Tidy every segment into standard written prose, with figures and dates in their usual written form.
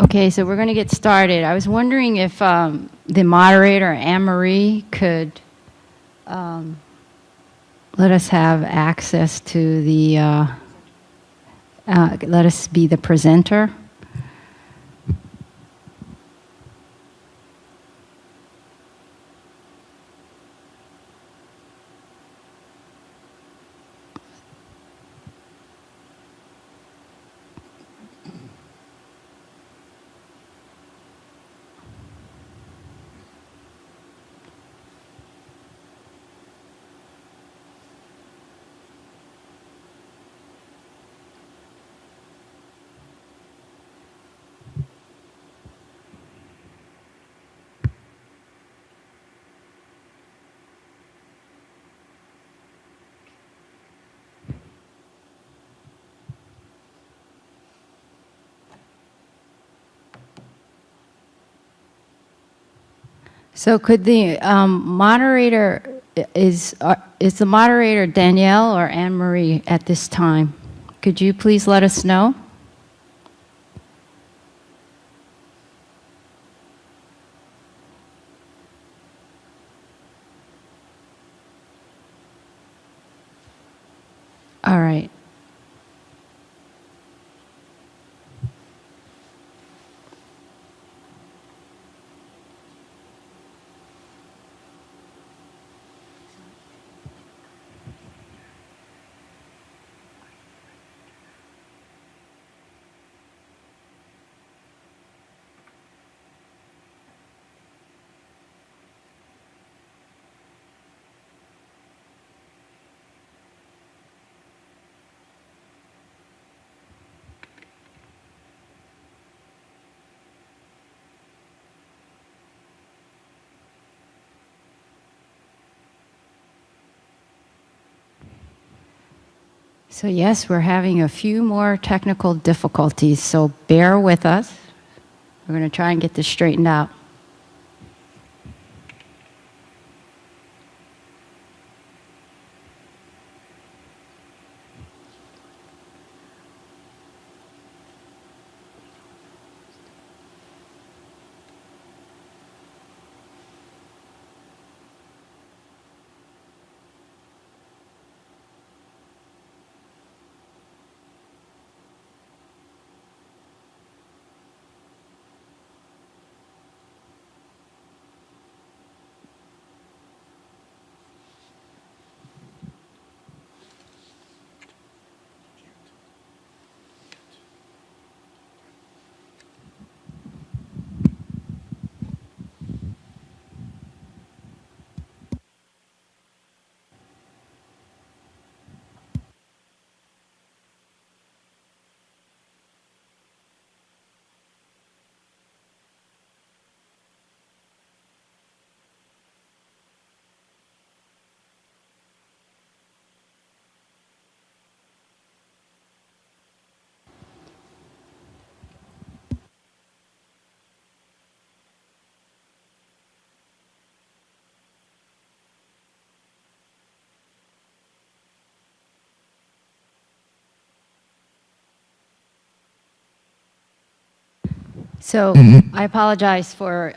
Okay, so we're going to get started. I was wondering if the moderator, Anne-Marie, could let us have access to the, let us be the presenter. So could the moderator, is the moderator Danielle or Anne-Marie at this time? Could you please let us know? All right. So yes, we're having a few more technical difficulties, so bear with us. We're going to try and get this straightened out. So I apologize for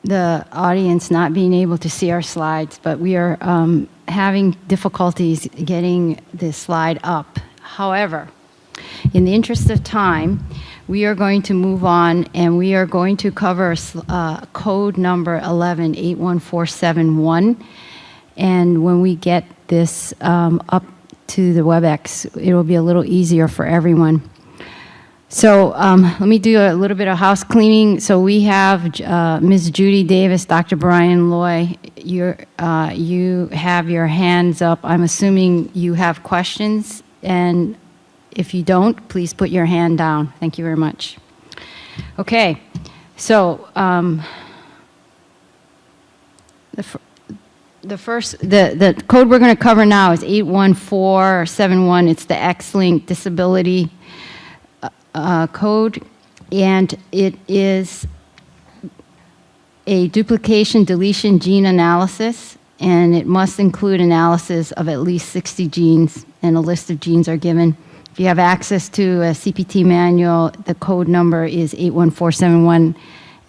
the audience not being able to see our slides, but we are having difficulties getting the slide up. However, in the interest of time, we are going to move on and we are going to cover code number 1181471. And when we get this up to the WebEx, it will be a little easier for everyone. So let me do a little bit of house cleaning. So we have Ms. Judy Davis, Dr. Brian Loy. You have your hands up. I'm assuming you have questions. And if you don't, please put your hand down. Thank you very much. Okay. So the code we're going to cover now is 81471. It's the X-linked disability code, and it is a duplication deletion gene analysis, and it must include analysis of at least 60 genes, and a list of genes are given If you have access to a CPT manual, the code number is 81471.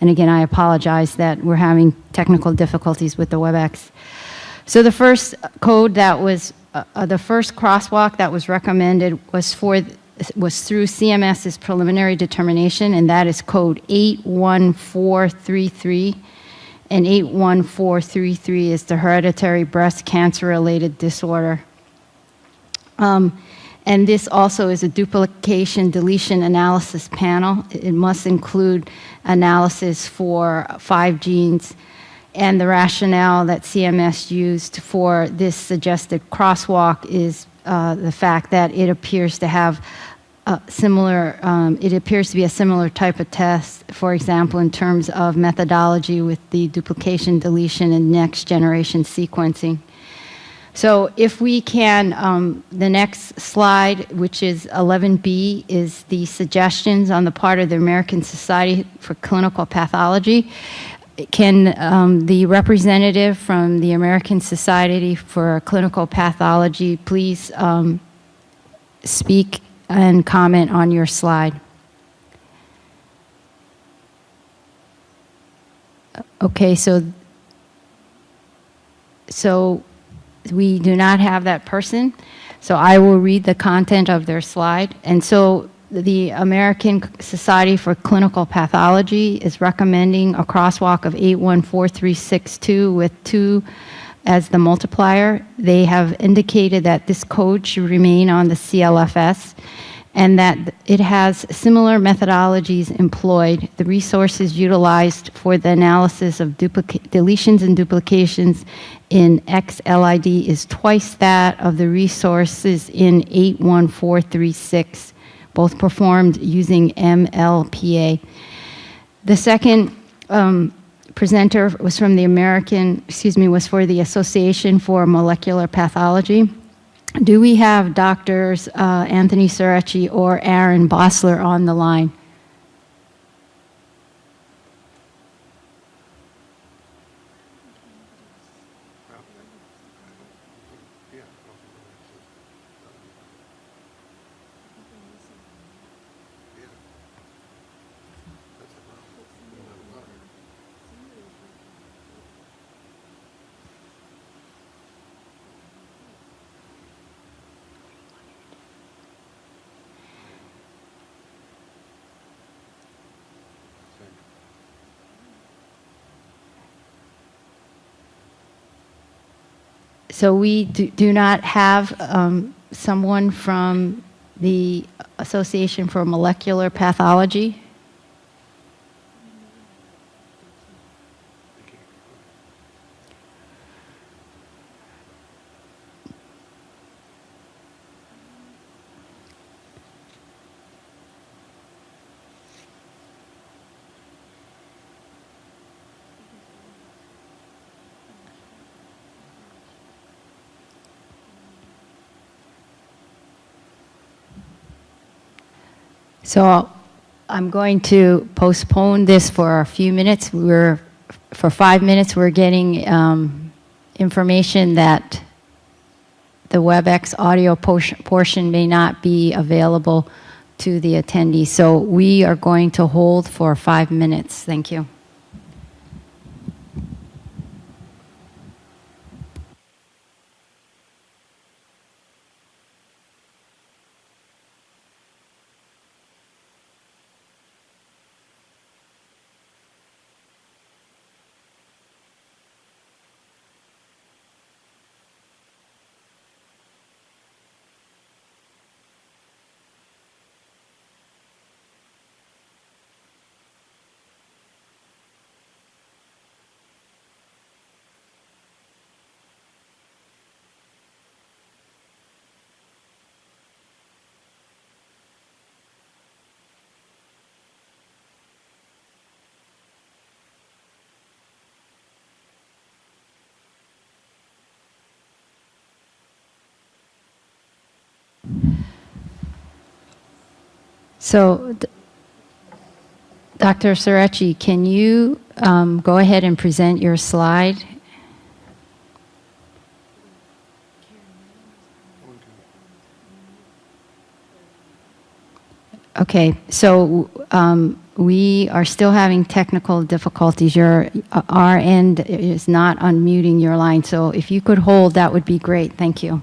And again, I apologize that we're having technical difficulties with the WebEx. So the first code that was, the first crosswalk that was recommended was through CMS's preliminary determination, and that is code 81433. And 81433 is the hereditary breast cancer-related disorder. And this also is a duplication deletion analysis panel. It must include analysis for 5 genes. And the rationale that CMS used for this suggested crosswalk is the fact that it appears to have it appears to be a similar type of test, for example, in terms of methodology with the duplication, deletion, and next generation sequencing. So if we can, the next slide, which is 11B, is the suggestions on the part of the American Society for Clinical Pathology. Can the representative from the American Society for Clinical Pathology please speak and comment on your slide? Okay, so we do not have that person, so I will read the content of their slide. And so the American Society for Clinical Pathology is recommending a crosswalk of 814362 with 2 as the multiplier. They have indicated that this code should remain on the CLFS and that it has similar methodologies employed. The resources utilized for the analysis of deletions and duplications in XLID is twice that of the resources in 81436, both performed using MLPA. The second presenter was from the was for the Association for Molecular Pathology. Do we have Doctors Anthony Cerecci or Aaron Bossler on the line? So we do not have someone from the Association for Molecular Pathology. So I'm going to postpone this for a few minutes. For 5 minutes, we're getting information that the WebEx audio portion may not be available to the attendees. So we are going to hold for 5 minutes. Thank you. So, Dr. Cerecci, can you go ahead and present your slide? Okay, so we are still having technical difficulties. Our end is not unmuting your line, so if you could hold, that would be great. Thank you.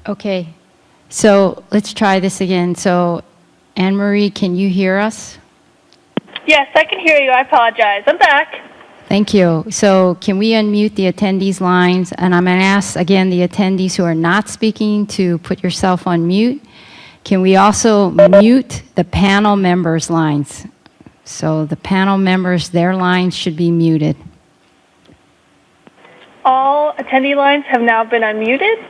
Okay, so let's try this again. So, Anne-Marie, can you hear us? Yes, I can hear you. I apologize. I'm back. Thank you. So can we unmute the attendees' lines? And I'm going to ask, again, the attendees who are not speaking to put yourself on mute. Can we also mute the panel members' lines? So the panel members, their lines should be muted. All attendee lines have now been unmuted.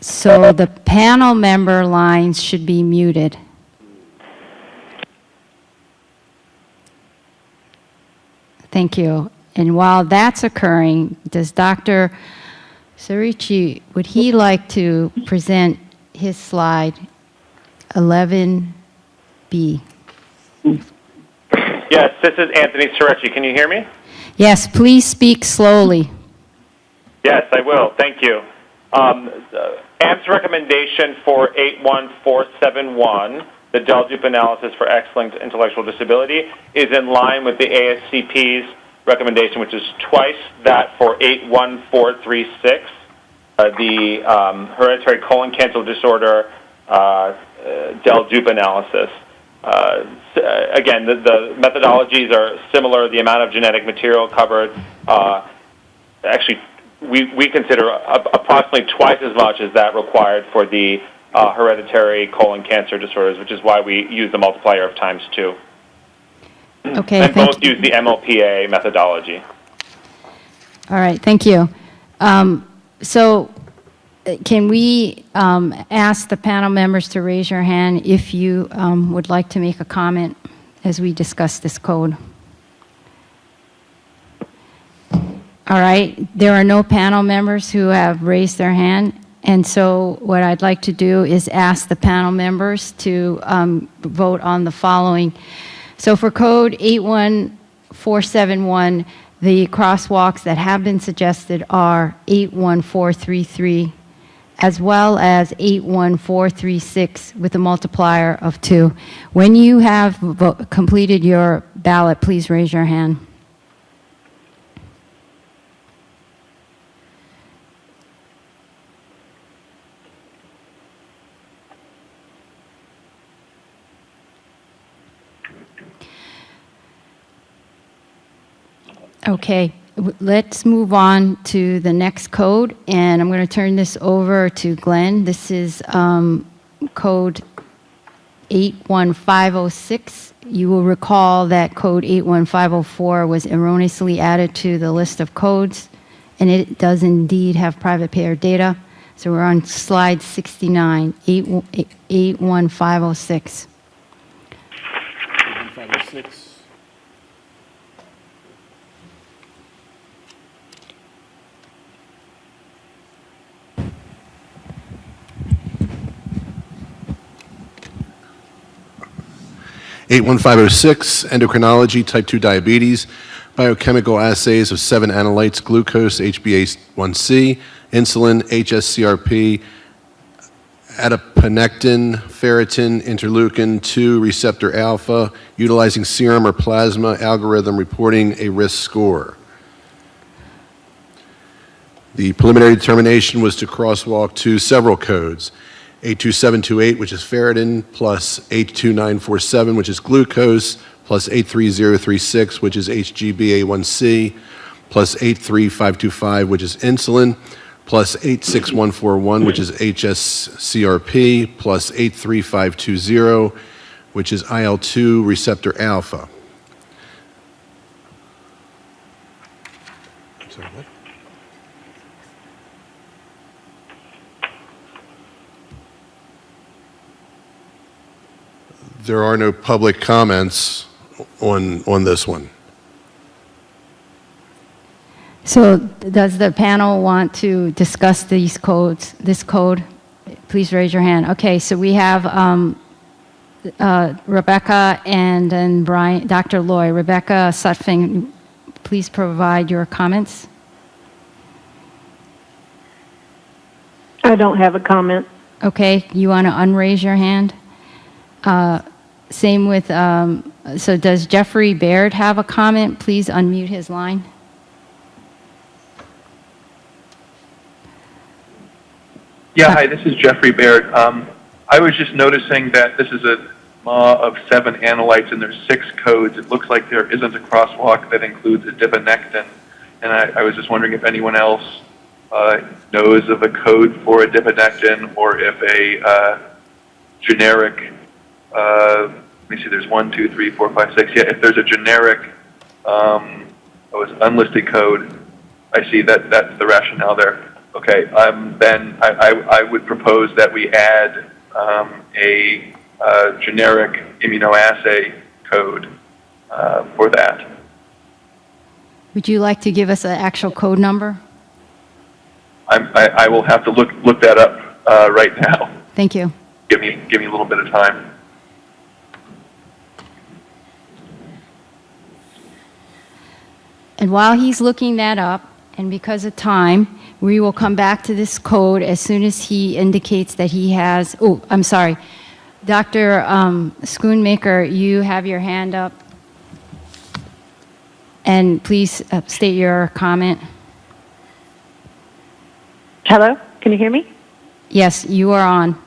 So the panel member lines should be muted. Thank you. And while that's occurring, does Dr. Sorici, would he like to present his slide 11B? Yes, this is Anthony Sorici. Can you hear me? Yes, please speak slowly. Yes, I will. Thank you. AMP's recommendation for 81471, the Del-Dupe analysis for X-linked intellectual disability, is in line with the ASCP's recommendation, which is twice that for 81436, the hereditary colon cancer disorder Del-Dupe analysis. Again, the methodologies are similar. The amount of genetic material covered, actually, we consider approximately twice as much as that required for the hereditary colon cancer disorders, which is why we use the multiplier of times 2. Okay, and both use the MLPA methodology. All right, thank you. So can we ask the panel members to raise your hand if you would like to make a comment as we discuss this code? All right, there are no panel members who have raised their hand, and so what I'd like to do is ask the panel members to vote on the following. So for code 81471, the crosswalks that have been suggested are 81433, as well as 81436 with a multiplier of 2. When you have completed your ballot, please raise your hand. Okay, let's move on to the next code, and I'm going to turn this over to Glenn. This is code 81506. You will recall that code 81504 was erroneously added to the list of codes, and it does indeed have private payer data. So we're on slide 69, 81506. 81506. 81506, endocrinology, type 2 diabetes, biochemical assays of 7 analytes, glucose, HbA1c, insulin, HSCRP, adiponectin, ferritin, interleukin-2 receptor alpha, utilizing serum or plasma algorithm reporting a risk score. The preliminary determination was to crosswalk to several codes. 82728, which is ferritin, plus 82947, which is glucose, plus 83036, which is HbA1c, plus 83525, which is insulin, plus 86141, which is HSCRP, plus 83520, which is IL-2 receptor alpha. Sorry, what? There are no public comments on this one. So does the panel want to discuss these codes, this code? Please raise your hand. Okay, so we have Rebecca and then Brian, Dr. Loy. Rebecca Sutphin, please provide your comments. I don't have a comment. Okay, you want to unraise your hand? Same with, so does Jeffrey Baird have a comment? Please unmute his line. Yeah, hi, this is Jeffrey Baird. I was just noticing that this is a MA of 7 analytes and there's 6 codes. It looks like there isn't a crosswalk that includes adiponectin. And I was just wondering if anyone else knows of a code for adiponectin or if a generic, let me see, there's 1, 2, 3, 4, 5, 6. Yeah, if there's a generic unlisted code, I see that that's the rationale there. Okay, then I would propose that we add a generic immunoassay code for that. Would you like to give us an actual code number? I will have to look that up right now. Thank you. Give me a little bit of time. And while he's looking that up, and because of time, we will come back to this code as soon as he indicates that he has, oh, I'm sorry. Dr. Schoonmaker, you have your hand up. And please state your comment. Hello? Can you hear me? Yes, you are on.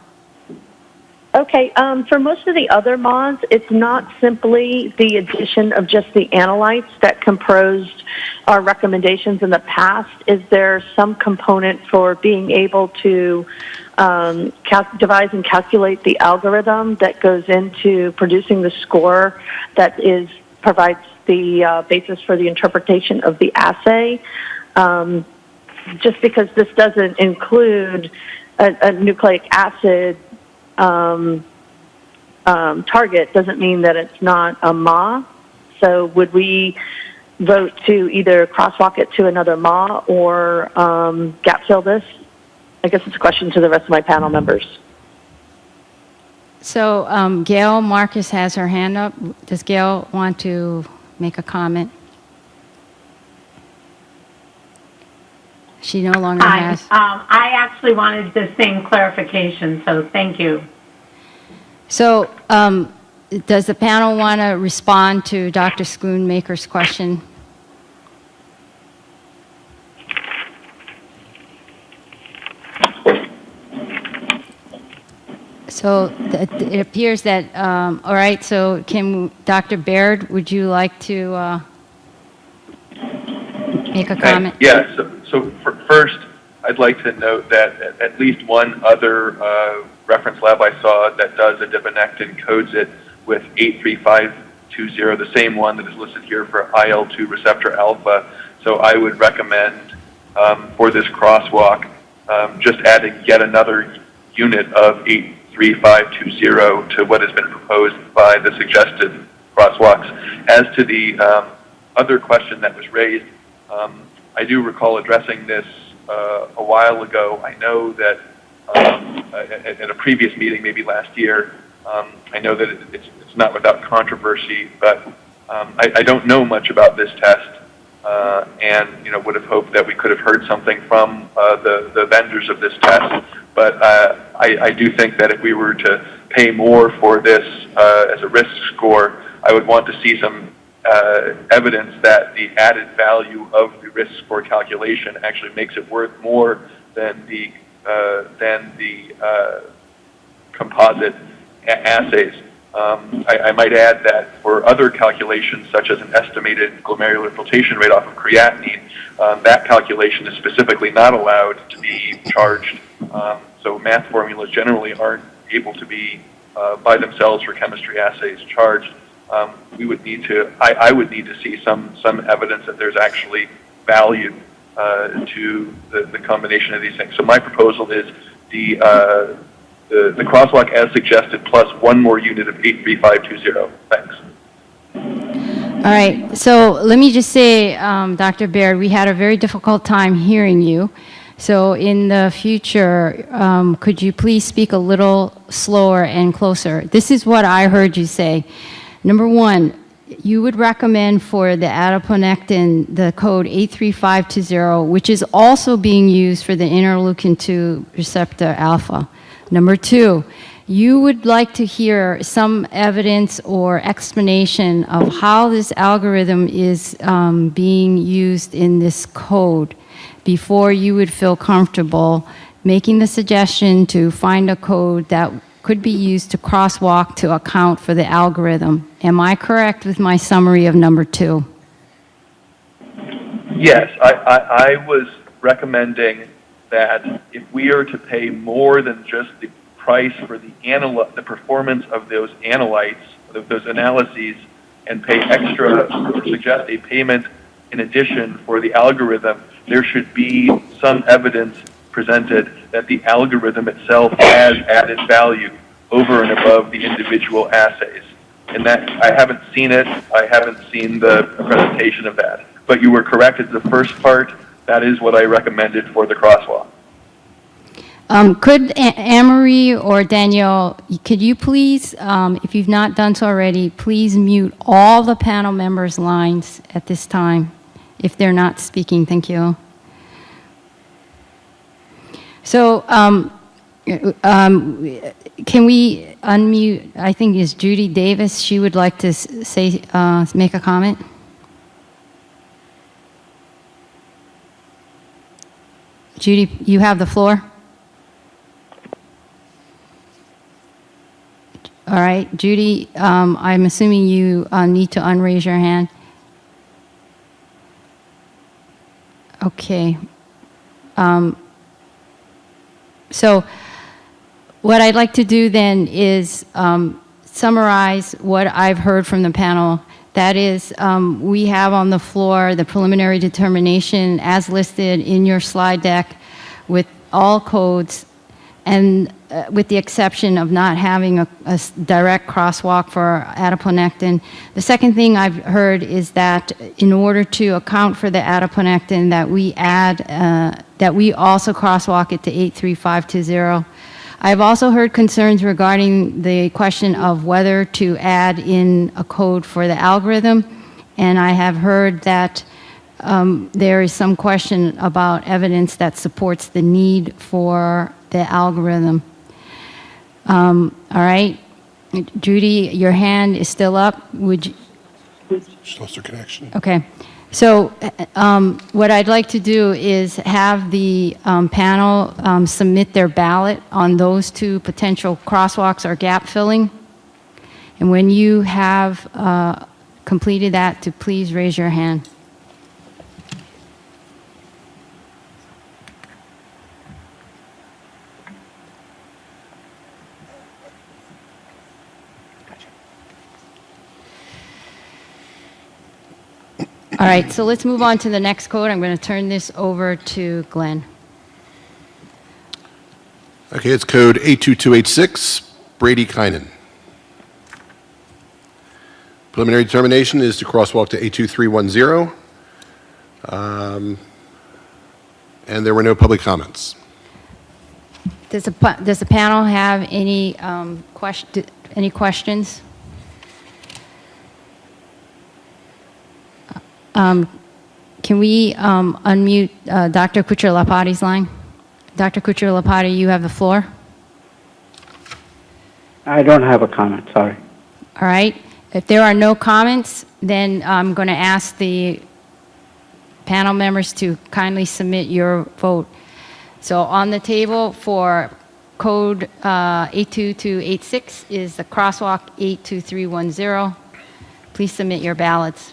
Okay, for most of the other mods, it's not simply the addition of just the analytes that composed our recommendations in the past. Is there some component for being able to devise and calculate the algorithm that goes into producing the score that provides the basis for the interpretation of the assay? Just because this doesn't include a nucleic acid target doesn't mean that it's not a MA. So would we vote to either crosswalk it to another MA or gap fill this? I guess it's a question to the rest of my panel members. So Gail Marcus has her hand up. Does Gail want to make a comment? She no longer has. I actually wanted the same clarification, so thank you. So does the panel want to respond to Dr. Schoonmaker's question? So it appears that, all right, so Dr. Baird, would you like to make a comment? Yeah, so first, I'd like to note that at least one other reference lab I saw that does adiponectin codes it with 83520, the same one that is listed here for IL-2 receptor alpha. So I would recommend for this crosswalk just adding yet another unit of 83520 to what has been proposed by the suggested crosswalks. As to the other question that was raised, I do recall addressing this a while ago. I know that at a previous meeting, maybe last year, I know that it's not without controversy, but I don't know much about this test, and would have hoped that we could have heard something from the vendors of this test. But I do think that if we were to pay more for this as a risk score, I would want to see some evidence that the added value of the risk score calculation actually makes it worth more than the composite assays. I might add that for other calculations, such as an estimated glomerular filtration rate off of creatinine, that calculation is specifically not allowed to be charged. So math formulas generally aren't able to be, by themselves for chemistry assays, charged. We would need to, I would need to see some evidence that there's actually value to the combination of these things. So my proposal is the crosswalk as suggested plus one more unit of 83520. Thanks. All right, so let me just say, Dr. Baird, we had a very difficult time hearing you. So in the future, could you please speak a little slower and closer? This is what I heard you say. Number one, you would recommend for the adiponectin the code 83520, which is also being used for the interleukin-2 receptor alpha. Number two, you would like to hear some evidence or explanation of how this algorithm is being used in this code before you would feel comfortable making the suggestion to find a code that could be used to crosswalk to account for the algorithm. Am I correct with my summary of number two? Yes, I was recommending that if we are to pay more than just the price for the performance of those analytes, of those analyses, and pay extra or suggest a payment in addition for the algorithm, there should be some evidence presented that the algorithm itself has added value over and above the individual assays. And that, I haven't seen it, I haven't seen the presentation of that. But you were correct at the first part, that is what I recommended for the crosswalk. Could Anne-Marie or Danielle, could you please, if you've not done so already, please mute all the panel members' lines at this time if they're not speaking. Thank you. So can we unmute, I think it's Judy Davis. She would like to say, make a comment. Judy, you have the floor. All right, Judy, I'm assuming you need to unraise your hand. Okay. So what I'd like to do then is summarize what I've heard from the panel. That is, we have on the floor the preliminary determination as listed in your slide deck with all codes, and with the exception of not having a direct crosswalk for adiponectin. The second thing I've heard is that in order to account for the adiponectin, that we add, that we also crosswalk it to 83520. I've also heard concerns regarding the question of whether to add in a code for the algorithm, and I have heard that there is some question about evidence that supports the need for the algorithm. All right, Judy, your hand is still up. Would you? She lost her connection. Okay. So what I'd like to do is have the panel submit their ballot on those two potential crosswalks or gap filling. And when you have completed that, to please raise your hand. All right, so let's move on to the next code. I'm going to turn this over to Glenn. Okay, it's code 82286, Bradykinin. Preliminary determination is to crosswalk to 82310. And there were no public comments. Does the panel have any questions? Can we unmute Dr. Kuchar-Lapati's line? Dr. Kuchar-Lapati, you have the floor. I don't have a comment, sorry. All right. If there are no comments, then I'm going to ask the panel members to kindly submit your vote. So on the table for code 82286 is the crosswalk 82310. Please submit your ballots.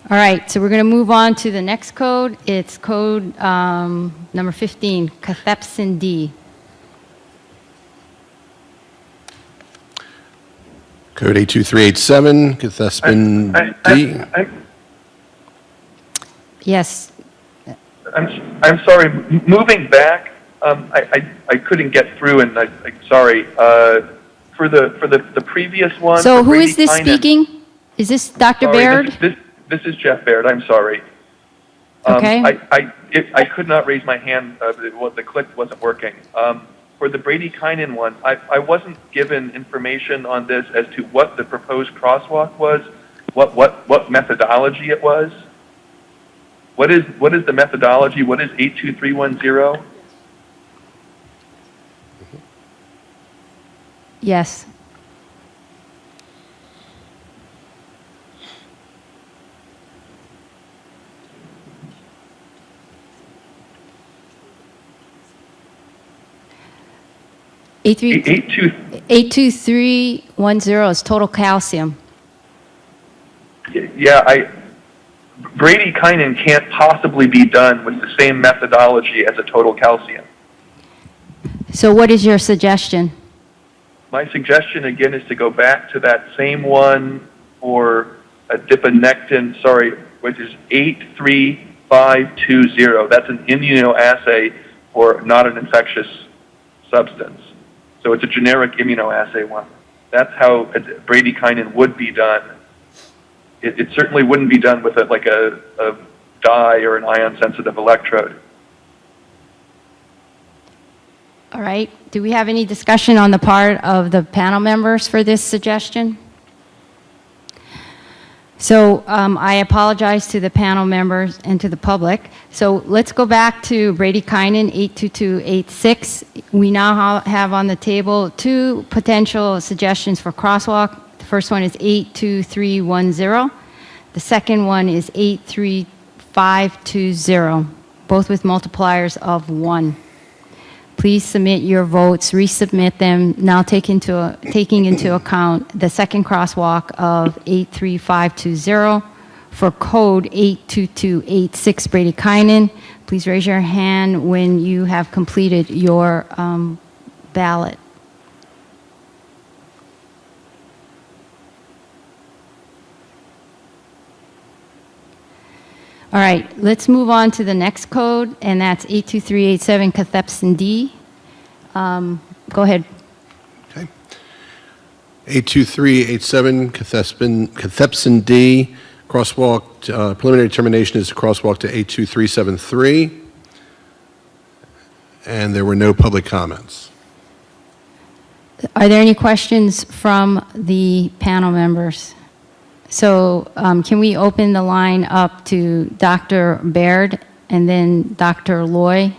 All right, so we're going to move on to the next code. It's code number 15, Cathepsin D. Code 82387, Cathepsin D. Yes. I'm sorry. Moving back, I couldn't get through, and I'm sorry. For the previous one. So for who is this Bradykinin- speaking? Is this Dr. Sorry, Baird? This is Jeff Baird. I'm sorry. Okay. I could not raise my hand. The click wasn't working. For the Bradykinin one, I wasn't given information on this as to what the proposed crosswalk was, what methodology it was. What is the methodology? What is 82310? Yes. Eight two. 82310 is total calcium. Yeah, Bradykinin can't possibly be done with the same methodology as a total calcium. So what is your suggestion? My suggestion again is to go back to that same one for adiponectin, which is 83520. That's an immunoassay for not an infectious substance. So it's a generic immunoassay one. That's how Bradykinin would be done. It certainly wouldn't be done with a dye or an ion-sensitive electrode. All right. Do we have any discussion on the part of the panel members for this suggestion? So I apologize to the panel members and to the public. So let's go back to Bradykinin 82286. We now have on the table two potential suggestions for crosswalk. The first one is 82310. The second one is 83520, both with multipliers of 1. Please submit your votes, resubmit them, now taking into account the second crosswalk of 83520 for code 82286 Bradykinin. Please raise your hand when you have completed your ballot. All right, let's move on to the next code, and that's 82387 Cathepsin D. Go ahead. Okay. 82387 Cathepsin D. Crosswalk, preliminary determination is crosswalk to 82373. And there were no public comments. Are there any questions from the panel members? So can we open the line up to Dr. Baird and then Dr. Loy?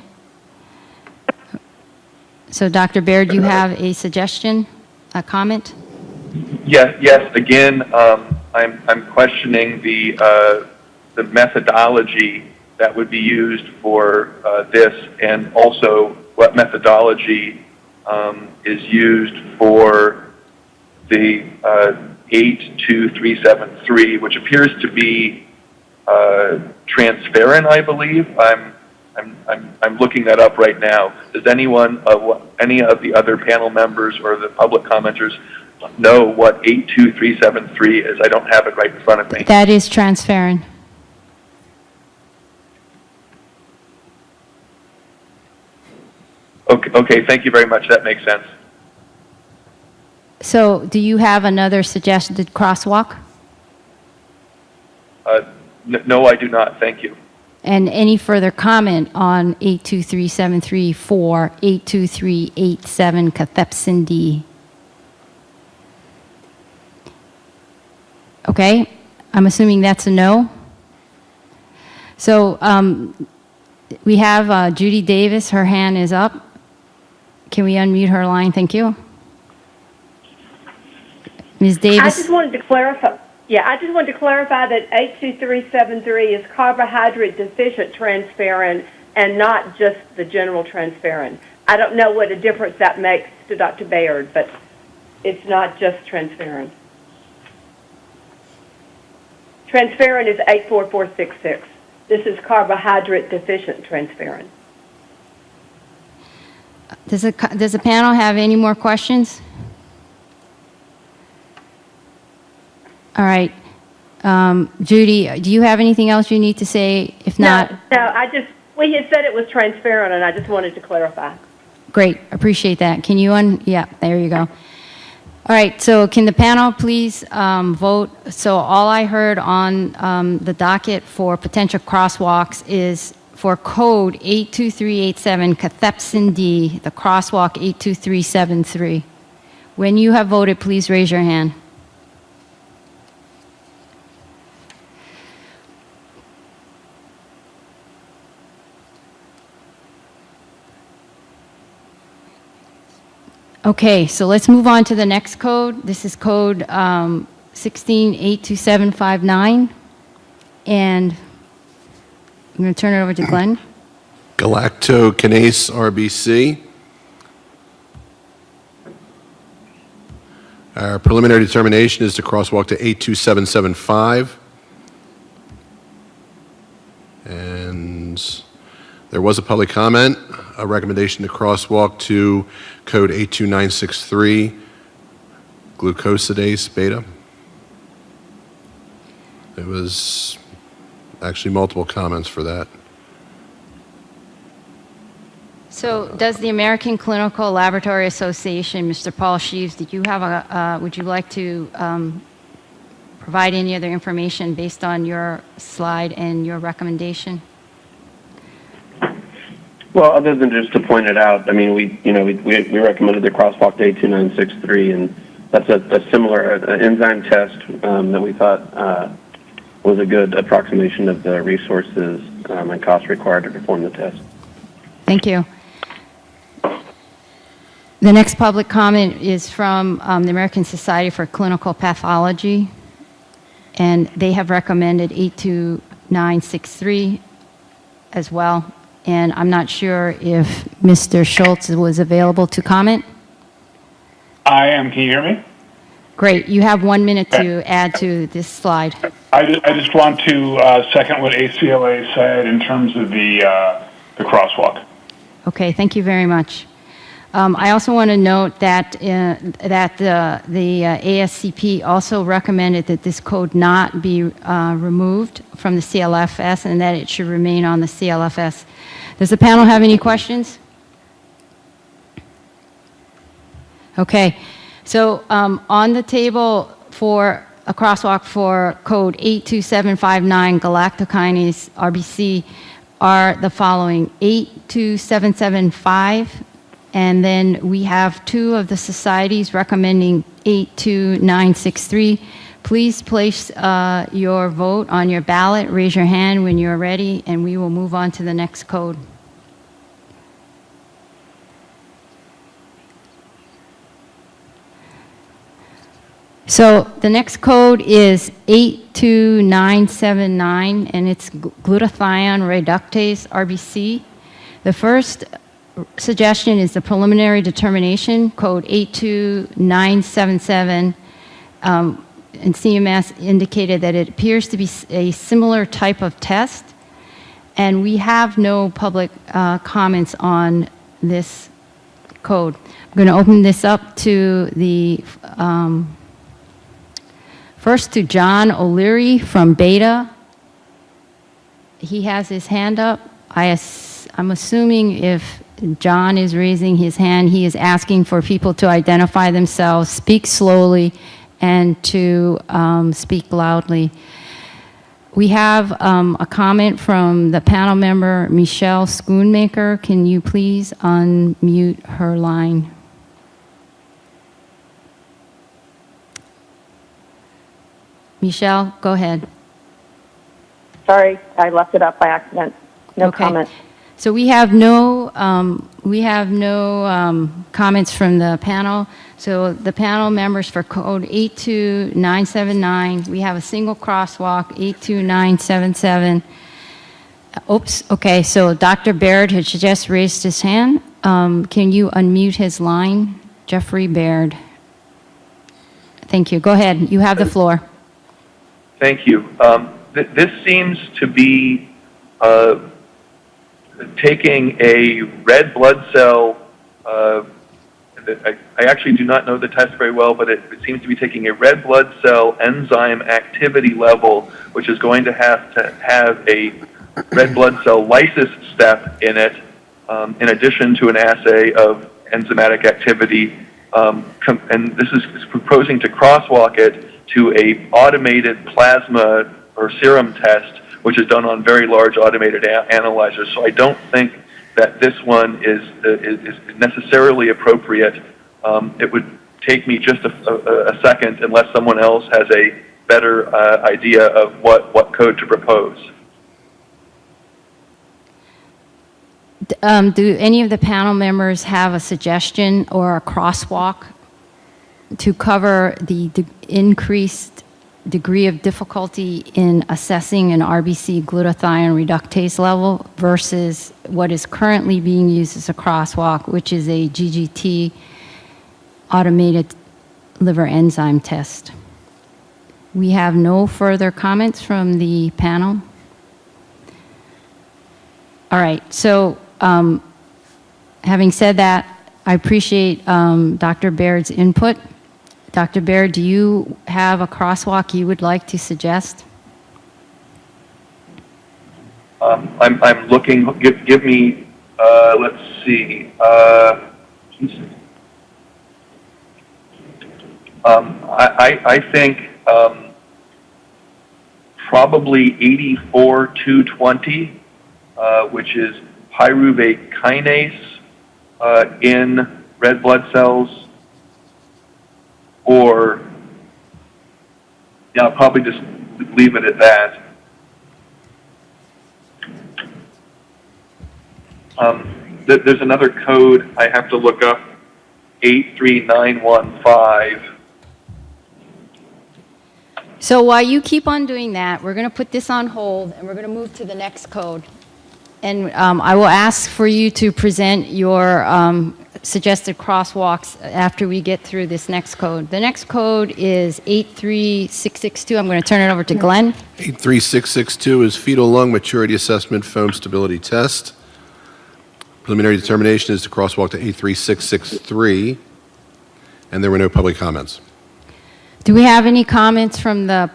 So Dr. Baird, you have a suggestion, a comment? Yes. Again, I'm questioning the methodology that would be used for this, and also what methodology is used for the 82373, which appears to be transferrin, I believe. I'm looking that up right now. Does any of the other panel members or the public commenters know what 82373 is? I don't have it right in front of me. That is transferrin. Okay, thank you very much. That makes sense. So do you have another suggested crosswalk? No, I do not. Thank you. And any further comment on 82373 for 82387 Cathepsin D? Okay, I'm assuming that's a no. So we have Judy Davis, her hand is up. Can we unmute her line? Thank you. Ms. Davis. I just wanted to clarify. Yeah, I just wanted to clarify that 82373 is carbohydrate deficient transferrin and not just the general transferrin. I don't know what a difference that makes to Dr. Baird, but it's not just transferrin. Transferrin is 84466. This is carbohydrate deficient transferrin. Does the panel have any more questions? All right. Judy, do you have anything else you need to say? If not, No, we had said it was transferrin, and I just wanted to clarify. Great, appreciate that. Can you yeah, there you go. All right, so can the panel please vote? So all I heard on the docket for potential crosswalks is for code 82387, Cathepsin D, the crosswalk 82373. When you have voted, please raise your hand. Okay, so let's move on to the next code. This is code 1682759. And I'm going to turn it over to Glenn. Galactokinase RBC. Our preliminary determination is to crosswalk to 82775. And there was a public comment, a recommendation to crosswalk to code 82963, glucosidase beta. It was actually multiple comments for that. So does the American Clinical Laboratory Association, Mr. Paul Sheaves, did you have would you like to provide any other information based on your slide and your recommendation? Well, other than just to point it out, I mean, we recommended the crosswalk to 82963, and that's a similar enzyme test that we thought was a good approximation of the resources and costs required to perform the test. Thank you. The next public comment is from the American Society for Clinical Pathology, and they have recommended 82963 as well. And I'm not sure if Mr. Schultz was available to comment. I am. Can you hear me? Great. You have 1 minute to add to this slide. I just want to second what ACLA said in terms of the crosswalk. Okay. Thank you very much. I also want to note that the ASCP also recommended that this code not be removed from the CLFS and that it should remain on the CLFS. Does the panel have any questions? Okay. So on the table for a crosswalk for code 82759 Galactokinase RBC are the following: 82775, and then we have two of the societies recommending 82963. Please place your vote on your ballot. Raise your hand when you're ready, and we will move on to the next code. So the next code is 82979, and it's glutathione reductase RBC. The first suggestion is the preliminary determination, code 82977, and CMS indicated that it appears to be a similar type of test, and we have no public comments on this code. I'm going to open this up to the first to John O'Leary from Beta. He has his hand up. I'm assuming if John is raising his hand, he is asking for people to identify themselves, speak slowly, and to speak loudly. We have a comment from the panel member, Michelle Schoonmaker. Can you please unmute her line? Michelle, go ahead. Sorry, I left it up by accident. No Okay. comment. So we have no we have no comments from the panel. So the panel members for code 82979, we have a single crosswalk, 82977. Oops, okay, so Dr. Baird has just raised his hand. Can you unmute his line? Jeffrey Baird. Thank you. Go ahead. You have the floor. Thank you. This seems to be taking a red blood cell. I actually do not know the test very well, but it seems to be taking a red blood cell enzyme activity level, which is going to have a red blood cell lysis step in it, in addition to an assay of enzymatic activity. And this is proposing to crosswalk it to a automated plasma or serum test, which is done on very large automated analyzers. So I don't think that this one is necessarily appropriate. It would take me just a second unless someone else has a better idea of what code to propose. Do any of the panel members have a suggestion or a crosswalk to cover the increased degree of difficulty in assessing an RBC glutathione reductase level versus what is currently being used as a crosswalk, which is a GGT automated liver enzyme test? We have no further comments from the panel. All right, so having said that, I appreciate Dr. Baird's input. Dr. Baird, do you have a crosswalk you would like to suggest? I'm looking. Give me. Let's see. I think probably 84220, which is pyruvate kinase in red blood cells, or I'll probably just leave it at that. There's another code I have to look up, 83915. So while you keep on doing that, we're going to put this on hold and we're going to move to the next code. And I will ask for you to present your suggested crosswalks after we get through this next code. The next code is 83662. I'm going to turn it over to Glenn. 83662 is fetal lung maturity assessment foam stability test. Preliminary determination is to crosswalk to 83663, and there were no public comments. Do we have any comments from the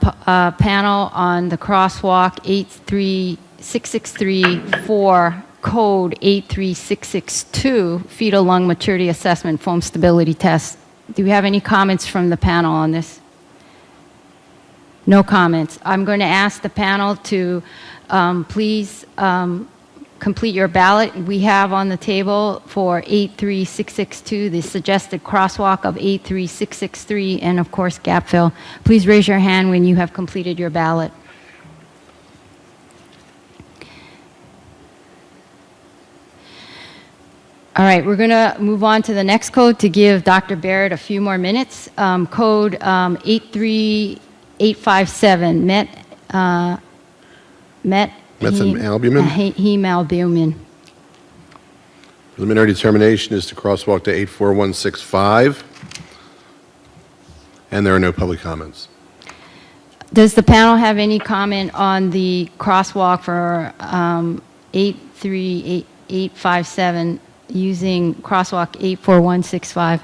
panel on the crosswalk 83663 for code 83662, fetal lung maturity assessment foam stability test? Do we have any comments from the panel on this? No comments. I'm going to ask the panel to please complete your ballot. We have on the table for 83662 the suggested crosswalk of 83663 and of course gap fill. Please raise your hand when you have completed your ballot. All right, we're going to move on to the next code to give Dr. Baird a few more minutes. Code 83857, Methalalbumin? Hemalbumin. Preliminary determination is to crosswalk to 84165, and there are no public comments. Does the panel have any comment on the crosswalk for 83857 using crosswalk 84165?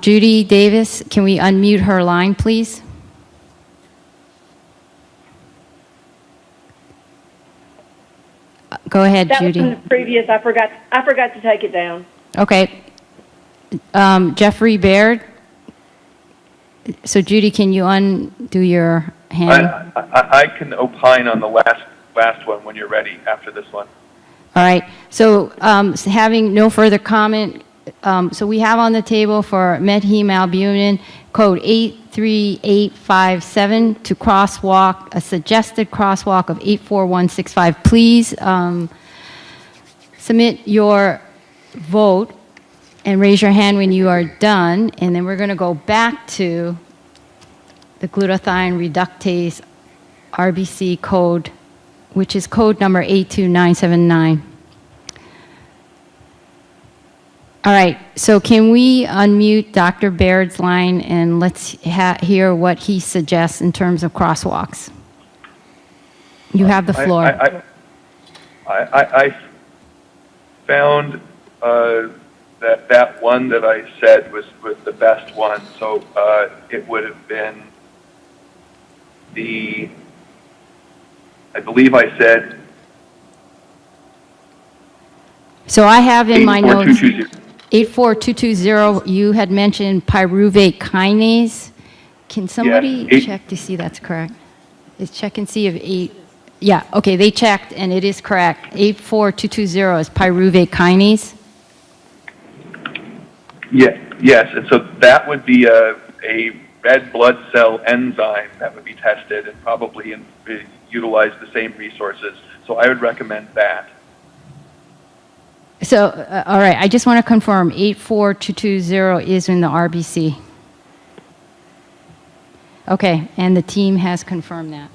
Judy Davis, can we unmute her line, please? Go ahead, That Judy. was from the previous. I forgot to take it down. Okay. Jeffrey Baird. So, Judy, can you undo your hand? I can opine on the last one when you're ready after this one. All right. So, having no further comment, so we have on the table for methemalbumin code 83857 to crosswalk, a suggested crosswalk of 84165. Please submit your vote and raise your hand when you are done, and then we're going to go back to the glutathione reductase RBC code, which is code number 82979. All right, so can we unmute Dr. Baird's line and let's hear what he suggests in terms of crosswalks? You have the floor. I found that one that I said was the best one, so it would have been I believe I said. So I have in my notes 84220. 84220, you had mentioned pyruvate kinase. Can somebody Yes, check to see that's correct? Check and see if 8, yeah, okay, they checked and it is correct. 84220 is pyruvate kinase. Yes, and so that would be a red blood cell enzyme that would be tested and probably utilize the same resources. So I would recommend that. So, all right, I just want to confirm 84220 is in the RBC. Okay, and the team has confirmed that.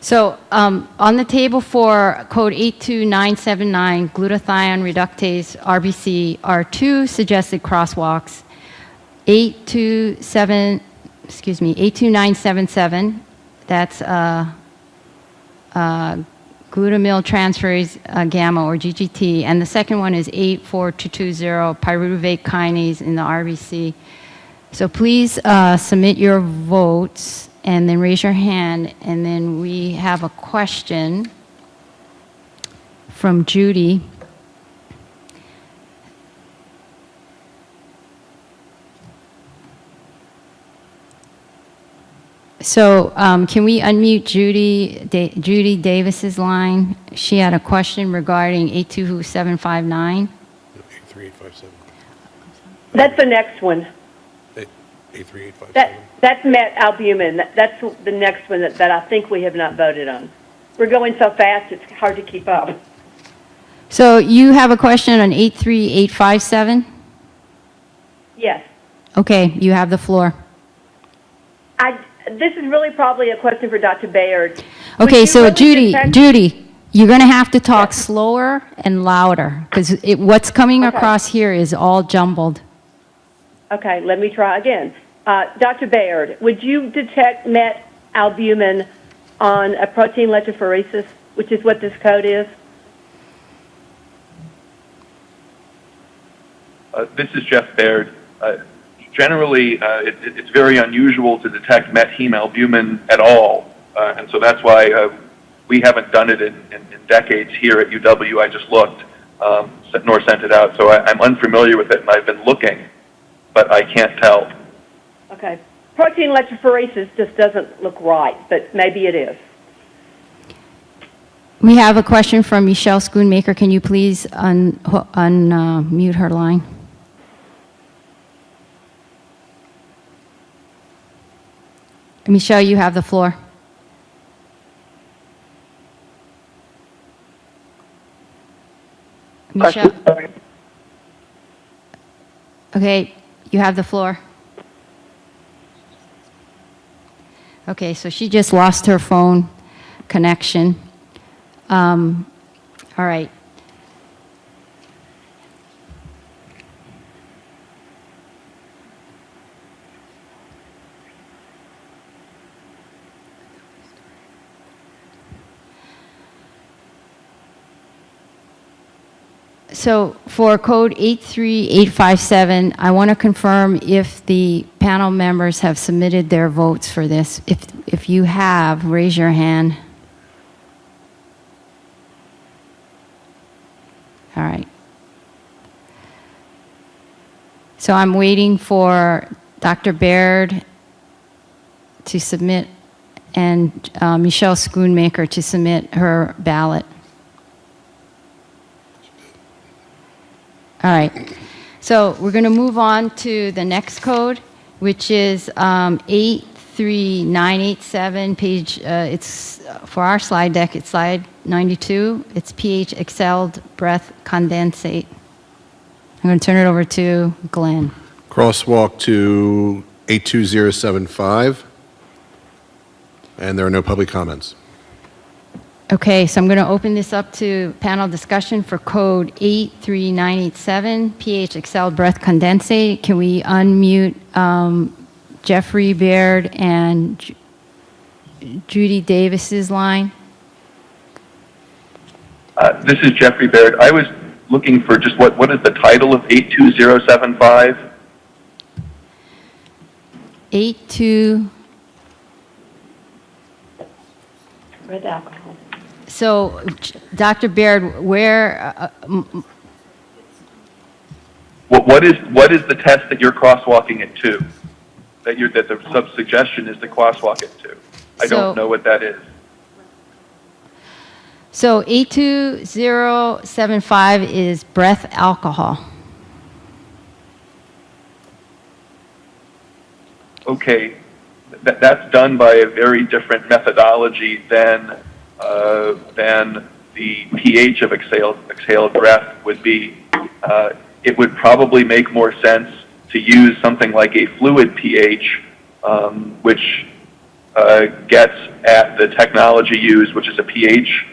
So on the table for code 82979, glutathione reductase RBC are two suggested crosswalks. 82977, that's glutamyl transferase gamma or GGT, and the second one is 84220, pyruvate kinase in the RBC. So please submit your votes and then raise your hand, and then we have a question from Judy. So can we unmute Judy Davis's line? She had a question regarding 82759. 83857. That's the next one. 83857. That's met albumin. That's the next one that I think we have not voted on. We're going so fast, it's hard to keep up. So you have a question on 83857? Yes. Okay, you have the floor. This is really probably a question for Dr. Baird. Okay, so Judy, detect- you're going to have to talk slower and louder because what's coming across here is all jumbled. Okay, let me try again. Dr. Baird, would you detect met albumin on a protein electrophoresis, which is what this code is? This is Jeff Baird. Generally, it's very unusual to detect met heme albumin at all, and so that's why we haven't done it in decades here at UW. I just looked, nor sent it out, so I'm unfamiliar with it, and I've been looking, but I can't tell. Okay. Protein electrophoresis just doesn't look right, but maybe it is. We have a question from Michelle Schoonmaker. Can you please unmute her line? Michelle, you have the floor. Michelle? Okay, you have the floor. Okay, so she just lost her phone connection. All right. So for code 83857, I want to confirm if the panel members have submitted their votes for this. If you have, raise your hand. All right. So I'm waiting for Dr. Baird to submit and Michelle Schoonmaker to submit her ballot. All right, so we're going to move on to the next code, which is 83987, page, it's for our slide deck, it's slide 92. It's pH excelled breath condensate. I'm going to turn it over to Glenn. Crosswalk to 82075. And there are no public comments. Okay, so I'm going to open this up to panel discussion for code 83987, pH excelled breath condensate. Can we unmute Jeffrey Baird and Judy Davis's line? This is Jeffrey Baird. I was looking for just what is the title of 82075? 82. Red alcohol. So, Dr. Baird, where, What is the test that you're crosswalking it to? That the suggestion is to crosswalk it to? I don't know what that is. So 82075 is breath alcohol. Okay, that's done by a very different methodology than the pH of exhaled breath would be. It would probably make more sense to use something like a fluid pH, which gets at the technology used, which is a pH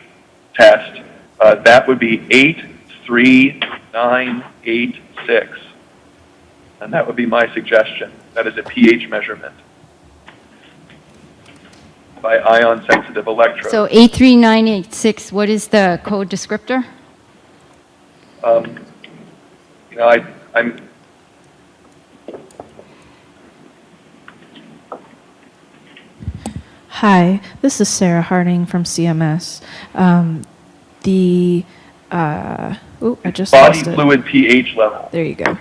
test. That would be 83986. And that would be my suggestion. That is a pH measurement by ion-sensitive electrodes. So 83986, what is the code descriptor? I'm Hi, this is Sarah Harding from CMS. I just body lost it. fluid pH level. There you go.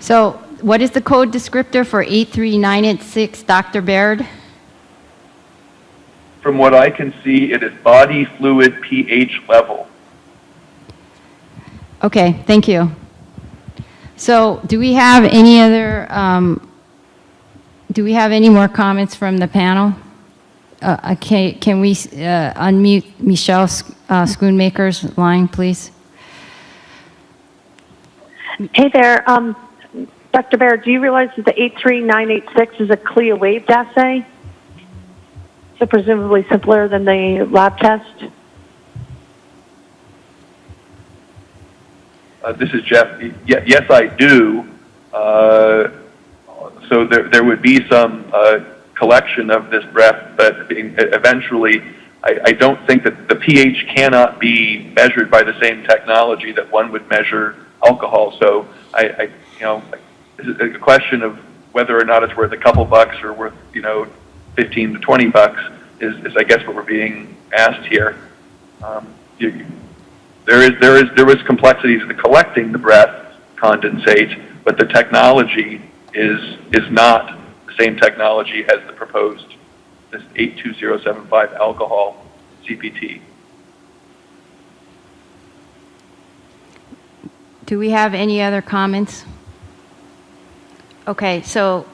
So what is the code descriptor for 83986, Dr. Baird? From what I can see, it is body fluid pH level. Okay, thank you. So do we have any other, do we have any more comments from the panel? Can we unmute Michelle Schoonmaker's line, please? Hey there, Dr. Baird, do you realize that the 83986 is a CLIA waived assay? So presumably simpler than the lab test? This is Jeff. Yes, I do. So there would be some collection of this breath, but eventually I don't think that the pH cannot be measured by the same technology that one would measure alcohol. So it's a question of whether or not it's worth a couple bucks or worth, 15 to 20 bucks is I guess what we're being asked here. There was complexities in collecting the breath condensate, but the technology is not the same technology as the proposed, this 82075 alcohol CPT. Do we have any other comments? Okay, so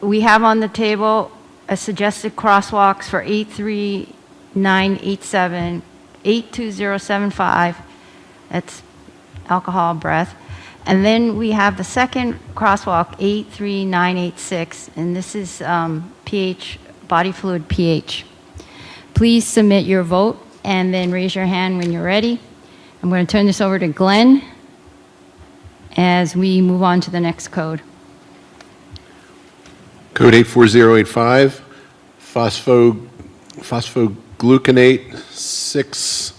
we have on the table a suggested crosswalks for 83987, 82075, that's alcohol breath. And then we have the second crosswalk, 83986, and this is pH, body fluid pH. Please submit your vote and then raise your hand when you're ready. I'm going to turn this over to Glenn as we move on to the next code. Code 84085, phosphogluconate 6-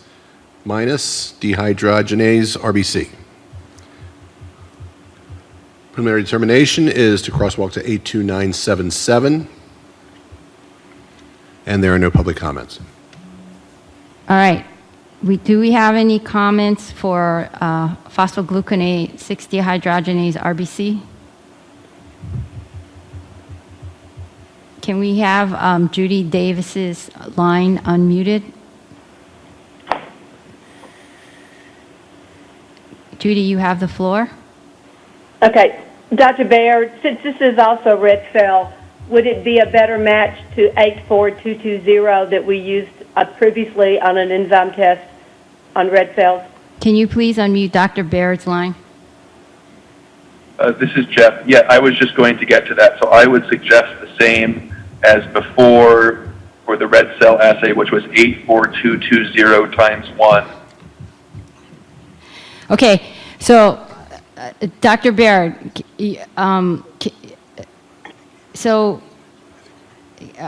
dehydrogenase RBC. Preliminary determination is to crosswalk to 82977, and there are no public comments. All right. Do we have any comments for phosphogluconate 6 dehydrogenase RBC? Can we have Judy Davis's line unmuted? Judy, you have the floor. Okay. Dr. Baird, since this is also red cell, would it be a better match to 84220 that we used previously on an enzyme test on red cells? Can you please unmute Dr. Baird's line? This is Jeff. Yeah, I was just going to get to that. So I would suggest the same as before for the red cell assay, which was 84220 times 1. Okay, so Dr. Baird,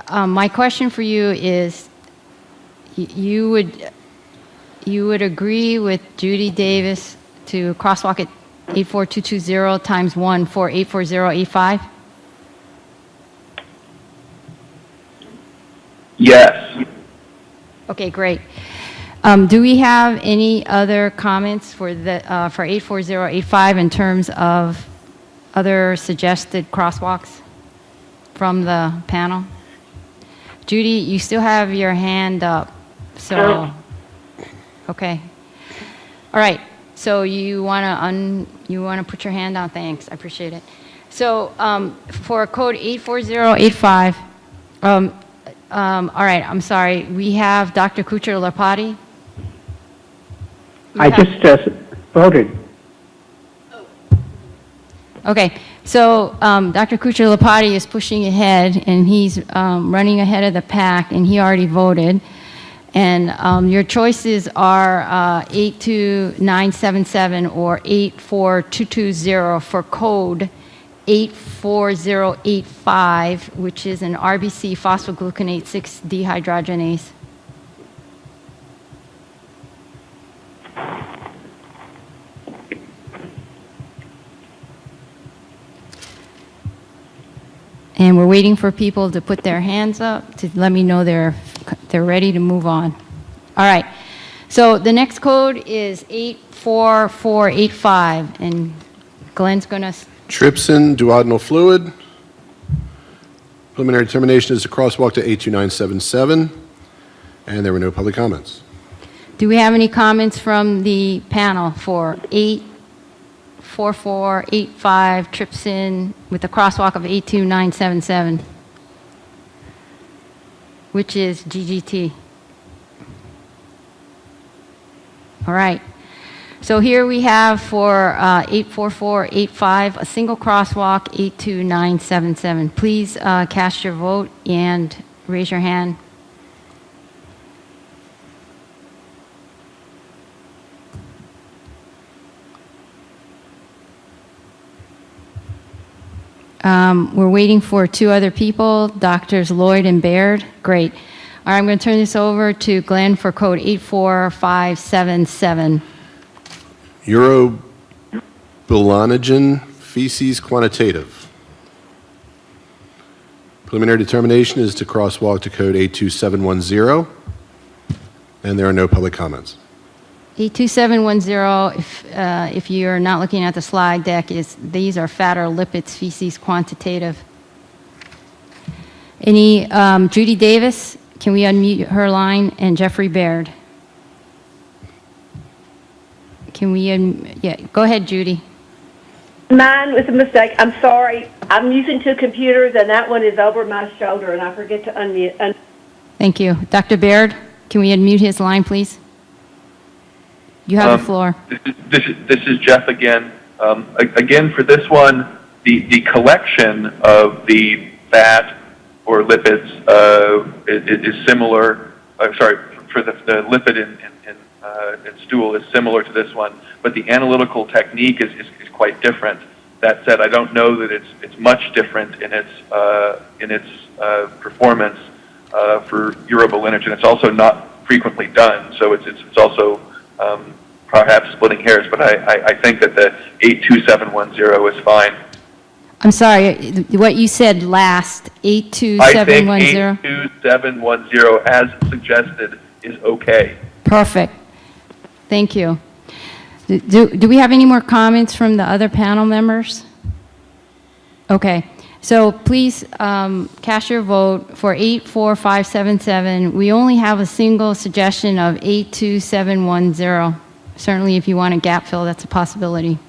my question for you is, you would agree with Judy Davis to crosswalk at 84220 times 1 for 84085? Yes. Okay, great. Do we have any other comments for 84085 in terms of other suggested crosswalks from the panel? Judy, you still have your hand up, so, okay. All right, so you want to put your hand down, thanks, I appreciate it. So for code 84085, all right, I'm sorry, we have Dr. Kuchar-Lapati. I just voted. Okay, so Dr. Kuchar-Lapati is pushing ahead, and he's running ahead of the pack, and he already voted. And your choices are 82977 or 84220 for code 84085, which is an RBC phosphogluconate 6 dehydrogenase. And we're waiting for people to put their hands up to let me know they're ready to move on. All right. So the next code is 84485, and Glenn's going to... Trypsin duodenal fluid. Preliminary determination is to crosswalk to 82977, and there were no public comments. Do we have any comments from the panel for 84485 trypsin with a crosswalk of 82977, which is GGT? All right. So here we have for 84485 a single crosswalk 82977. Please cast your vote and raise your hand. We're waiting for two other people, Doctors Lloyd and Baird. Great. All right, I'm going to turn this over to Glenn for code 84577. Urobilinogen feces quantitative. Preliminary determination is to crosswalk to code 82710, and there are no public comments. 82710, if you're not looking at the slide deck, these are fat or lipids feces quantitative. Any, Judy Davis, can we unmute her line, and Jeffrey Baird? Can we, yeah, go ahead, Judy. Mine was a mistake. I'm sorry. I'm using two computers, and that one is over my shoulder, and I forget to unmute. Thank you. Dr. Baird, can we unmute his line, please? You have the floor. This is Jeff again. Again, for this one, the collection of the fat or lipids is similar. Sorry, for the lipid in stool is similar to this one, but the analytical technique is quite different. That said, I don't know that it's much different in its performance for urobilinogen. It's also not frequently done, so it's also perhaps splitting hairs, but I think that the 82710 is fine. I'm sorry, what you said last, 82710? I think 82710, as suggested, is okay. Perfect. Thank you. Do we have any more comments from the other panel members? Okay. So please cast your vote for 84577. We only have a single suggestion of 82710. Certainly if you want a gap fill, that's a possibility.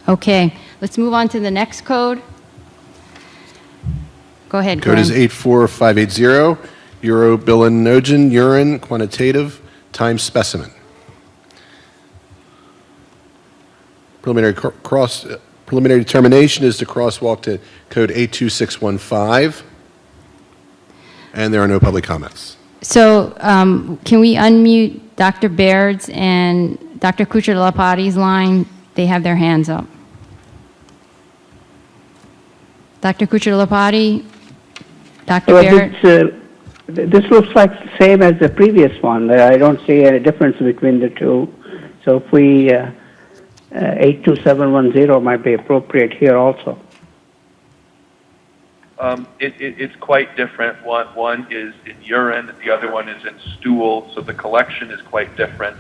Okay, let's move on to the next code. Go ahead, Code is Glenn. 84580, urobilinogen urine quantitative times specimen. Preliminary determination is to crosswalk to code 82615, and there are no public comments. So can we unmute Dr. Baird's and Dr. Kuchar-Lapati's line? They have their hands up. Dr. Kuchar-Lapati, Dr. Baird? This looks like the same as the previous one. I don't see any difference between the two. So if we 82710 might be appropriate here also. It's quite different. One is in urine, the other one is in stool, so the collection is quite different.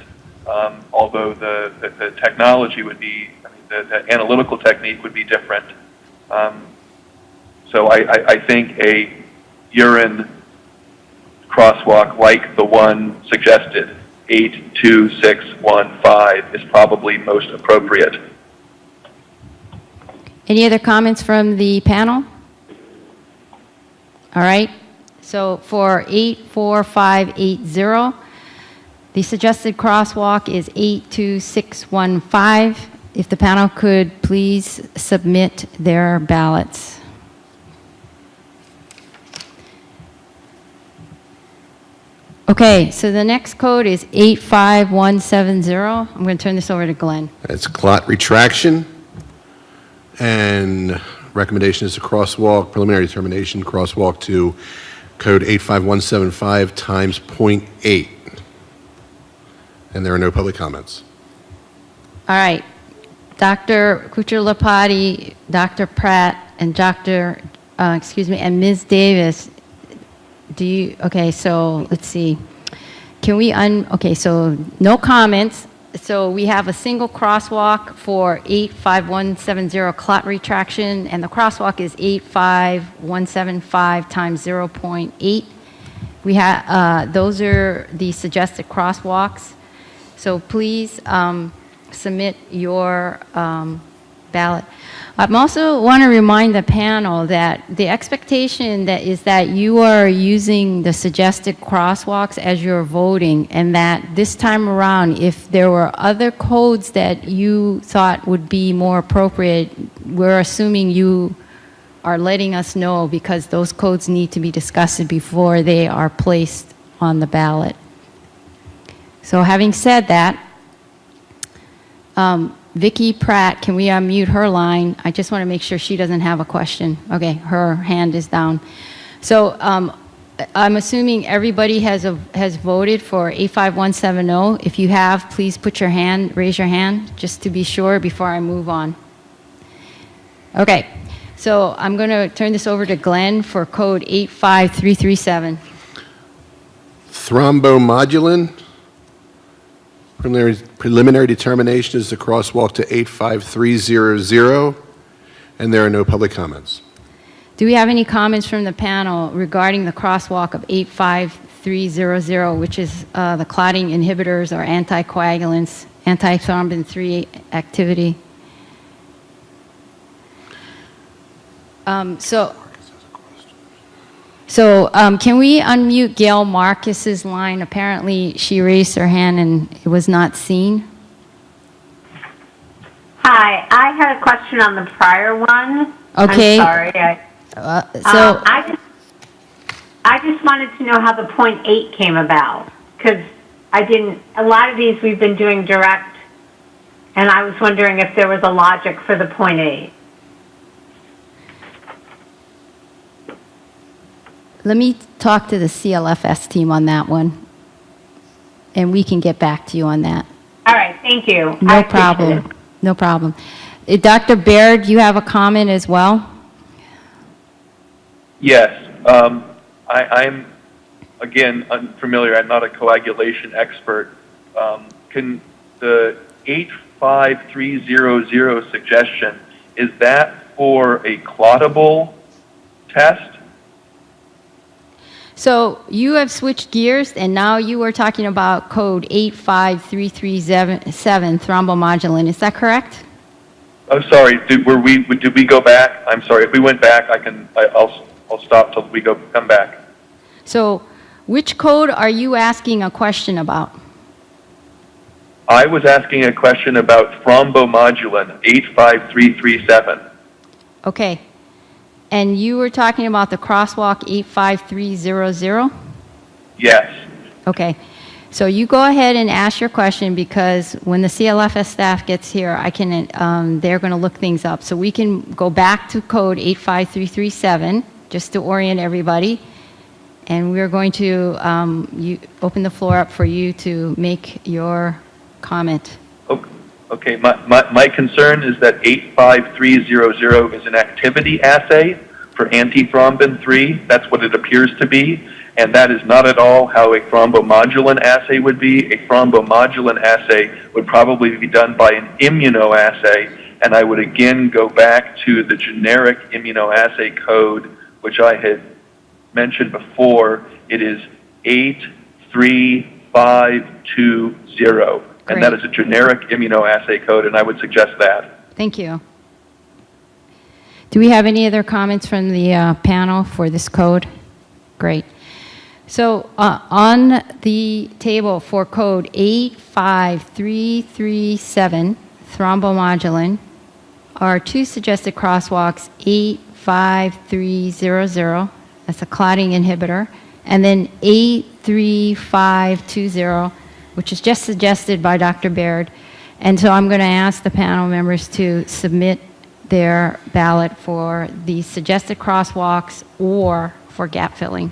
Although the technology would be, the analytical technique would be different. So I think a urine crosswalk like the one suggested, 82615, is probably most appropriate. Any other comments from the panel? All right. So for 84580, the suggested crosswalk is 82615. If the panel could please submit their ballots. Okay, so the next code is 85170. I'm going to turn this over to Glenn. It's clot retraction, and recommendation is to crosswalk, preliminary determination, crosswalk to code 85175 times 0.8. And there are no public comments. All right. Dr. Kuchar-Lapati, Dr. Pratt, and and Ms. Davis, okay, so let's see. Can we okay, so no comments. So we have a single crosswalk for 85170 clot retraction, and the crosswalk is 85175 times 0.8. We have, those are the suggested crosswalks. So please submit your ballot. I also want to remind the panel that the expectation is that you are using the suggested crosswalks as you're voting, and that this time around, if there were other codes that you thought would be more appropriate, we're assuming you are letting us know, because those codes need to be discussed before they are placed on the ballot. So having said that, Vicki Pratt, can we unmute her line? I just want to make sure she doesn't have a question. Okay, her hand is down. So I'm assuming everybody has voted for 85170. If you have, please raise your hand, just to be sure before I move on. Okay, so I'm going to turn this over to Glenn for code 85337. Thrombomodulin. Preliminary determination is to crosswalk to 85300, and there are no public comments. Do we have any comments from the panel regarding the crosswalk of 85300, which is the clotting inhibitors or anticoagulants, antithrombin 3 activity? So can we unmute Gail Marcus's line? Apparently she raised her hand and it was not seen. Hi, I had a question on the prior one. Okay. I'm sorry. I just wanted to know how the 0.8 came about, because a lot of these we've been doing direct, and I was wondering if there was a logic for the 0.8. Let me talk to the CLFS team on that one, and we can get back to you on that. All right, thank you. No problem. No problem. Dr. Baird, you have a comment as well? Yes. I'm, again, unfamiliar. I'm not a coagulation expert. Can the 85300 suggestion, is that for a clottable test? So you have switched gears, and now you are talking about code 85337 thrombomodulin. Is that correct? Oh, sorry. Did we go back? I'm sorry. If we went back, I'll stop till we come back. So which code are you asking a question about? I was asking a question about thrombomodulin 85337. Okay. And you were talking about the crosswalk 85300? Yes. Okay. So you go ahead and ask your question, because when the CLFS staff gets here, they're going to look things up. So we can go back to code 85337 just to orient everybody. And we're going to open the floor up for you to make your comment. Okay. My concern is that 85300 is an activity assay for antithrombin 3. That's what it appears to be. And that is not at all how a thrombomodulin assay would be. A thrombomodulin assay would probably be done by an immunoassay, and I would again go back to the generic immunoassay code, which I had mentioned before. It is 83520, and that is a generic immunoassay code, and I would suggest that. Thank you. Do we have any other comments from the panel for this code? Great. So on the table for code 85337, thrombomodulin, are two suggested crosswalks, 85300, that's a clotting inhibitor, and then 83520, which is just suggested by Dr. Baird. And so I'm going to ask the panel members to submit their ballot for the suggested crosswalks or for gap filling.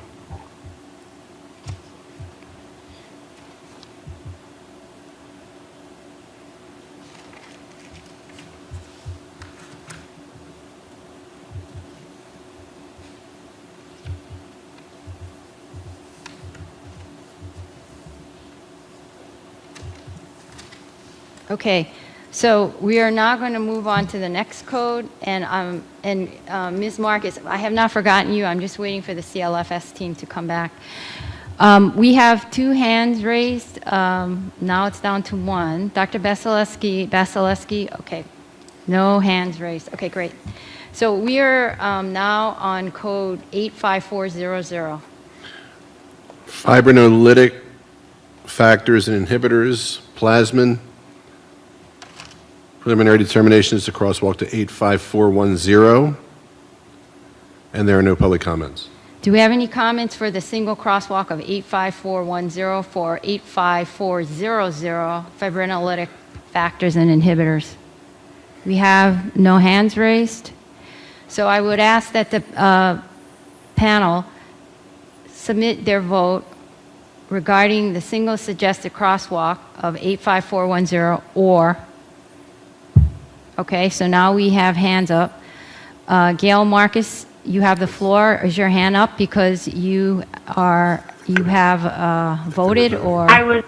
Okay, so we are now going to move on to the next code, and Ms. Marcus, I have not forgotten you. I'm just waiting for the CLFS team to come back. We have two hands raised. Now it's down to one. Dr. Basilewski, okay. No hands raised. Okay, great. So we are now on code 85400. Fibrinolytic factors and inhibitors, plasmin. Preliminary determination is to crosswalk to 85410, and there are no public comments. Do we have any comments for the single crosswalk of 85410 for 85400, fibrinolytic factors and inhibitors? We have no hands raised. So I would ask that the panel submit their vote regarding the single suggested crosswalk of 85410 or. Okay, so now we have hands up. Gail Marcus, you have the floor. Is your hand up because you have voted, or? I was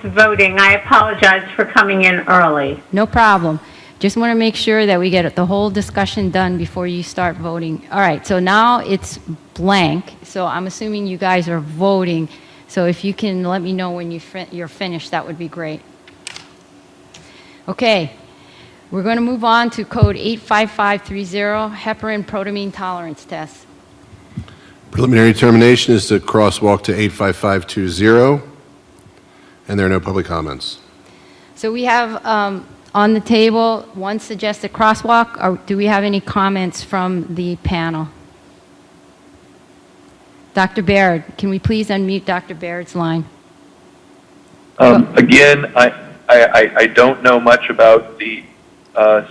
voting. I apologize for coming in early. No problem. Just want to make sure that we get the whole discussion done before you start voting. All right, so now it's blank. So I'm assuming you guys are voting. So if you can let me know when you're finished, that would be great. Okay. We're going to move on to code 85530, heparin protamine tolerance test. Preliminary determination is to crosswalk to 85520, and there are no public comments. So we have on the table one suggested crosswalk. Or do we have any comments from the panel? Dr. Baird, can we please unmute Dr. Baird's line? Again, I don't know much about the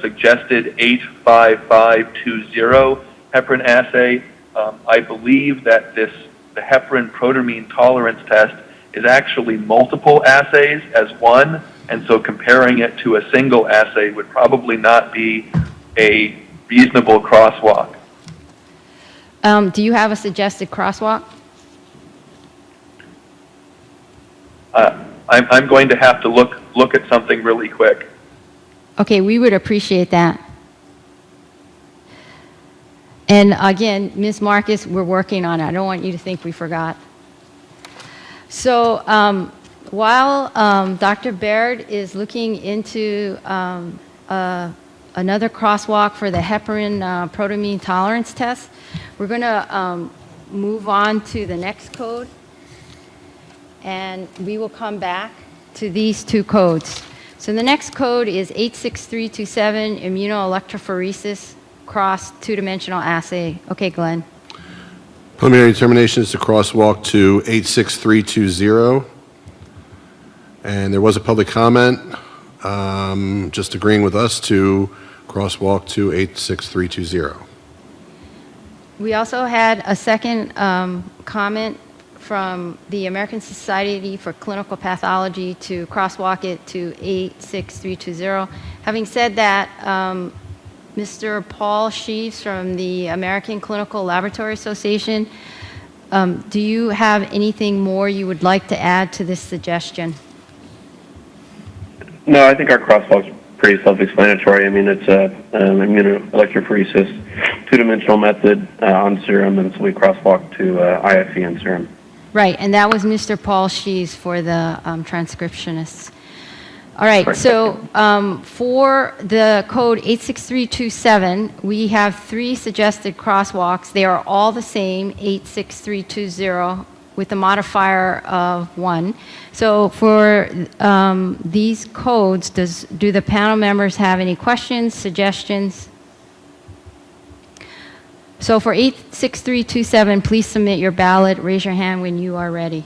suggested 85520 heparin assay. I believe that the heparin protamine tolerance test is actually multiple assays as one, and so comparing it to a single assay would probably not be a reasonable crosswalk. Do you have a suggested crosswalk? I'm going to have to look at something really quick. Okay, we would appreciate that. And again, Ms. Marcus, we're working on it. I don't want you to think we forgot. So while Dr. Baird is looking into a another crosswalk for the heparin protamine tolerance test. We're going to move on to the next code, and we will come back to these two codes. So the next code is 86327, immunoelectrophoresis cross two-dimensional assay. Okay, Glenn. Preliminary determination is to crosswalk to 86320. And there was a public comment just agreeing with us to crosswalk to 86320. We also had a second comment from the American Society for Clinical Pathology to crosswalk it to 86320. Having said that, Mr. Paul Sheaves from the American Clinical Laboratory Association, do you have anything more you would like to add to this suggestion? No, I think our crosswalk's pretty self-explanatory. I mean, it's an immunoelectrophoresis two-dimensional method on serum, and so we crosswalk to IFE on serum. Right, and that was Mr. Paul Sheaves for the transcriptionists. All right, so for the code 86327, we have 3 suggested crosswalks. They are all the same, 86320, with a modifier of 1. So for these codes, do the panel members have any questions, suggestions? So for 86327, please submit your ballot. Raise your hand when you are ready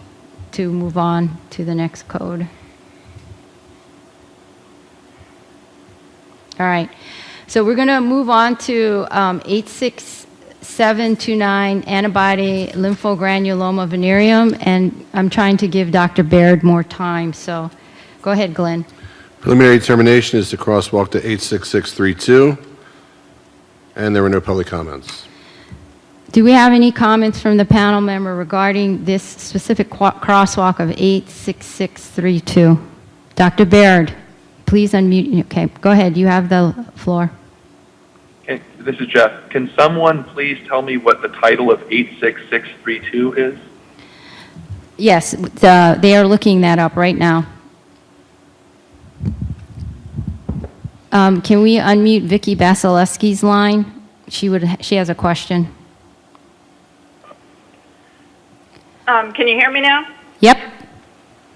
to move on to the next code. All right, so we're going to move on to 86729, antibody lymphogranuloma venereum, and I'm trying to give Dr. Baird more time, so go ahead, Glenn. Preliminary determination is to crosswalk to 86632, and there were no public comments. Do we have any comments from the panel member regarding this specific crosswalk of 86632? Dr. Baird, please unmute. Okay, go ahead. You have the floor. Okay, this is Jeff. Can someone please tell me what the title of 86632 is? Yes, they are looking that up right now. Can we unmute Vicky Basilewski's line? She has a question. Can you hear me now? Yep.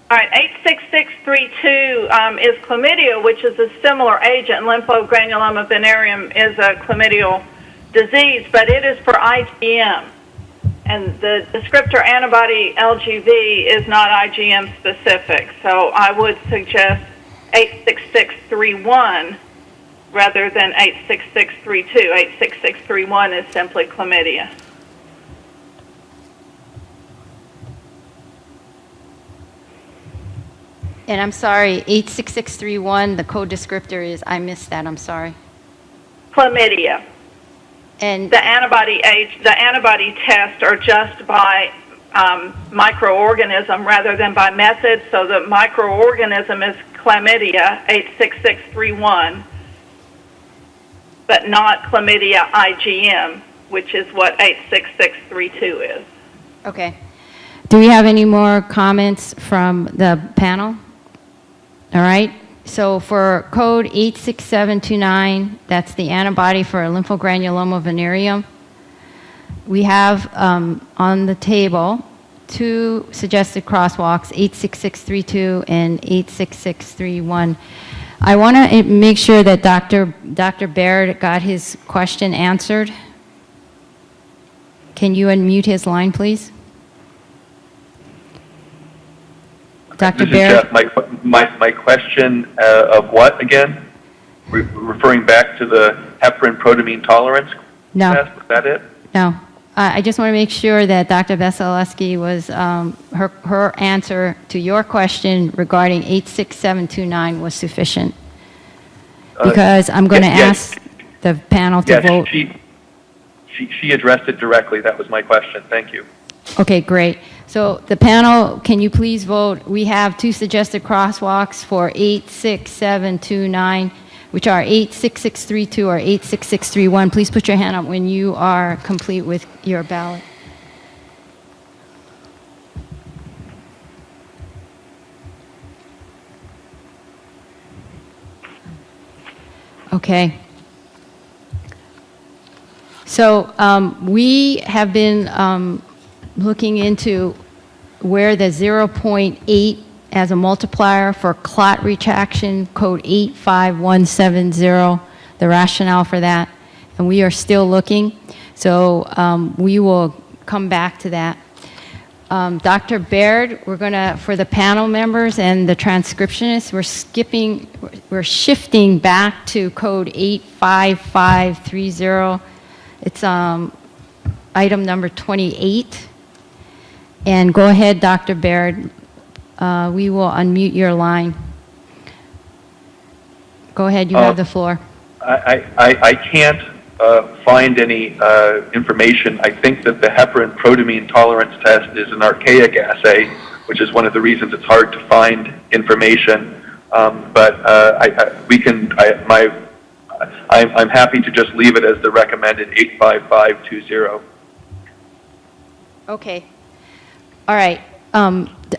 All right, 86632 is chlamydia, which is a similar agent. Lymphogranuloma venereum is a chlamydial disease, but it is for IgM. And the descriptor antibody LGV is not IgM specific. So I would suggest 86631 rather than 86632. 86631 is simply chlamydia. And I'm sorry, 86631, the code descriptor is, I missed that, I'm sorry. Chlamydia. And the antibody tests are just by microorganism rather than by method, so the microorganism is chlamydia, 86631, but not chlamydia IgM, which is what 86632 is. Okay. Do we have any more comments from the panel? All right, so for code 86729, that's the antibody for lymphogranuloma venereum. We have on the table 2 suggested crosswalks, 86632 and 86631. I want to make sure that Dr. Baird got his question answered. Can you unmute his line, please? Dr. Baird? Jeff, my question of what again? Referring back to the heparin protamine tolerance test, was that it? No. I just want to make sure that Dr. Basilewski was, her answer to your question regarding 86729 was sufficient. Because I'm going to ask the panel to vote. She addressed it directly. That was my question. Thank you. Okay, great. So the panel, can you please vote? We have 2 suggested crosswalks for 86729, which are 86632 or 86631. Please put your hand up when you are complete with your ballot. Okay. So we have been looking into where the 0.8 as a multiplier for clot retraction, code 85170, the rationale for that, and we are still looking. So we will come back to that. Dr. Baird, we're going to, for the panel members and the transcriptionists, we're shifting back to code 85530. It's item number 28. And go ahead, Dr. Baird. We will unmute your line. Go ahead, you have the floor. I can't find any information. I think that the heparin protamine tolerance test is an archaic assay, which is one of the reasons it's hard to find information. But I'm happy to just leave it as the recommended 85520. Okay. All right.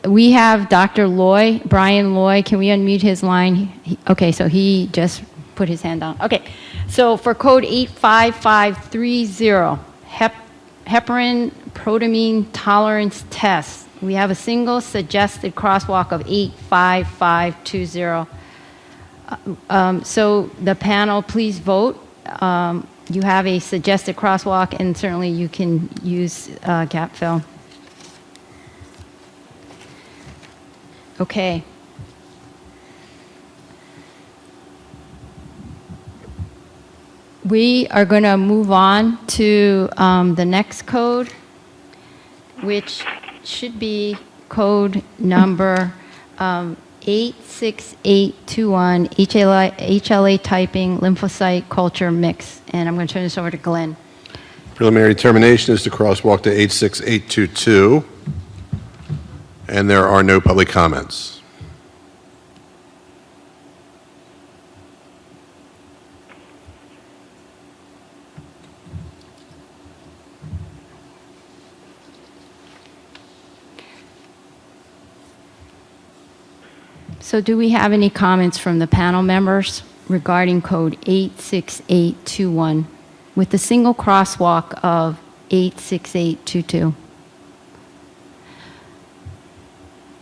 We have Dr. Loy, Brian Loy. Can we unmute his line? Okay, so he just put his hand down. Okay, so for code 85530, heparin protamine tolerance test, we have a single suggested crosswalk of 85520. So the panel, please vote. You have a suggested crosswalk, and certainly you can use gap fill. Okay. We are going to move on to the next code, which should be code number 86821, HLA typing lymphocyte culture mix. And I'm going to turn this over to Glenn. Preliminary determination is to crosswalk to 86822, and there are no public comments. So do we have any comments from the panel members regarding code 86821 with the single crosswalk of 86822?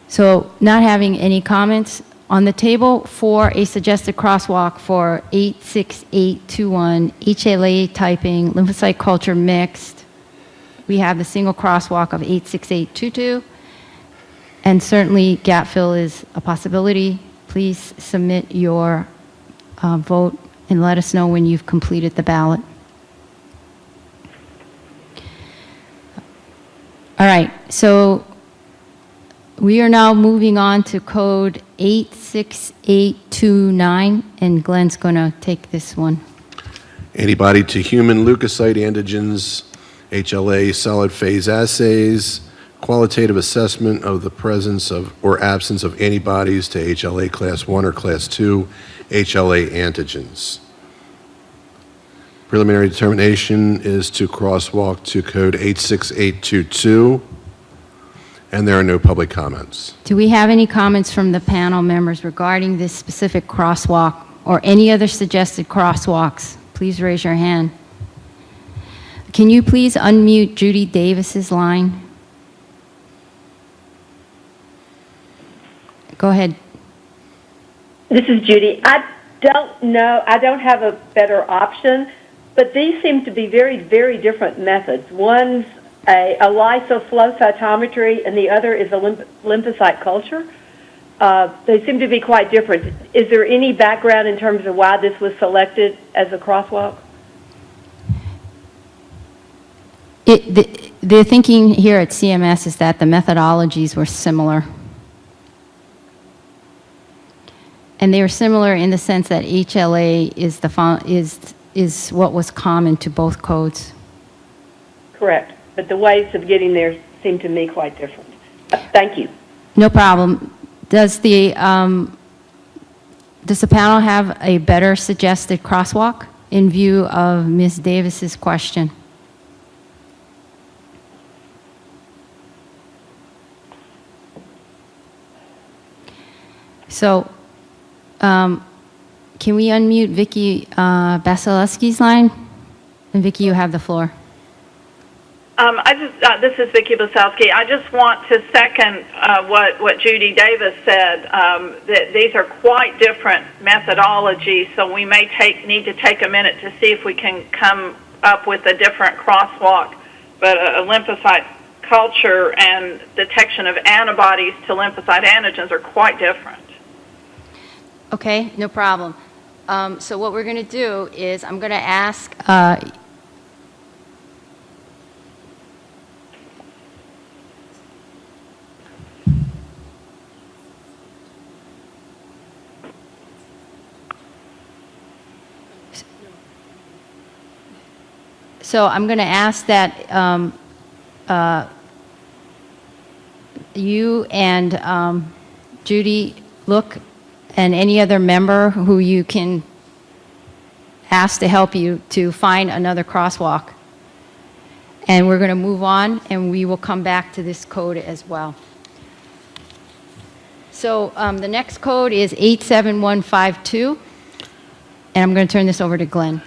So not having any comments on the table for a suggested crosswalk for 86821, HLA typing, lymphocyte culture mixed, we have the single crosswalk of 86822. And certainly gap fill is a possibility. Please submit your vote and let us know when you've completed the ballot. All right, so we are now moving on to code 86829, and Glenn's going to take this one. Antibody to human leukocyte antigens, HLA solid phase assays, qualitative assessment of the presence of or absence of antibodies to HLA class 1 or class 2 HLA antigens. Preliminary determination is to crosswalk to code 86822, and there are no public comments. Do we have any comments from the panel members regarding this specific crosswalk or any other suggested crosswalks? Please raise your hand. Can you please unmute Judy Davis's line? Go ahead. This is Judy. I don't know. I don't have a better option, but these seem to be very, very different methods. One's a lysoflow cytometry, and the other is a lymphocyte culture. They seem to be quite different. Is there any background in terms of why this was selected as a crosswalk? The thinking here at CMS is that the methodologies were similar. And they are similar in the sense that HLA is what was common to both codes. Correct. But the ways of getting there seem to me quite different. Thank you. No problem. Does the panel have a better suggested crosswalk in view of Ms. Davis's question? So, can we unmute Vicky Basilewski's line? And Vicki, you have the floor. This is Vicki Basowski. I just want to second what Judy Davis said, that these are quite different methodologies, so we may need to take a minute to see if we can come up with a different crosswalk, but a lymphocyte culture and detection of antibodies to lymphocyte antigens are quite different. Okay, no problem. So what we're going to do is I'm going to ask that you and Judy look, and any other member who you can ask to help you to find another crosswalk. And we're going to move on, and we will come back to this code as well. So the next code is 87152, and I'm going to turn this over to Glenn.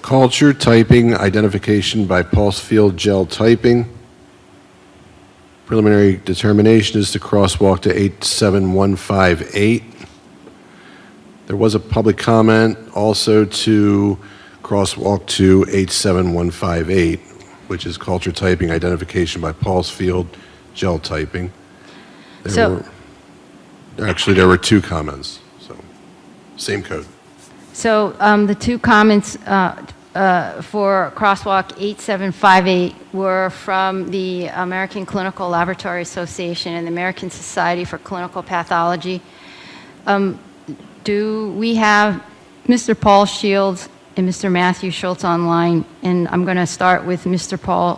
Culture typing identification by pulse field gel typing. Preliminary determination is to crosswalk to 87158. There was a public comment also to crosswalk to 87158, which is culture typing identification by pulse field gel typing. There were two comments, so same code. So the two comments for crosswalk 8758 were from the American Clinical Laboratory Association and the American Society for Clinical Pathology. Do we have Mr. Paul Shields and Mr. Matthew Schultz online? And I'm going to start with Mr. Paul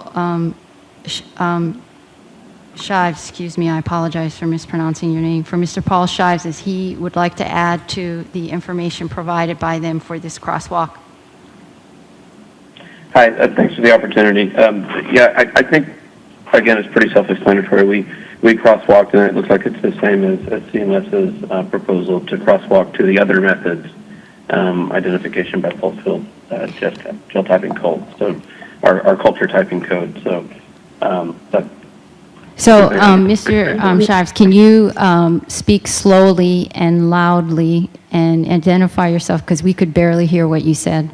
Shives, excuse me, I apologize for mispronouncing your name. For Mr. Paul Shives, as he would like to add to the information provided by them for this crosswalk. Hi, thanks for the opportunity. I think, again, it's pretty self-explanatory. We crosswalked, and it looks like it's the same as CMS's proposal to crosswalk to the other methods, identification by pulse field gel typing code, so our culture typing code. So, Mr. Shives, can you speak slowly and loudly and identify yourself, because we could barely hear what you said.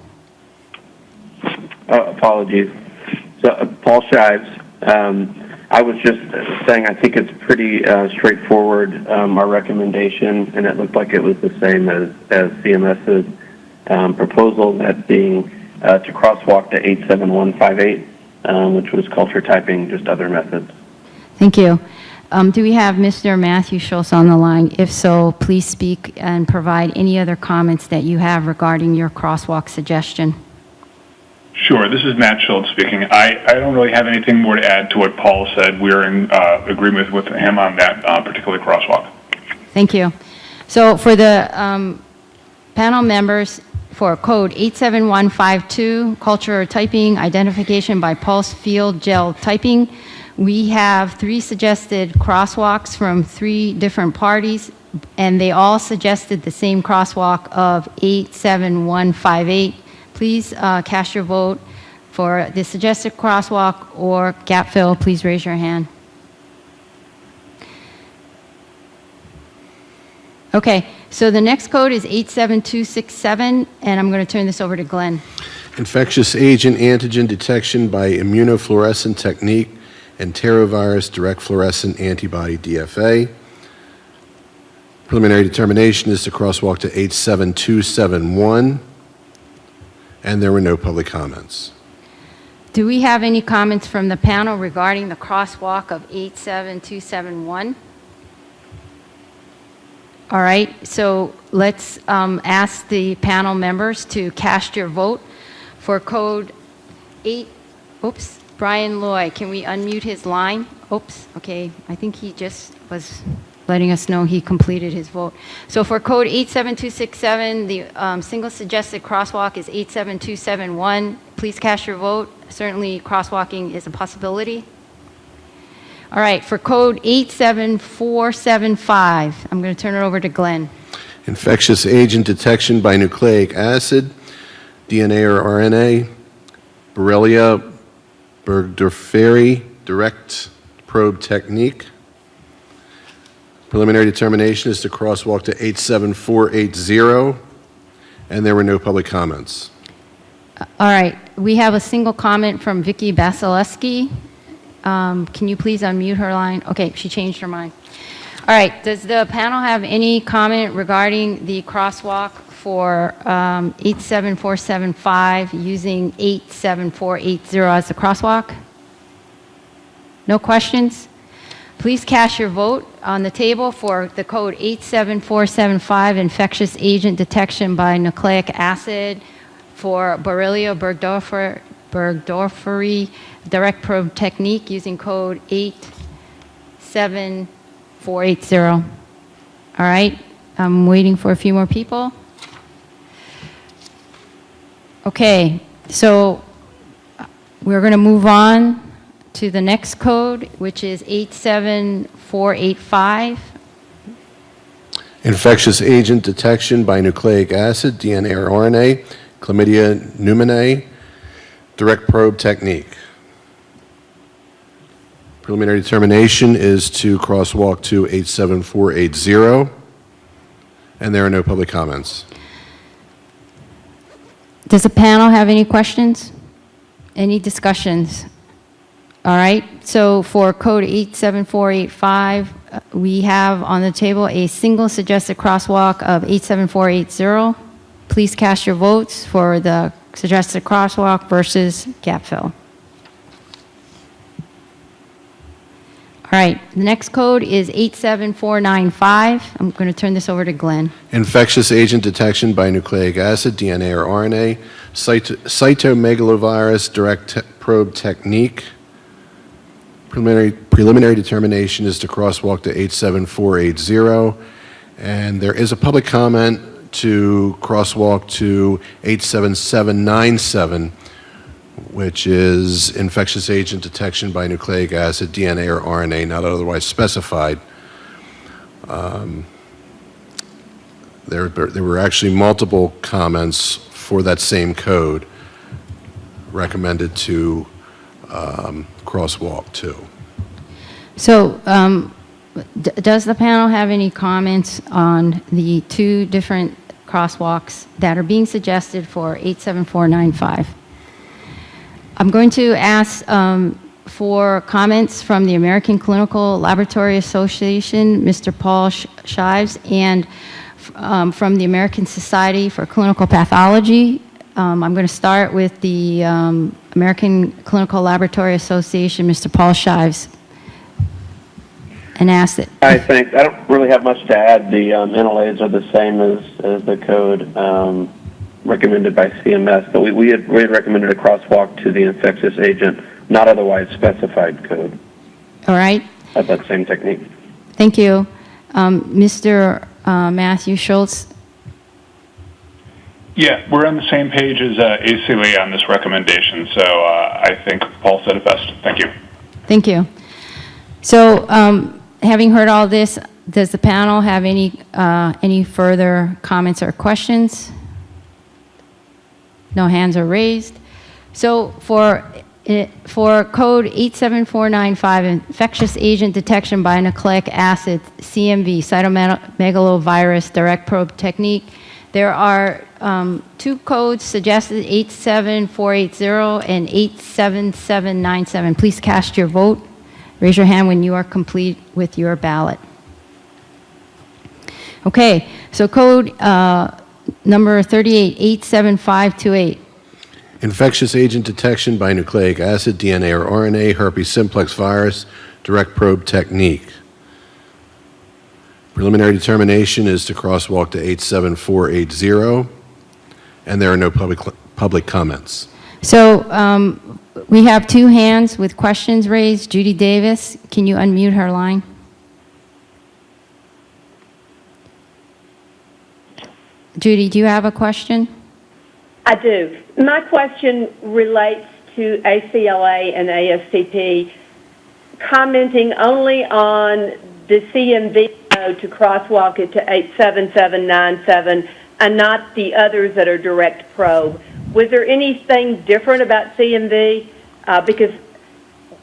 Apologies. So, Paul Shives. I was just saying I think it's pretty straightforward, our recommendation, and it looked like it was the same as CMS's proposal, that being to crosswalk to 87158, which was culture typing, just other methods. Thank you. Do we have Mr. Matthew Schultz on the line? If so, please speak and provide any other comments that you have regarding your crosswalk suggestion. Sure. This is Matt Schultz speaking. I don't really have anything more to add to what Paul said. We're in agreement with him on that particular crosswalk. Thank you. So for the panel members, for code 87152, culture typing, identification by pulse field gel typing, we have 3 suggested crosswalks from 3 different parties, and they all suggested the same crosswalk of 87158. Please cast your vote for the suggested crosswalk or gap fill. Please raise your hand. Okay, so the next code is 87267, and I'm going to turn this over to Glenn. Infectious agent antigen detection by immunofluorescent technique, enterovirus direct fluorescent antibody DFA. Preliminary determination is to crosswalk to 87271, and there were no public comments. Do we have any comments from the panel regarding the crosswalk of 87271? All right, so let's ask the panel members to cast your vote for code 8. Oops, Brian Loy, can we unmute his line? Oops, okay, I think he just was letting us know he completed his vote. So for code 87267, the single suggested crosswalk is 87271. Please cast your vote. Certainly crosswalking is a possibility. All right, for code 87475, I'm going to turn it over to Glenn. Infectious agent detection by nucleic acid, DNA or RNA. Borrelia burgdorferi direct probe technique. Preliminary determination is to crosswalk to 87480, and there were no public comments. All right, we have a single comment from Vicky Basileski. Can you please unmute her line? Okay, she changed her mind. All right, does the panel have any comment regarding the crosswalk for 87475 using 87480 as the crosswalk? No questions? Please cast your vote on the table for the code 87475, infectious agent detection by nucleic acid for Borrelia burgdorferi direct probe technique using code 87480. All right, I'm waiting for a few more people. Okay, so we're going to move on to the next code, which is 87485. Infectious agent detection by nucleic acid, DNA or RNA, chlamydia pneumoniae, direct probe technique. Preliminary determination is to crosswalk to 87480, and there are no public comments. Does the panel have any questions? Any discussions? All right, so for code 87485, we have on the table a single suggested crosswalk of 87480. Please cast your votes for the suggested crosswalk versus gap fill. All right, the next code is 87495. I'm going to turn this over to Glenn. Infectious agent detection by nucleic acid, DNA or RNA, cytomegalovirus direct probe technique. Preliminary determination is to crosswalk to 87480, and there is a public comment to crosswalk to 87797, which is infectious agent detection by nucleic acid, DNA or RNA, not otherwise specified. There were actually multiple comments for that same code recommended to crosswalk to. So does the panel have any comments on the two different crosswalks that are being suggested for 87495? I'm going to ask for comments from the American Clinical Laboratory Association, Mr. Paul Shives, and from the American Society for Clinical Pathology. I'm going to start with the American Clinical Laboratory Association, Mr. Paul Shives, and ask that. Hi, thanks. I don't really have much to add. The NLAs are the same as the code recommended by CMS, but we had recommended a crosswalk to the infectious agent, not otherwise specified code. All right. Of that same technique. Thank you. Mr. Matthew Schultz. Yeah, we're on the same page as ACLA on this recommendation, so I think Paul said it best. Thank you. Thank you. So, having heard all this, does the panel have any further comments or questions? No hands are raised. So for code 87495, infectious agent detection by nucleic acid, CMV, cytomegalovirus direct probe technique, there are two codes suggested, 87480 and 87797. Please cast your vote. Raise your hand when you are complete with your ballot. Okay, so code number 38, 87528. Infectious agent detection by nucleic acid, DNA or RNA, herpes simplex virus, direct probe technique. Preliminary determination is to crosswalk to 87480, and there are no public comments. So we have two hands with questions raised. Judy Davis, can you unmute her line? Judy, do you have a question? I do. My question relates to ACLA and ASCP, commenting only on the CMV code to crosswalk it to 87797 and not the others that are direct probe. Was there anything different about CMV? Because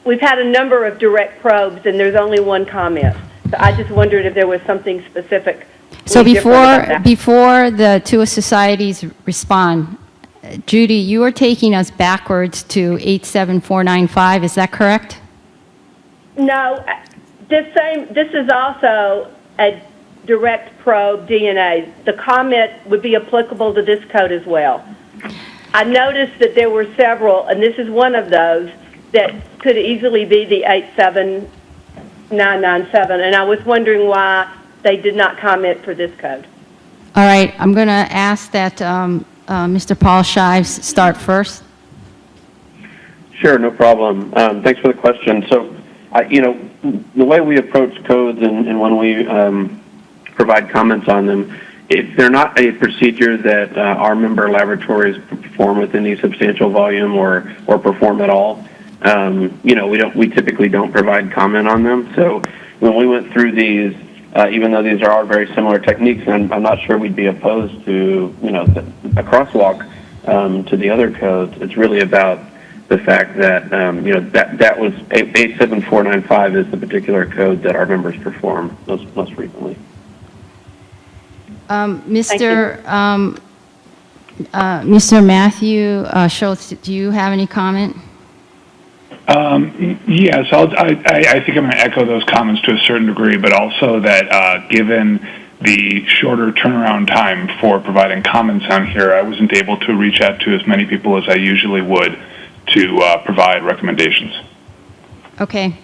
we've had a number of direct probes, and there's only one comment. So I just wondered if there was something specific. So before the two societies respond, Judy, you are taking us backwards to 87495. Is that correct? No, this is also a direct probe DNA. The comment would be applicable to this code as well. I noticed that there were several, and this is one of those, that could easily be the 87997, and I was wondering why they did not comment for this code. All right, I'm going to ask that Mr. Paul Shives start first. Sure, no problem. Thanks for the question. So, the way we approach codes and when we provide comments on them, if they're not a procedure that our member laboratories perform with any substantial volume or perform at all, we typically don't provide comment on them. So when we went through these, even though these are all very similar techniques, and I'm not sure we'd be opposed to a crosswalk to the other codes. It's really about the fact that that was 87495 is the particular code that our members perform most frequently. Mr. Matthew Schultz, do you have any comment? Yes, I think I'm going to echo those comments to a certain degree, but also that given the shorter turnaround time for providing comments on here, I wasn't able to reach out to as many people as I usually would to provide recommendations. Okay.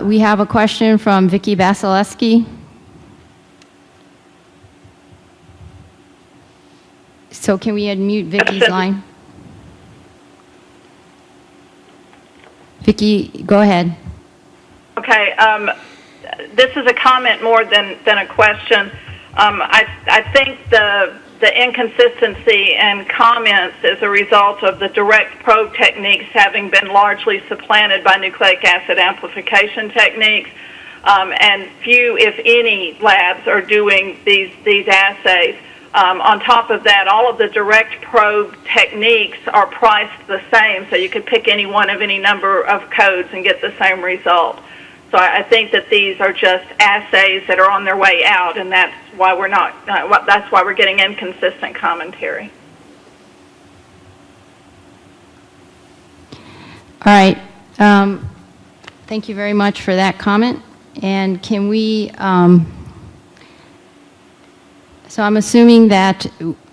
We have a question from Vicky Basileski. So can we unmute Vicky's line? Vicky, go ahead. Okay. This is a comment more than a question. I think the inconsistency in comments is a result of the direct probe techniques having been largely supplanted by nucleic acid amplification techniques, and few, if any, labs are doing these assays. On top of that, all of the direct probe techniques are priced the same, so you could pick any one of any number of codes and get the same result. So I think that these are just assays that are on their way out, and that's why we're getting inconsistent commentary. All right. Thank you very much for that comment. And can we? So I'm assuming that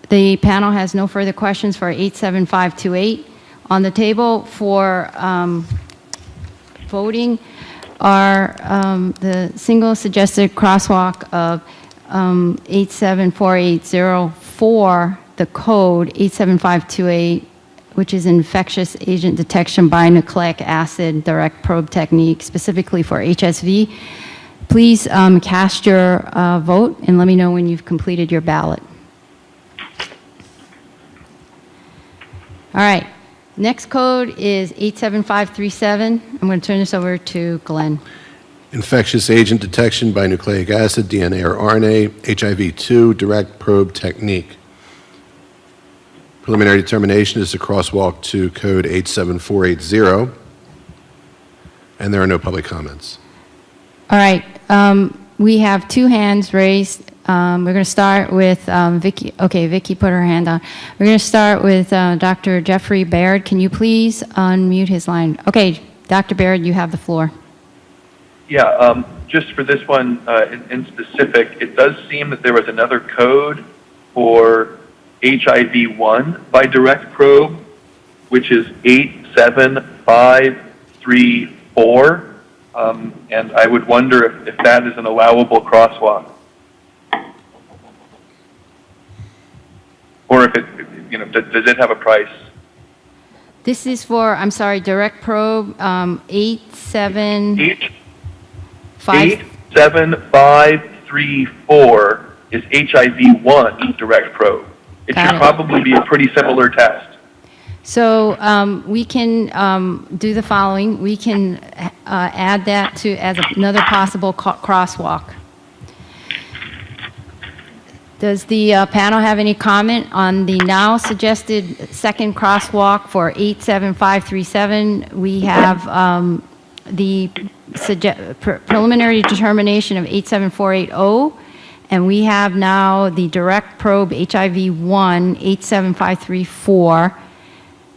the panel has no further questions for 87528. On the table for voting are the single suggested crosswalk of 87480 for the code 87528, which is infectious agent detection by nucleic acid direct probe technique, specifically for HSV. Please cast your vote and let me know when you've completed your ballot. All right. Next code is 87537. I'm going to turn this over to Glenn. Infectious agent detection by nucleic acid, DNA or RNA, HIV-2 direct probe technique. Preliminary determination is to crosswalk to code 87480. And there are no public comments. All right. We have two hands raised. We're going to start with Vicky. Okay, Vicky put her hand on. We're going to start with Dr. Jeffrey Baird. Can you please unmute his line? Okay, Dr. Baird, you have the floor. Yeah, just for this one in specific, it does seem that there was another code for HIV-1 by direct probe, which is 87534. And I would wonder if that is an allowable crosswalk, or if it, does it have a price? This is for, I'm sorry, direct probe 87534 is HIV-1 direct probe. It should probably be a pretty similar test. So we can do the following. We can add that to as another possible crosswalk. Does the panel have any comment on the now suggested second crosswalk for 87537? We have the preliminary determination of 87480, and we have now the direct probe HIV1 87534.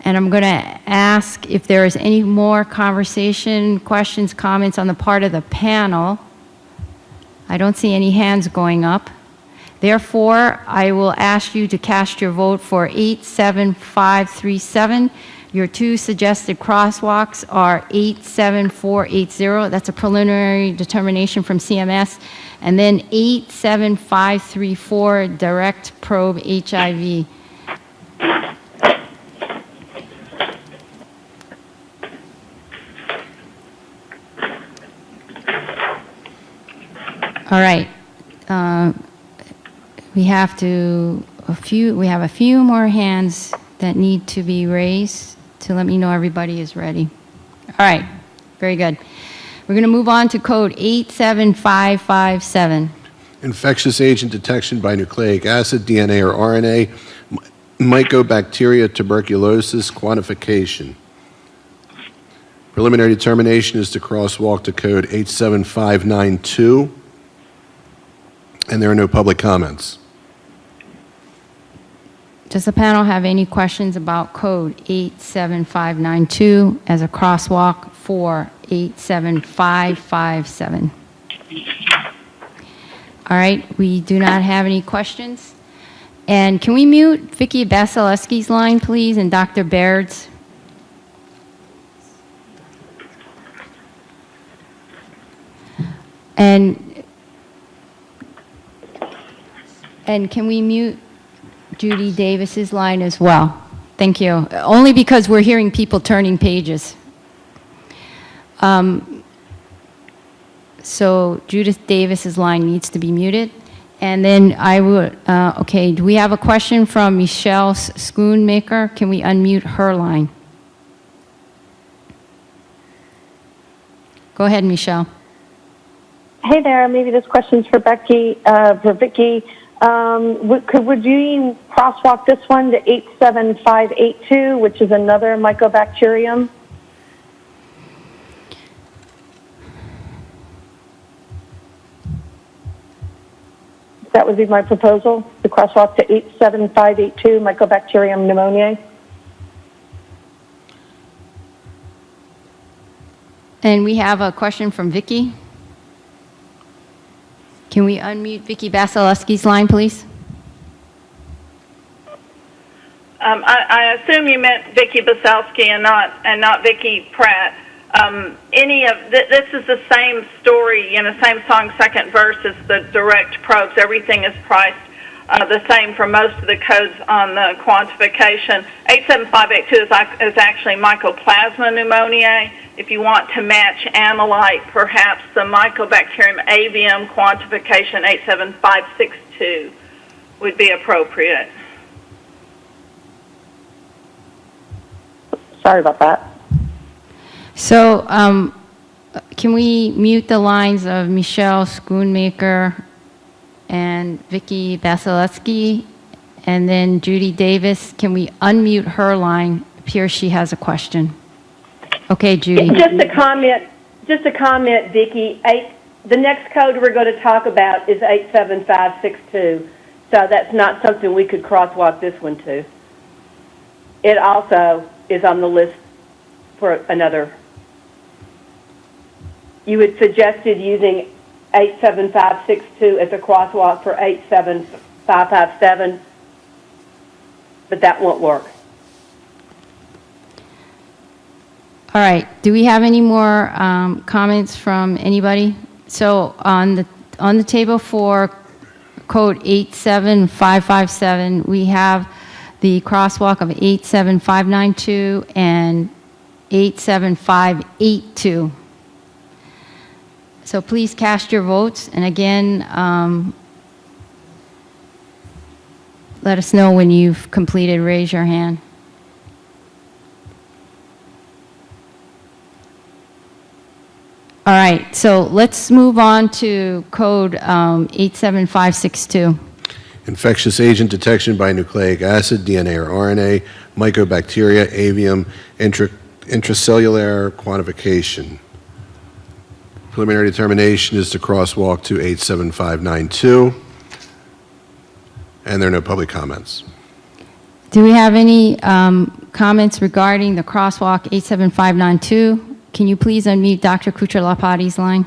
And I'm going to ask if there is any more conversation, questions, comments on the part of the panel. I don't see any hands going up. Therefore, I will ask you to cast your vote for 87537. Your two suggested crosswalks are 87480, that's a preliminary determination from CMS, and then 87534, direct probe HIV. All right. We have a few more hands that need to be raised to let me know everybody is ready. All right, very good. We're going to move on to code 87557. Infectious agent detection by nucleic acid, DNA, or RNA, mycobacteria, tuberculosis, quantification. Preliminary determination is to crosswalk to code 87592, and there are no public comments. Does the panel have any questions about code 87592 as a crosswalk for 87557? All right, we do not have any questions. And can we mute Vicki Basilewski's line, please, and Dr. Baird's? And can we mute Judy Davis's line as well? Thank you. Only because we're hearing people turning pages. So Judith Davis's line needs to be muted. And then I would, okay, do we have a question from Michelle Schoonmaker? Can we unmute her line? Go ahead, Michelle. Hey there, maybe this question's for Vicki. Would you crosswalk this one to 87582, which is another mycobacterium? That would be my proposal, the crosswalk to 87582, Mycobacterium pneumoniae. And we have a question from Vicki. Can we unmute Vicki Basilewski's line, please? I assume you meant Vicki Basilewski and not Vicki Pratt. This is the same story, same song, second verse as the direct probes. Everything is priced the same for most of the codes on the quantification. 87582 is actually Mycoplasma pneumoniae. If you want to match analyte, perhaps the Mycobacterium avium quantification 87562 would be appropriate. Sorry about that. So can we mute the lines of Michelle Schoonmaker and Vicki Basilewski? And then Judy Davis, can we unmute her line? It appears she has a question. Okay, Judy. Just a comment, Vicki. The next code we're going to talk about is 87562. So that's not something we could crosswalk this one to. It also is on the list for another. You had suggested using 87562 as a crosswalk for 87557, but that won't work. All right. Do we have any more comments from anybody? So on the table for code 87557, we have the crosswalk of 87592 and 87582. So please cast your votes. And again, let us know when you've completed. Raise your hand. All right, so let's move on to code 87562. infectious agent detection by nucleic acid, DNA or RNA, mycobacteria, avium, intracellular quantification. Preliminary determination is to crosswalk to 87592, and there are no public comments. Do we have any comments regarding the crosswalk 87592? Can you please unmute Dr. Kuchar-Lapati's line?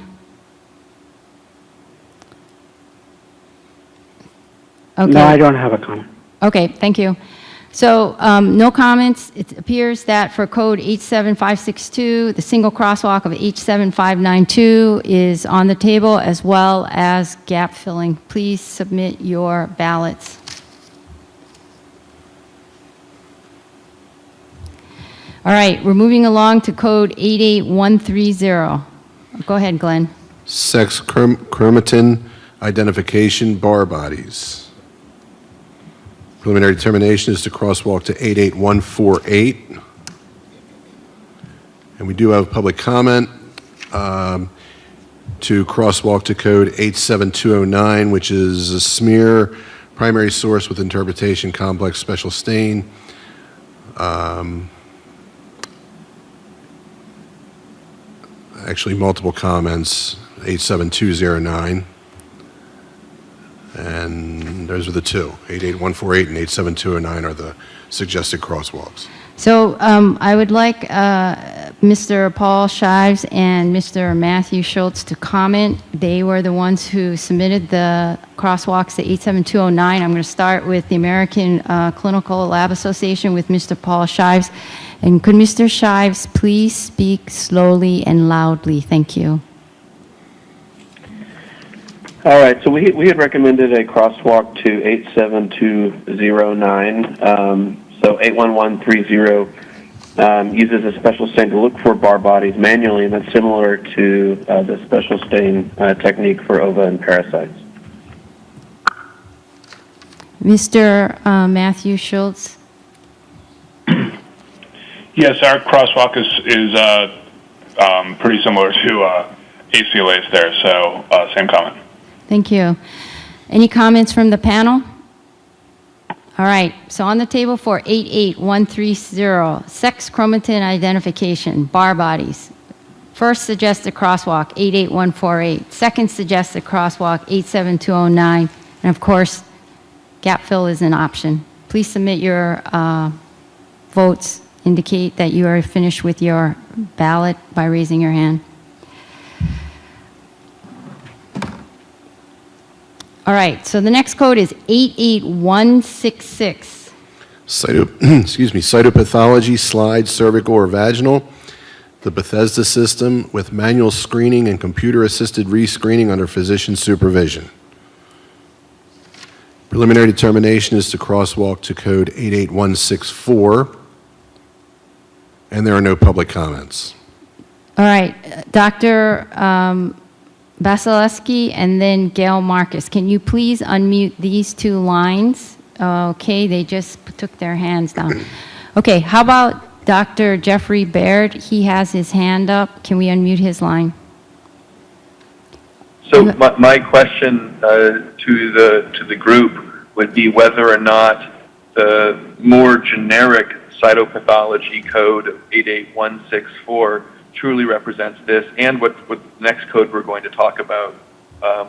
Okay. No, I don't have a comment. Okay, thank you. So no comments. It appears that for code 87562, the single crosswalk of 87592 is on the table, as well as gap filling. Please submit your ballots. All right, we're moving along to code 88130. Go ahead, Glenn. Sex chromotin identification bar bodies. Preliminary determination is to crosswalk to 88148. And we do have public comment to crosswalk to code 87209, which is a smear, primary source with interpretation, complex, special stain. Actually, multiple comments, 87209. And those are the two, 88148 and 87209 are the suggested crosswalks. So I would like Mr. Paul Shives and Mr. Matthew Schultz to comment. They were the ones who submitted the crosswalks to 87209. I'm going to start with the American Clinical Lab Association with Mr. Paul Shives. And could Mr. Shives please speak slowly and loudly? Thank you. All right, so we had recommended a crosswalk to 87209. So 81130 uses a special stain to look for bar bodies manually, and that's similar to the special stain technique for ova and parasites. Mr. Matthew Schultz. Yes, our crosswalk is pretty similar to ACLA's there, so same comment. Thank you. Any comments from the panel? All right, so on the table for 88130, sex chromatin identification, bar bodies. First suggested crosswalk, 88148. Second suggested crosswalk, 87209. And of course, gap fill is an option. Please submit your votes. Indicate that you are finished with your ballot by raising your hand. All right, so the next code is 88166. Cytopathology, slide, cervical, or vaginal. The Bethesda system with manual screening and computer-assisted rescreening under physician supervision. Preliminary determination is to crosswalk to code 88164. And there are no public comments. All right, Dr. Vasilevsky and then Gail Marcus. Can you please unmute these two lines? Okay, they just took their hands down. Okay, how about Dr. Jeffrey Baird? He has his hand up. Can we unmute his line? So my question to the group would be whether or not the more generic cytopathology code of 88164 truly represents this, and what the next code we're going to talk about,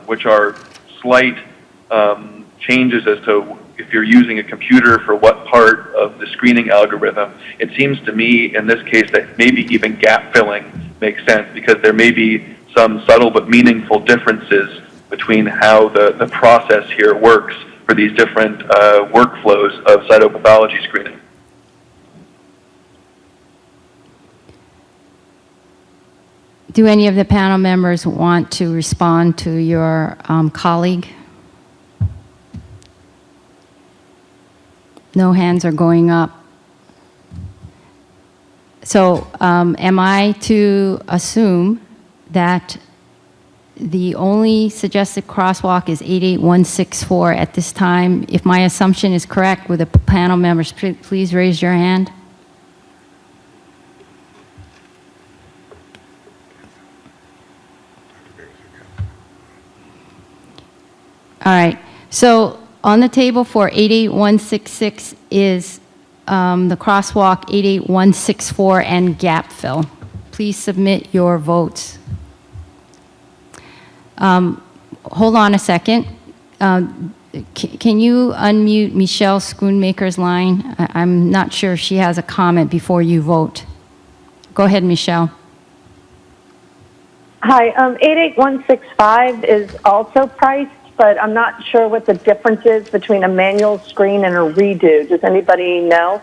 which are slight changes as to if you're using a computer for what part of the screening algorithm. It seems to me in this case that maybe even gap filling makes sense, because there may be some subtle but meaningful differences between how the process here works for these different workflows of cytopathology screening. Do any of the panel members want to respond to your colleague? No hands are going up. So am I to assume that the only suggested crosswalk is 88164 at this time? If my assumption is correct, would the panel members please raise your hand? All right, so on the table for 88166 is the crosswalk 88164 and gap fill. Please submit your votes. Hold on a second. Can you unmute Michelle Schoonmaker's line? I'm not sure if she has a comment before you vote. Go ahead, Michelle. Hi, 88165 is also priced, but I'm not sure what the difference is between a manual screen and a redo. Does anybody know?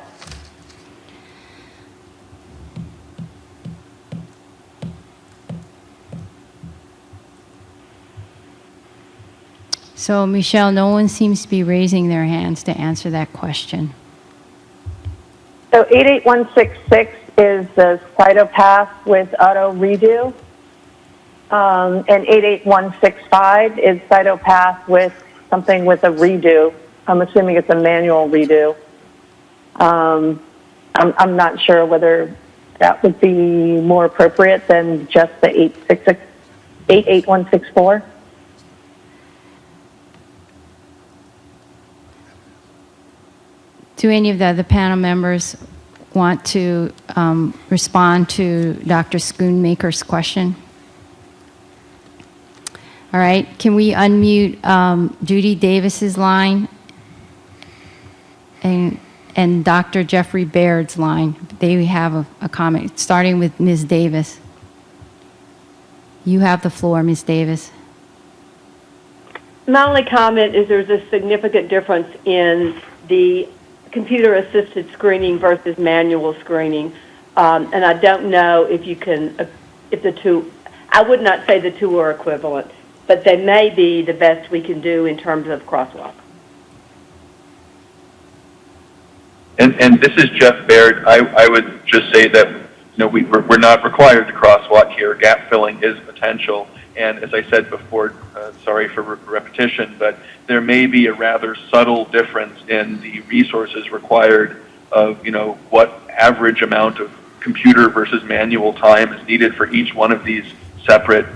So, Michelle, no one seems to be raising their hands to answer that question. So 88166 is the Cytopath with auto redo, and 88165 is Cytopath with something with a redo. I'm assuming it's a manual redo. I'm not sure whether that would be more appropriate than just the 88164. Do any of the other panel members want to respond to Dr. Schoonmaker's question? All right, can we unmute Judy Davis's line and Dr. Jeffrey Baird's line? They have a comment, starting with Ms. Davis. You have the floor, Ms. Davis. My only comment is there's a significant difference in the computer-assisted screening versus manual screening, and I don't know if you can, if the two, I would not say the two are equivalent, but they may be the best we can do in terms of crosswalk. And this is Jeff Baird. I would just say that we're not required to crosswalk here. Gap filling is potential. And as I said before, sorry for repetition, but there may be a rather subtle difference in the resources required of, what average amount of computer versus manual time is needed for each one of these separate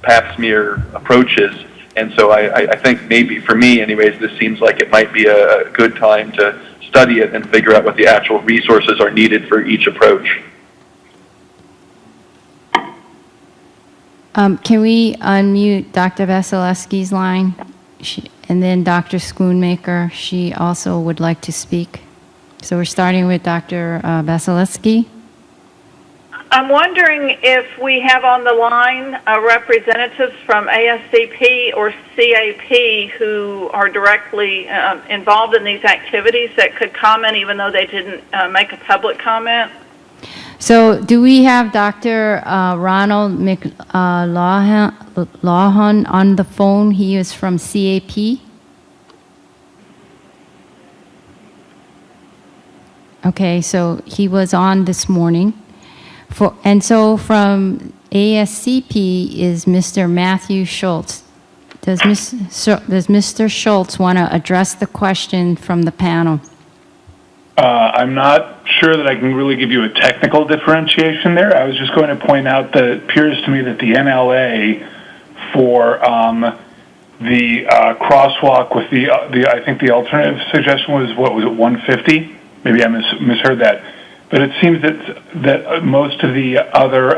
pap smear approaches. And so I think maybe for me anyways, this seems like it might be a good time to study it and figure out what the actual resources are needed for each approach. Can we unmute Dr. Vasilevsky's line? And then Dr. Schoonmaker, she also would like to speak. So we're starting with Dr. Vasilevsky. I'm wondering if we have on the line representatives from ASCP or CAP who are directly involved in these activities that could comment even though they didn't make a public comment. So do we have Dr. Ronald McLaughlin on the phone? He is from CAP. Okay, so he was on this morning. And so from ASCP is Mr. Matthew Schultz. Does Mr. Schultz want to address the question from the panel? I'm not sure that I can really give you a technical differentiation there. I was just going to point out that it appears to me that the NLA for the crosswalk with the I think the alternative suggestion was, what was it, 150? Maybe I misheard that. But it seems that most of the other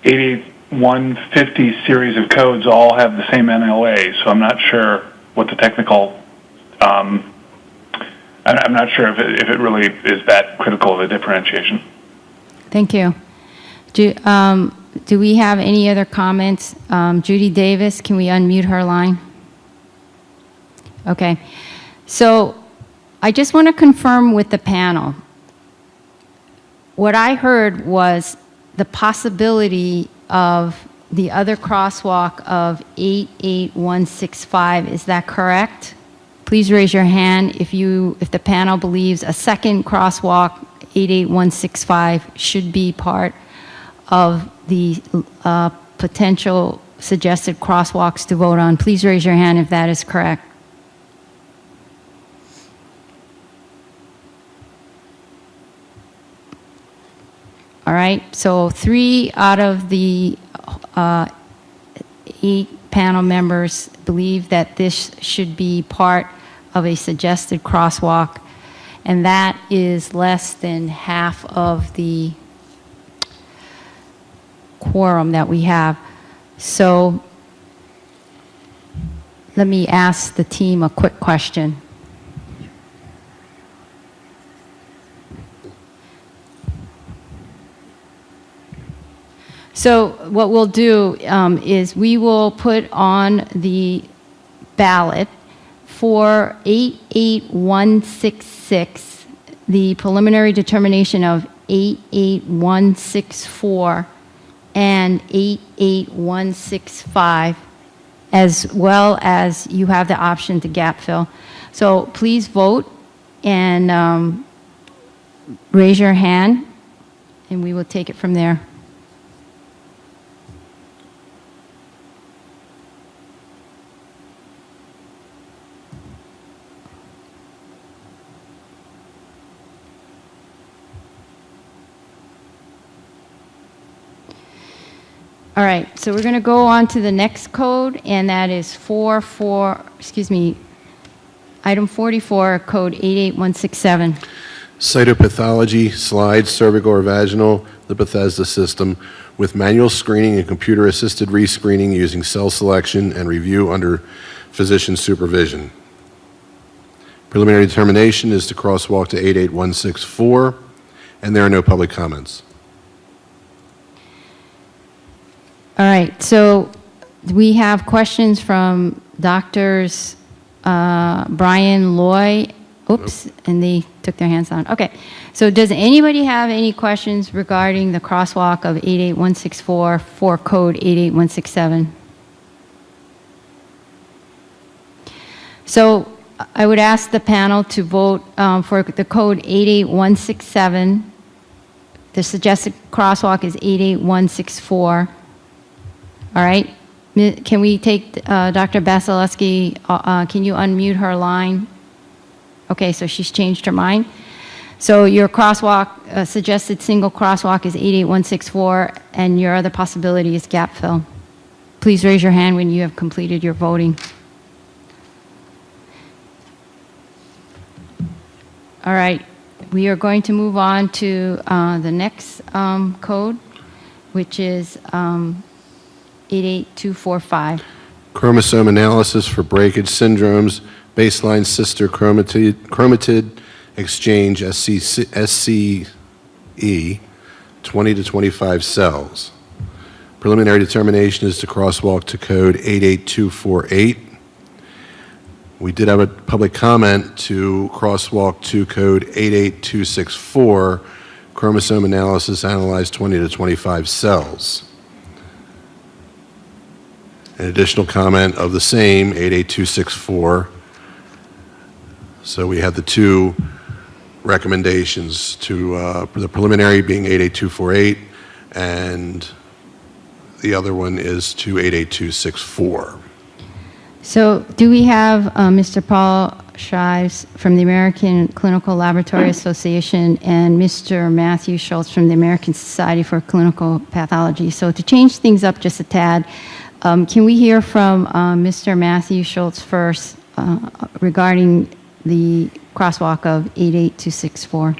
88150 series of codes all have the same NLA, so I'm not sure what the technical I'm not sure if it really is that critical of a differentiation. Thank you. Do we have any other comments? Judy Davis, can we unmute her line? Okay. So I just want to confirm with the panel. What I heard was the possibility of the other crosswalk of 88165. Is that correct? Please raise your hand if the panel believes a second crosswalk 88165 should be part of the potential suggested crosswalks to vote on. Please raise your hand if that is correct. All right, so 3 out of the 8 panel members believe that this should be part of a suggested crosswalk, and that is less than half of the quorum that we have. So let me ask the team a quick question. So what we'll do is we will put on the ballot for 88166, the preliminary determination of 88164 and 88165, as well as you have the option to gap fill. So please vote and raise your hand, and we will take it from there. All right, so we're going to go on to the next code, and that is item 44, code 88167. Cytopathology, slide, cervical or vaginal, the Bethesda system, with manual screening and computer-assisted rescreening using cell selection and review under physician supervision. Preliminary determination is to crosswalk to 88164, and there are no public comments. All right, so we have questions from doctors Brian Loy. Oops, and they took their hands down. Okay, so does anybody have any questions regarding the crosswalk of 88164 for code 88167? So I would ask the panel to vote for the code 88167. The suggested crosswalk is 88164. All right, can we take Dr. Basilewski, can you unmute her line? Okay, so she's changed her mind. So your crosswalk, suggested single crosswalk is 88164, and your other possibility is gap fill. Please raise your hand when you have completed your voting. All right, we are going to move on to the next code, which is 88245. Chromosome analysis for breakage syndromes, baseline sister chromatid exchange SCE, 20 to 25 cells. Preliminary determination is to crosswalk to code 88248. We did have a public comment to crosswalk to code 88264, chromosome analysis analyze 20 to 25 cells. An additional comment of the same, 88264. So we have the two recommendations to the preliminary being 88248, and the other one is to 88264. So do we have Mr. Paul Shives from the American Clinical Laboratory Association and Mr. Matthew Schultz from the American Society for Clinical Pathology? So to change things up just a tad, can we hear from Mr. Matthew Schultz first regarding the crosswalk of 88264?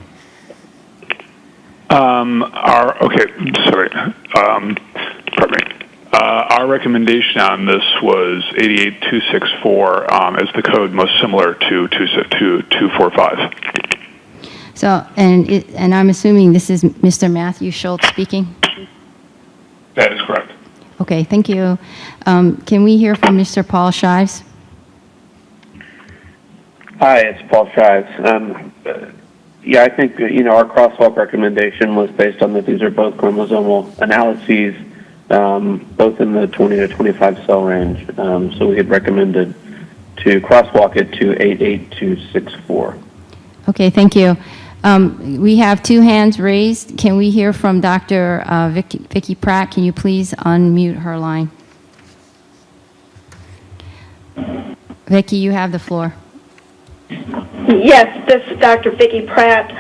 Our recommendation on this was 88264 as the code most similar to 245. So, and I'm assuming this is Mr. Matthew Schultz speaking? That is correct. Okay, thank you. Can we hear from Mr. Paul Shives? Hi, it's Paul Shives. Yeah, I think, our crosswalk recommendation was based on that these are both chromosomal analyses, both in the 20 to 25 cell range. So we had recommended to crosswalk it to 88264. Okay, thank you. We have two hands raised. Can we hear from Dr. Vicky Pratt? Can you please unmute her line? Vicky, you have the floor. Yes, this is Dr. Vicky Pratt.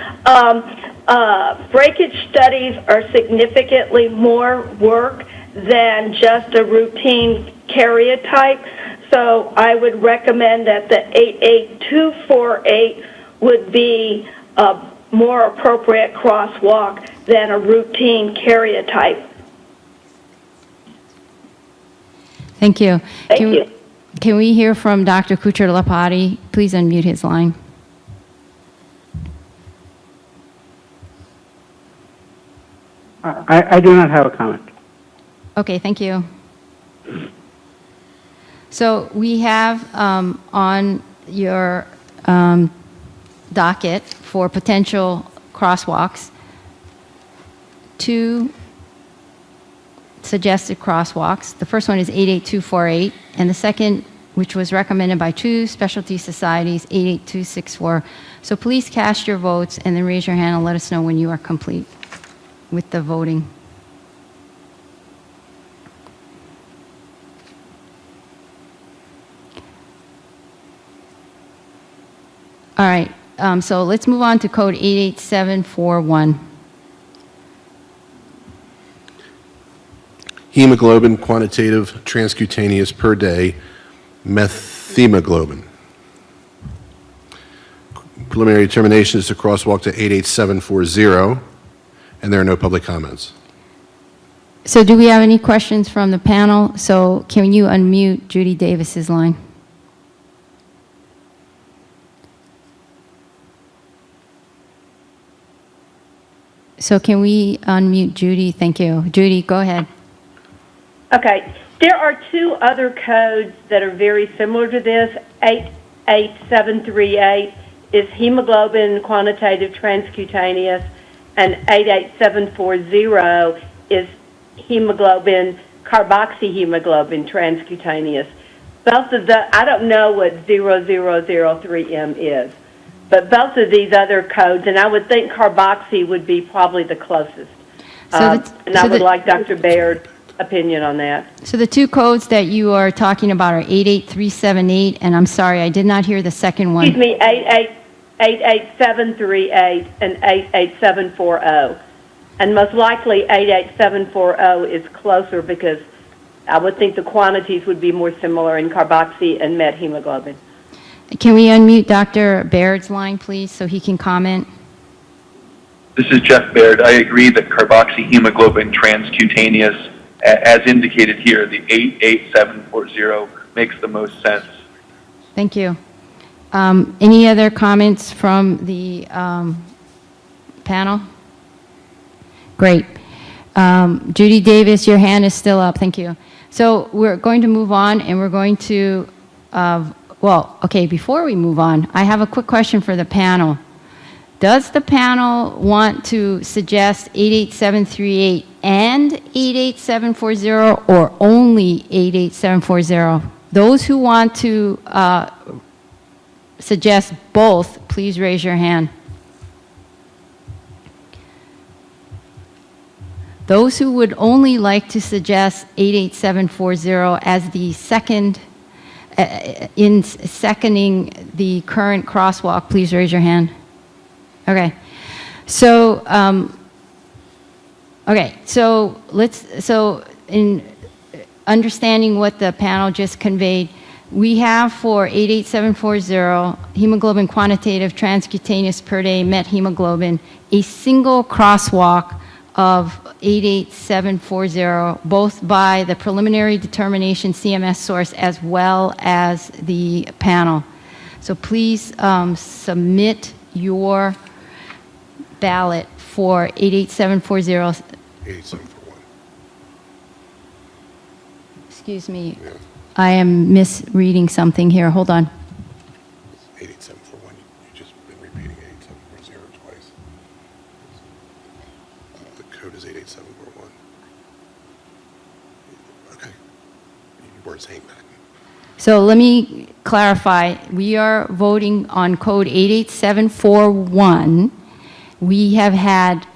Breakage studies are significantly more work than just a routine karyotype. So I would recommend that the 88248 would be a more appropriate crosswalk than a routine karyotype. Thank you. Thank you. Can we hear from Dr. Kucher-Lapati? Please unmute his line. I do not have a comment. Okay, thank you. So we have on your docket for potential crosswalks 2 suggested crosswalks. The first one is 88248, and the second, which was recommended by 2 specialty societies, 88264. So please cast your votes and then raise your hand and let us know when you are complete with the voting. All right, so let's move on to code 88741. Hemoglobin quantitative transcutaneous per day, methemoglobin. Preliminary determination is to crosswalk to 88740, and there are no public comments. So do we have any questions from the panel? So can you unmute Judy Davis's line? So can we unmute Judy? Thank you. Judy, go ahead. Okay. There are 2 other codes that are very similar to this. 88738 is hemoglobin quantitative transcutaneous, and 88740 is hemoglobin carboxyhemoglobin transcutaneous. Both of the, I don't know what 0003M is, but both of these other codes, and I would think carboxy would be probably the closest. And I would like Dr. Baird's opinion on that. So the 2 codes that you are talking about are 88378, and I'm sorry, I did not hear the second one. Excuse me, 88738 and 88740. And most likely 88740 is closer because I would think the quantities would be more similar in carboxy and methemoglobin. Can we unmute Dr. Baird's line, please, so he can comment? This is Jeff Baird. I agree that carboxyhemoglobin transcutaneous, as indicated here, the 88740 makes the most sense. Thank you. Any other comments from the panel? Great. Judy Davis, your hand is still up. Thank you. So we're going to move on, and we're going to, before we move on, I have a quick question for the panel. Does the panel want to suggest 88738 and 88740, or only 88740? Those who want to suggest both, please raise your hand. Those who would only like to suggest 88740 as the second, in seconding the current crosswalk, please raise your hand. Okay. So, so in understanding what the panel just conveyed, we have for 88740 hemoglobin quantitative transcutaneous per day methemoglobin a single crosswalk of 88740, both by the preliminary determination CMS source as well as the panel. So please submit your ballot for 88740. 88741. Excuse me, yeah. I am misreading something here. Hold on. 88741. You've just been repeating 88740 twice. The code is 88741. Okay. You weren't saying that. So let me clarify. We are voting on code 88741. We have had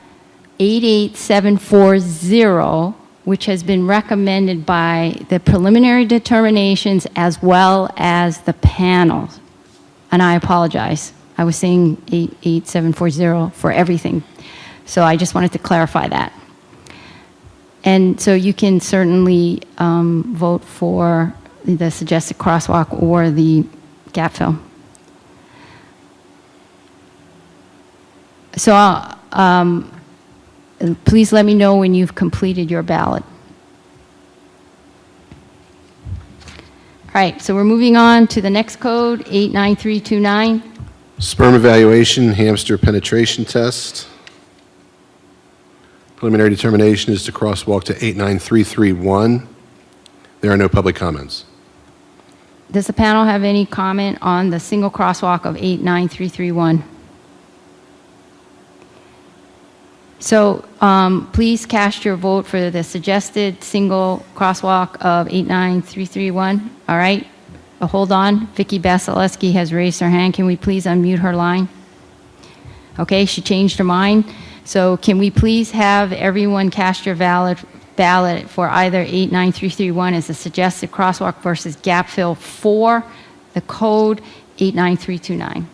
88740, which has been recommended by the preliminary determinations as well as the panel. And I apologize. I was saying 88740 for everything. So I just wanted to clarify that. And so you can certainly vote for the suggested crosswalk or the gap fill. So please let me know when you've completed your ballot. All right, so we're moving on to the next code, 89329. Sperm evaluation, hamster penetration test. Preliminary determination is to crosswalk to 89331. There are no public comments. Does the panel have any comment on the single crosswalk of 89331? So please cast your vote for the suggested single crosswalk of 89331. All right. Hold on. Vicki Basaleski has raised her hand. Can we please unmute her line? Okay, she changed her mind. So can we please have everyone cast your ballot for either 89331 as a suggested crosswalk versus gap fill for the code 89329.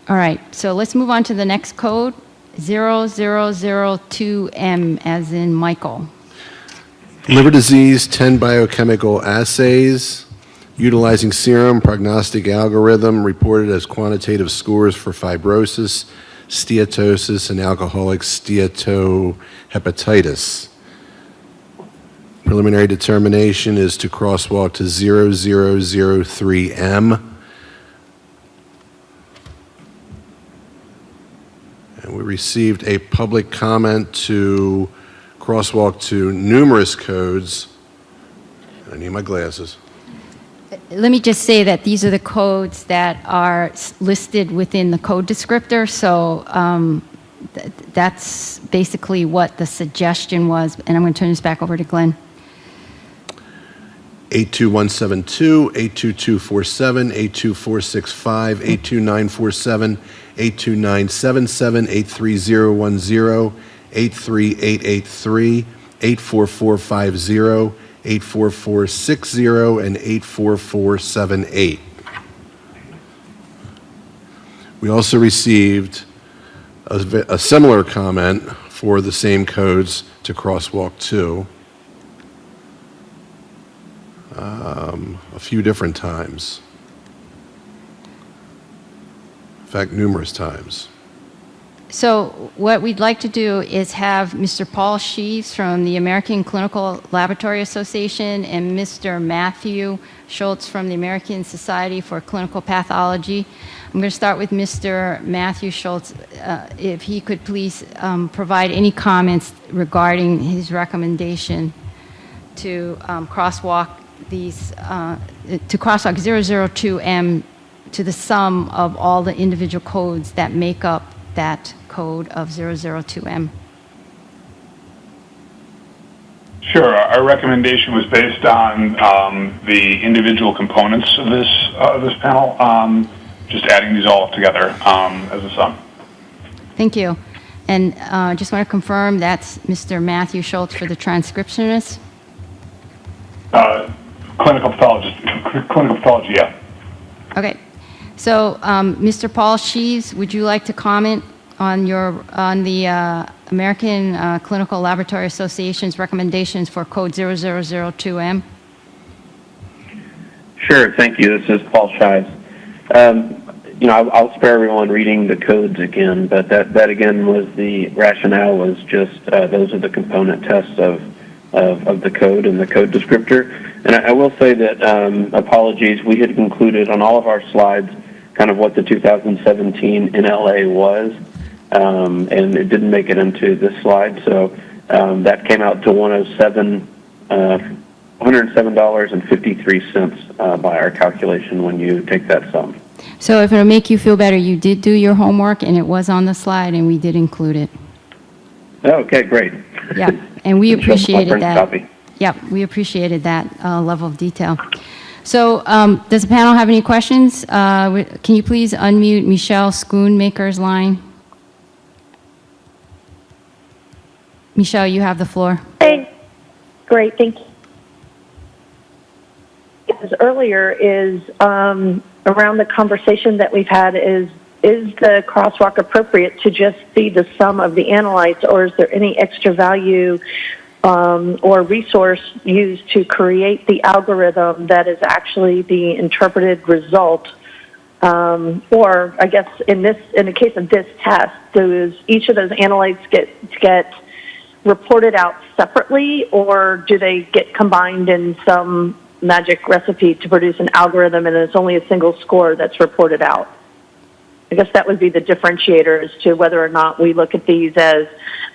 All right, so let's move on to the next code, 0002M as in Michael. Liver disease, 10 biochemical assays, utilizing serum prognostic algorithm, reported as quantitative scores for fibrosis, steatosis, and alcoholic steatohepatitis. Preliminary determination is to crosswalk to 0003M. And we received a public comment to crosswalk to numerous codes. I need my glasses. Let me just say that these are the codes that are listed within the code descriptor. So that's basically what the suggestion was. And I'm going to turn this back over to Glenn. 82172, 82247, 82465, 82947, 82977, 83010, 83883, 84450, 84460, and 84478. We also received a similar comment for the same codes to crosswalk to a few different times. In fact, numerous times. So what we'd like to do is have Mr. Paul Sheaves from the American Clinical Laboratory Association and Mr. Matthew Schultz from the American Society for Clinical Pathology. I'm going to start with Mr. Matthew Schultz. If he could please provide any comments regarding his recommendation to crosswalk these, to crosswalk 002M to the sum of all the individual codes that make up that code of 002M. Sure. Our recommendation was based on the individual components of this panel, just adding these all together as a sum. Thank you. And just want to confirm that's Mr. Matthew Schultz for the transcriptionist? Clinical pathology, yeah. Okay. So, Mr. Paul Sheaves, would you like to comment on the American Clinical Laboratory Association's recommendations for code 0002M? Sure, thank you. This is Paul Shives. I'll spare everyone reading the codes again, but that again was the rationale was just those are the component tests of the code and the code descriptor. And I will say that, apologies, we had included on all of our slides kind of what the 2017 NLA was, and it didn't make it into this slide. So that came out to $107.53 by our calculation when you take that sum. So if it'll make you feel better, you did do your homework and it was on the slide and we did include it. Okay, great. Yeah, and we appreciated that. Copy. Yeah, we appreciated that level of detail. So does the panel have any questions? Can you please unmute Michelle Schoonmaker's line? Michelle, you have the floor. Hey, great, thank you. earlier is around the conversation that we've had is the crosswalk appropriate to just be the sum of the analytes, or is there any extra value or resource used to create the algorithm that is actually the interpreted result? Or I guess in the case of this test, does each of those analytes get reported out separately, or do they get combined in some magic recipe to produce an algorithm and it's only a single score that's reported out? I guess that would be the differentiator as to whether or not we look at these as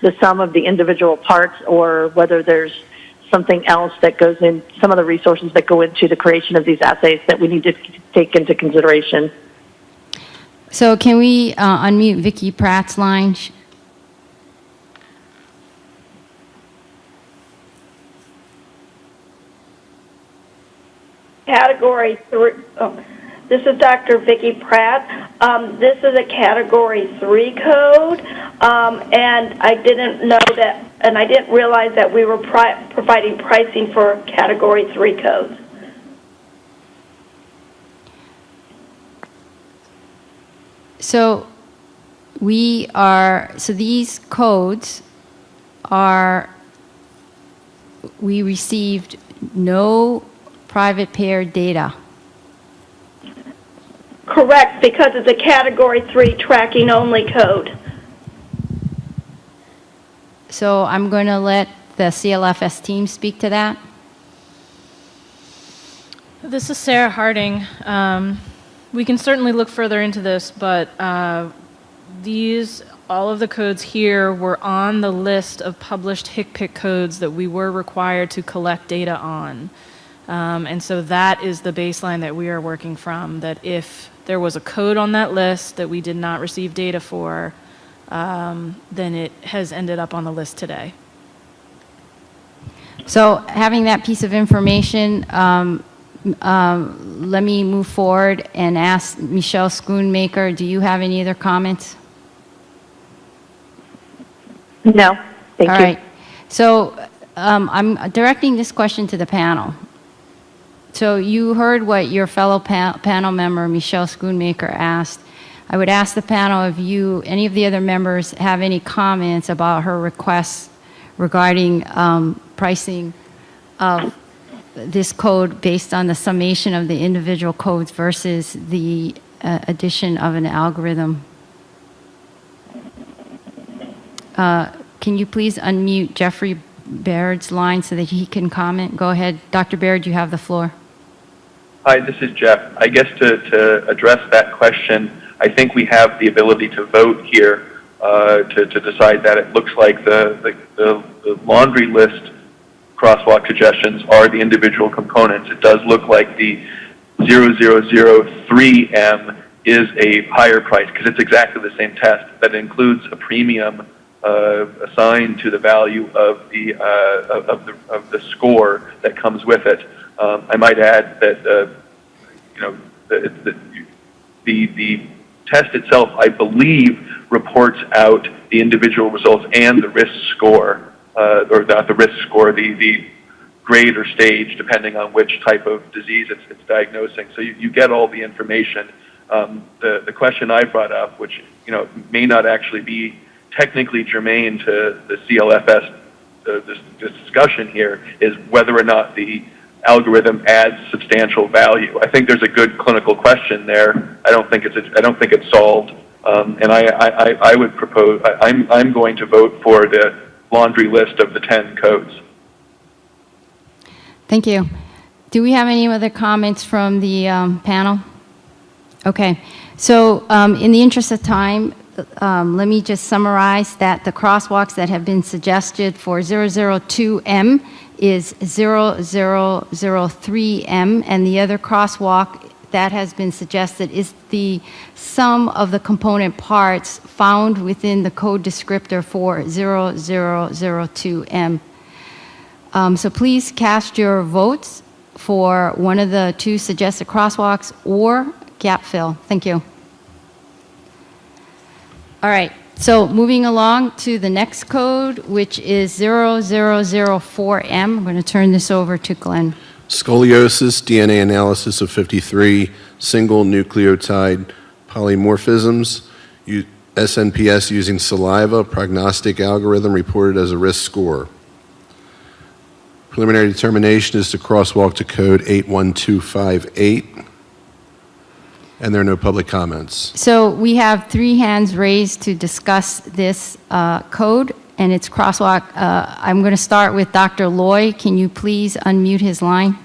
the sum of the individual parts, or whether there's something else that goes in, some of the resources that go into the creation of these assays that we need to take into consideration. So can we unmute Vicki Pratt's line? Category 3. Oh, this is Dr. Vicki Pratt. This is a Category 3 code, and I didn't know that, and I didn't realize that we were providing pricing for Category 3 codes. So these codes are, we received no private payer data. Correct, because it's a Category 3 tracking only code. So I'm going to let the CLFS team speak to that. This is Sarah Harding. We can certainly look further into this, but all of the codes here were on the list of published HCPCS codes that we were required to collect data on. And so that is the baseline that we are working from, that if there was a code on that list that we did not receive data for, then it has ended up on the list today. So having that piece of information, let me move forward and ask Michelle Schoonmaker, do you have any other comments? No, thank you. All right. So I'm directing this question to the panel. So you heard what your fellow panel member, Michelle Schoonmaker, asked. I would ask the panel if any of the other members have any comments about her requests regarding pricing of this code based on the summation of the individual codes versus the addition of an algorithm. Can you please unmute Jeffrey Baird's line so that he can comment? Go ahead. Dr. Baird, you have the floor. Hi, this is Jeff. I guess to address that question, I think we have the ability to vote here to decide that it looks like the laundry list crosswalk suggestions are the individual components. It does look like the 0003M is a higher price because it's exactly the same test, but it includes a premium assigned to the value of the score that comes with it. I might add that the test itself, I believe, reports out the individual results and the risk score, or not the risk score, the grade or stage, depending on which type of disease it's diagnosing. So you get all the information. The question I brought up, which may not actually be technically germane to the CLFS this discussion here, is whether or not the algorithm adds substantial value. I think there's a good clinical question there. I don't think it's solved, and I would propose. I'm going to vote for the laundry list of the 10 codes. Thank you. Do we have any other comments from the panel? Okay. So in the interest of time, let me just summarize that the crosswalks that have been suggested for 002M is 0003M, and the other crosswalk that has been suggested is the sum of the component parts found within the code descriptor for 0002M. So please cast your votes for one of the two suggested crosswalks or gap fill. Thank you. All right, so moving along to the next code, which is 0004M. I'm going to turn this over to Glenn. Scoliosis, DNA analysis of 53 single nucleotide polymorphisms. SNPS using saliva, prognostic algorithm reported as a risk score. Preliminary determination is to crosswalk to code 81258. And there are no public comments. So we have 3 hands raised to discuss this code, and it's crosswalk. I'm going to start with Dr. Loy. Can you please unmute his line?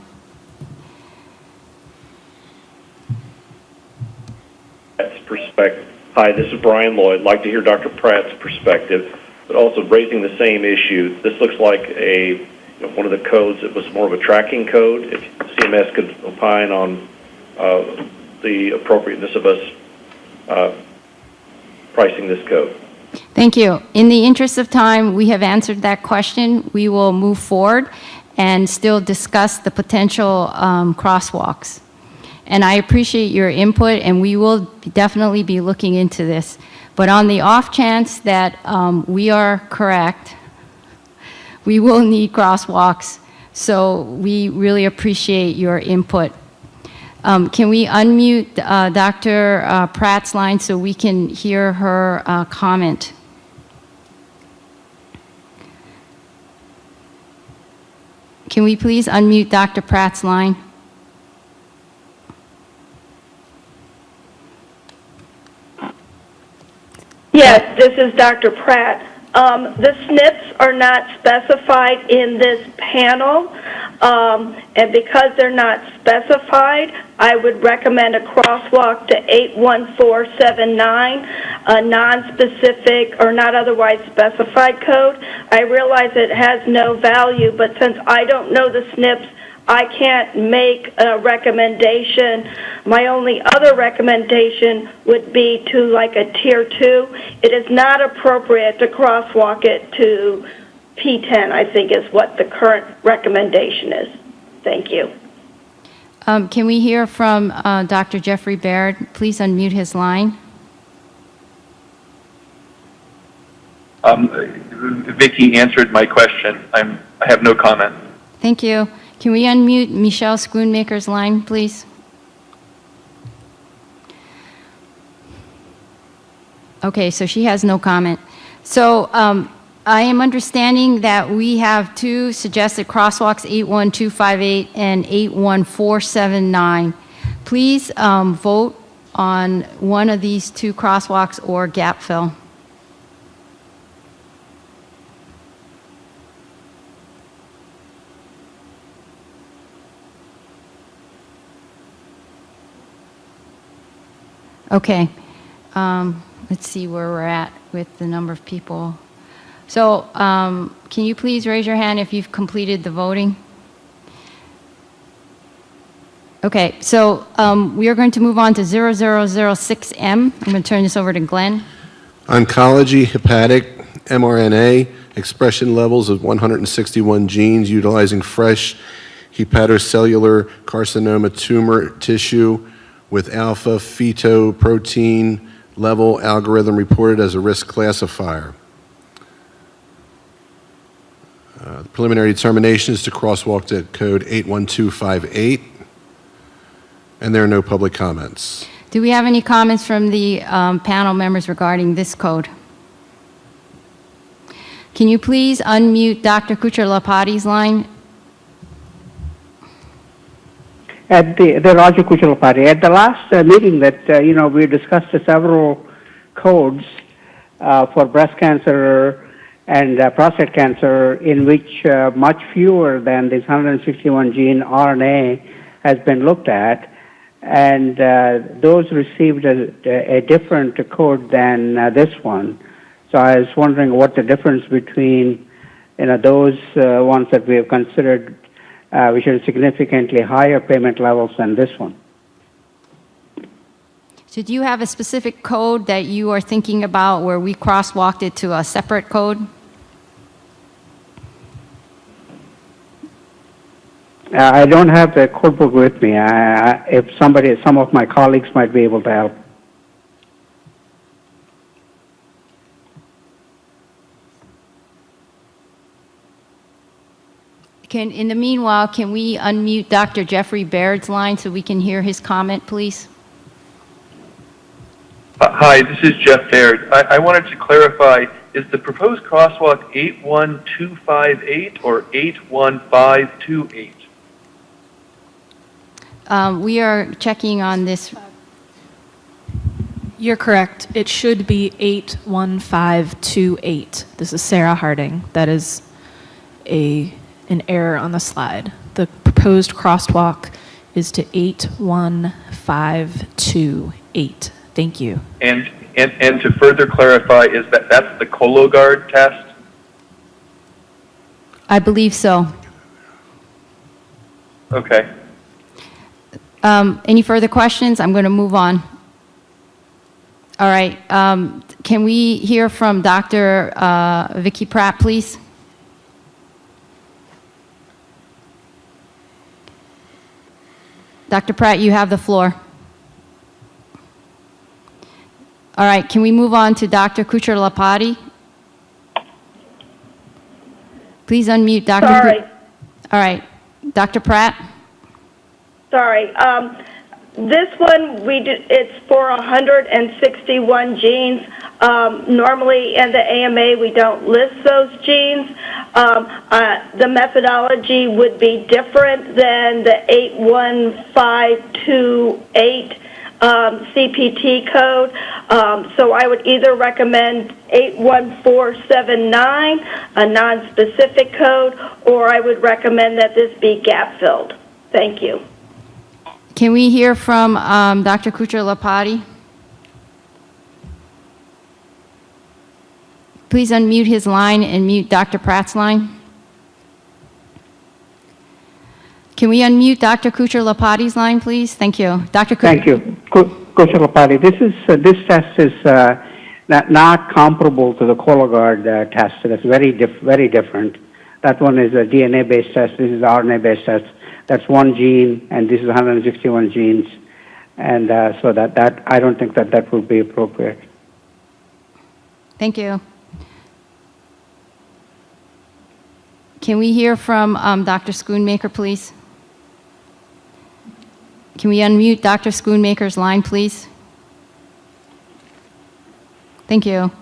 Perspective. Hi, this is Brian Lloyd. I'd like to hear Dr. Pratt's perspective, but also raising the same issue. This looks like one of the codes that was more of a tracking code. If CMS could opine on the appropriateness of us pricing this code. Thank you. In the interest of time, we have answered that question. We will move forward and still discuss the potential crosswalks. And I appreciate your input, and we will definitely be looking into this. But on the off chance that we are correct, we will need crosswalks. So we really appreciate your input. Can we unmute Dr. Pratt's line so we can hear her comment? Can we please unmute Dr. Pratt's line? Yes, this is Dr. Pratt. The SNPs are not specified in this panel, and because they're not specified, I would recommend a crosswalk to 81479, a non-specific or not otherwise specified code. I realize it has no value, but since I don't know the SNPs, I can't make a recommendation. My only other recommendation would be to like a tier 2. It is not appropriate to crosswalk it to P10, I think is what the current recommendation is. Thank you. Can we hear from Dr. Jeffrey Baird? Please unmute his line. Vicki answered my question. I have no comment. Thank you. Can we unmute Michelle Schoonmaker's line, please? Okay, so she has no comment. So I am understanding that we have 2 suggested crosswalks, 81258 and 81479. Please vote on one of these 2 crosswalks or gap fill. Okay, let's see where we're at with the number of people. So can you please raise your hand if you've completed the voting? Okay, so we are going to move on to 0006M. I'm going to turn this over to Glenn. Oncology, hepatic, mRNA, expression levels of 161 genes utilizing fresh hepatocellular carcinoma tumor tissue with alpha fetoprotein level algorithm reported as a risk classifier. The preliminary determination is to crosswalk to code 81258, and there are no public comments. Do we have any comments from the panel members regarding this code? Can you please unmute Dr. Kuchar-Lapati's line? At the Raju Kuchar-Lapati, at the last meeting that, we discussed several codes for breast cancer and prostate cancer in which much fewer than this 161 gene RNA has been looked at, and those received a different code than this one. So I was wondering what the difference between those ones that we have considered which are significantly higher payment levels than this one. So do you have a specific code that you are thinking about where we crosswalked it to a separate code? I don't have the code book with me. If some of my colleagues might be able to help. In the meanwhile, can we unmute Dr. Jeffrey Baird's line so we can hear his comment, please? Hi, this is Jeff Baird. I wanted to clarify, is the proposed crosswalk 81258 or 81528? We are checking on this. You're correct. It should be 81528. This is Sarah Harding. That is an error on the slide. The proposed crosswalk is to 81528. Thank you. And to further clarify, is that's the Cologuard test? I believe so. Okay. Any further questions? I'm going to move on. All right. Can we hear from Dr. Vicki Pratt, please? Dr. Pratt, you have the floor. All right. Can we move on to Dr. Kuchar-Lapati? Please unmute Dr. Sorry. All right. Dr. Pratt? Sorry. This one, it's for 161 genes. Normally in the AMA, we don't list those genes. The methodology would be different than the 81528 CPT code. So I would either recommend 81479, a non-specific code, or I would recommend that this be gap-filled. Thank you. Can we hear from Dr. Kuchar-Lapati? Please unmute his line and mute Dr. Pratt's line. Can we unmute Dr. Kuchar-Lapati's line, please? Thank you. Dr. Thank you. Kuchar-Lapati, this test is not comparable to the Cologuard test. That's very different. That one is a DNA-based test. This is RNA-based test. That's one gene, and this is 161 genes. And so that I don't think that would be appropriate. Thank you. Can we hear from Dr. Schoonmaker, please? Can we unmute Dr. Schoonmaker's line, please? Thank you.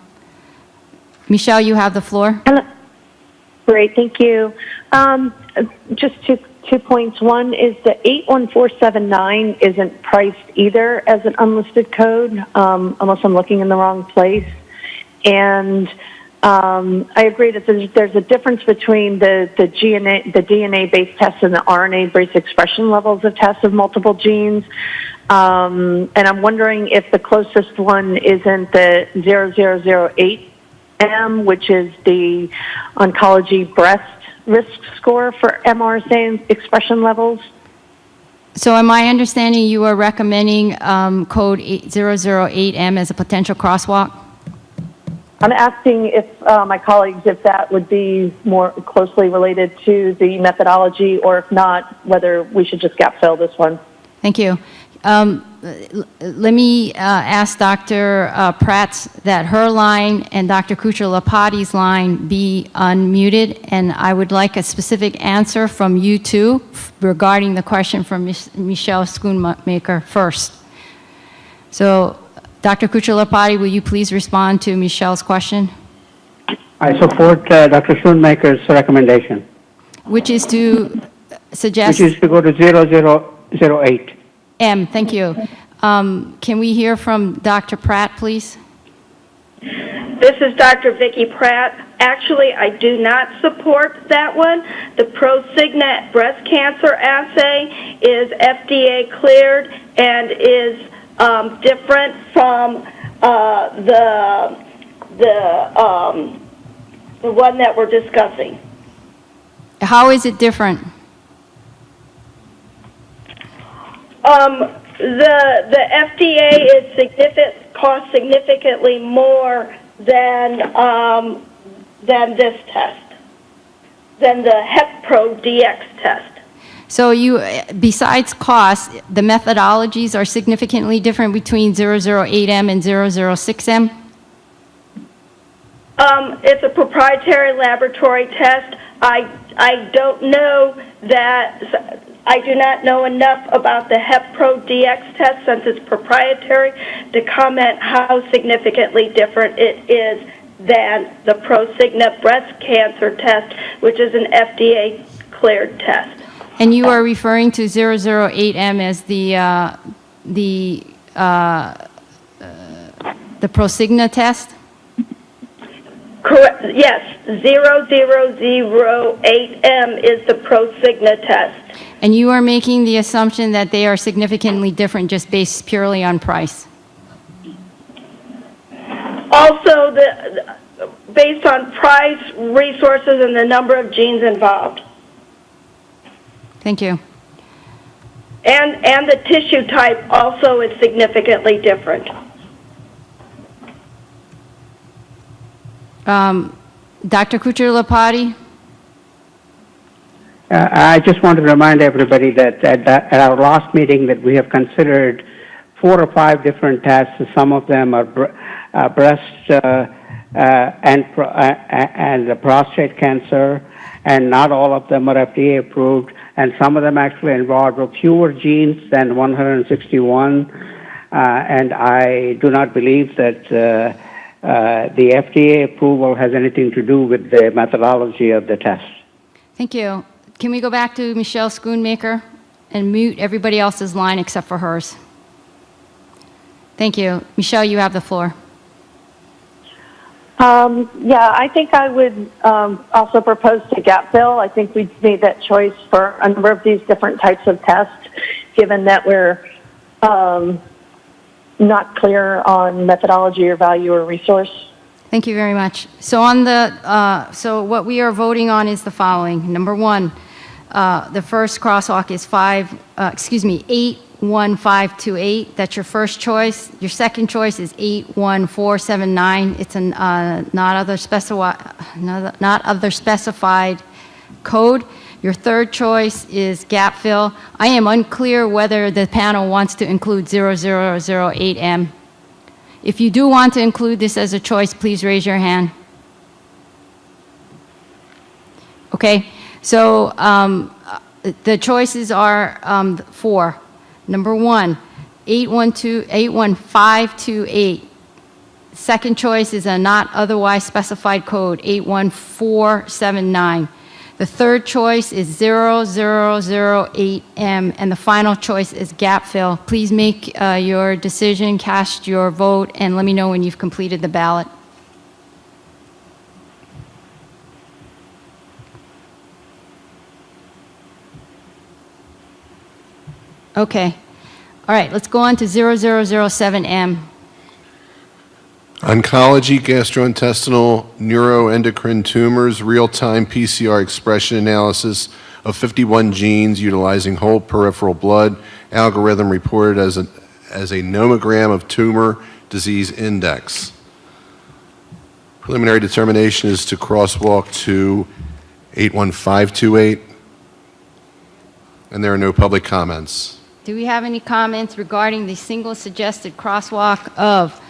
Michelle, you have the floor. Hello. Great, thank you. Just two points. One is the 81479 isn't priced either as an unlisted code, unless I'm looking in the wrong place. And I agree that there's a difference between the DNA-based tests and the RNA-based expression levels of tests of multiple genes. And I'm wondering if the closest one isn't the 0008M, which is the Oncology breast risk score for MRSA expression levels. So am I understanding you are recommending code 008M as a potential crosswalk? I'm asking if my colleagues, if that would be more closely related to the methodology, or if not, whether we should just gap fill this one. Thank you. Let me ask Dr. Pratt that her line and Dr. Kuchar-Lapati's line be unmuted, and I would like a specific answer from you two regarding the question from Michelle Schoonmaker first. So, Dr. Kuchar-Lapati, will you please respond to Michelle's question? I support Dr. Schoonmaker's recommendation. Which is to suggest... Which is to go to 0008. M, thank you. Can we hear from Dr. Pratt, please? This is Dr. Vicki Pratt. Actually, I do not support that one. The ProSignet breast cancer assay is FDA cleared and is different from the one that we're discussing. How is it different? The FDA is costs significantly more than this test, than the HepPro-DX test. So besides cost, the methodologies are significantly different between 008M and 006M? It's a proprietary laboratory test. I I don't know that, I do not know enough about the HepPro-DX test since it's proprietary to comment how significantly different it is than the Prosigna breast cancer test, which is an FDA-cleared test. And you are referring to 008M as the Prosigna test? Correct. Yes, 0008M is the Prosigna test. And you are making the assumption that they are significantly different just based purely on price? Also, based on price, resources, and the number of genes involved. Thank you. And the tissue type also is significantly different. Dr. Kuchar-Lapati? I just want to remind everybody that at our last meeting that we have considered 4 or 5 different tests. Some of them are breast and prostate cancer, and not all of them are FDA approved, and some of them actually involve fewer genes than 161, and I do not believe that the FDA approval has anything to do with the methodology of the test. Thank you. Can we go back to Michelle Schoonmaker and mute everybody else's line except for hers? Thank you. Michelle, you have the floor. Yeah, I think I would also propose to gapfill. I think we've made that choice for a number of these different types of tests, given that we're not clear on methodology or value or resource. Thank you very much. So on the so what we are voting on is the following. Number 1, the first crosswalk is 81528. That's your first choice. Your second choice is 81479. It's a not other specified code. Your third choice is gap fill. I am unclear whether the panel wants to include 0008M. If you do want to include this as a choice, please raise your hand. Okay, so the choices are 4. Number 1, 81528. Second choice is a not otherwise specified code, 81479. The third choice is 0008M, and the final choice is gap fill. Please make your decision, cast your vote, and let me know when you've completed the ballot. Okay. All right, let's go on to 0007M. Oncology, gastrointestinal, neuroendocrine tumors, real-time PCR expression analysis of 51 genes utilizing whole peripheral blood, algorithm reported as a nomogram of tumor disease index. Preliminary determination is to crosswalk to 81528, and there are no public comments. Do we have any comments regarding the single suggested crosswalk of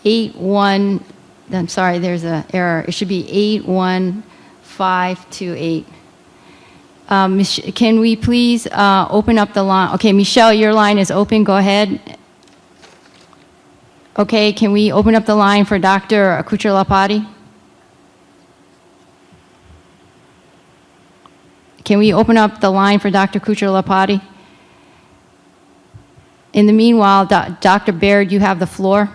81, I'm sorry, there's an error. It should be 81528. Can we please open up the line? Okay, Michelle, your line is open. Go ahead. Okay, can we open up the line for Dr. Kuchar-Lapati? Can we open up the line for Dr. Kuchar-Lapati? In the meanwhile, Dr. Baird, you have the floor.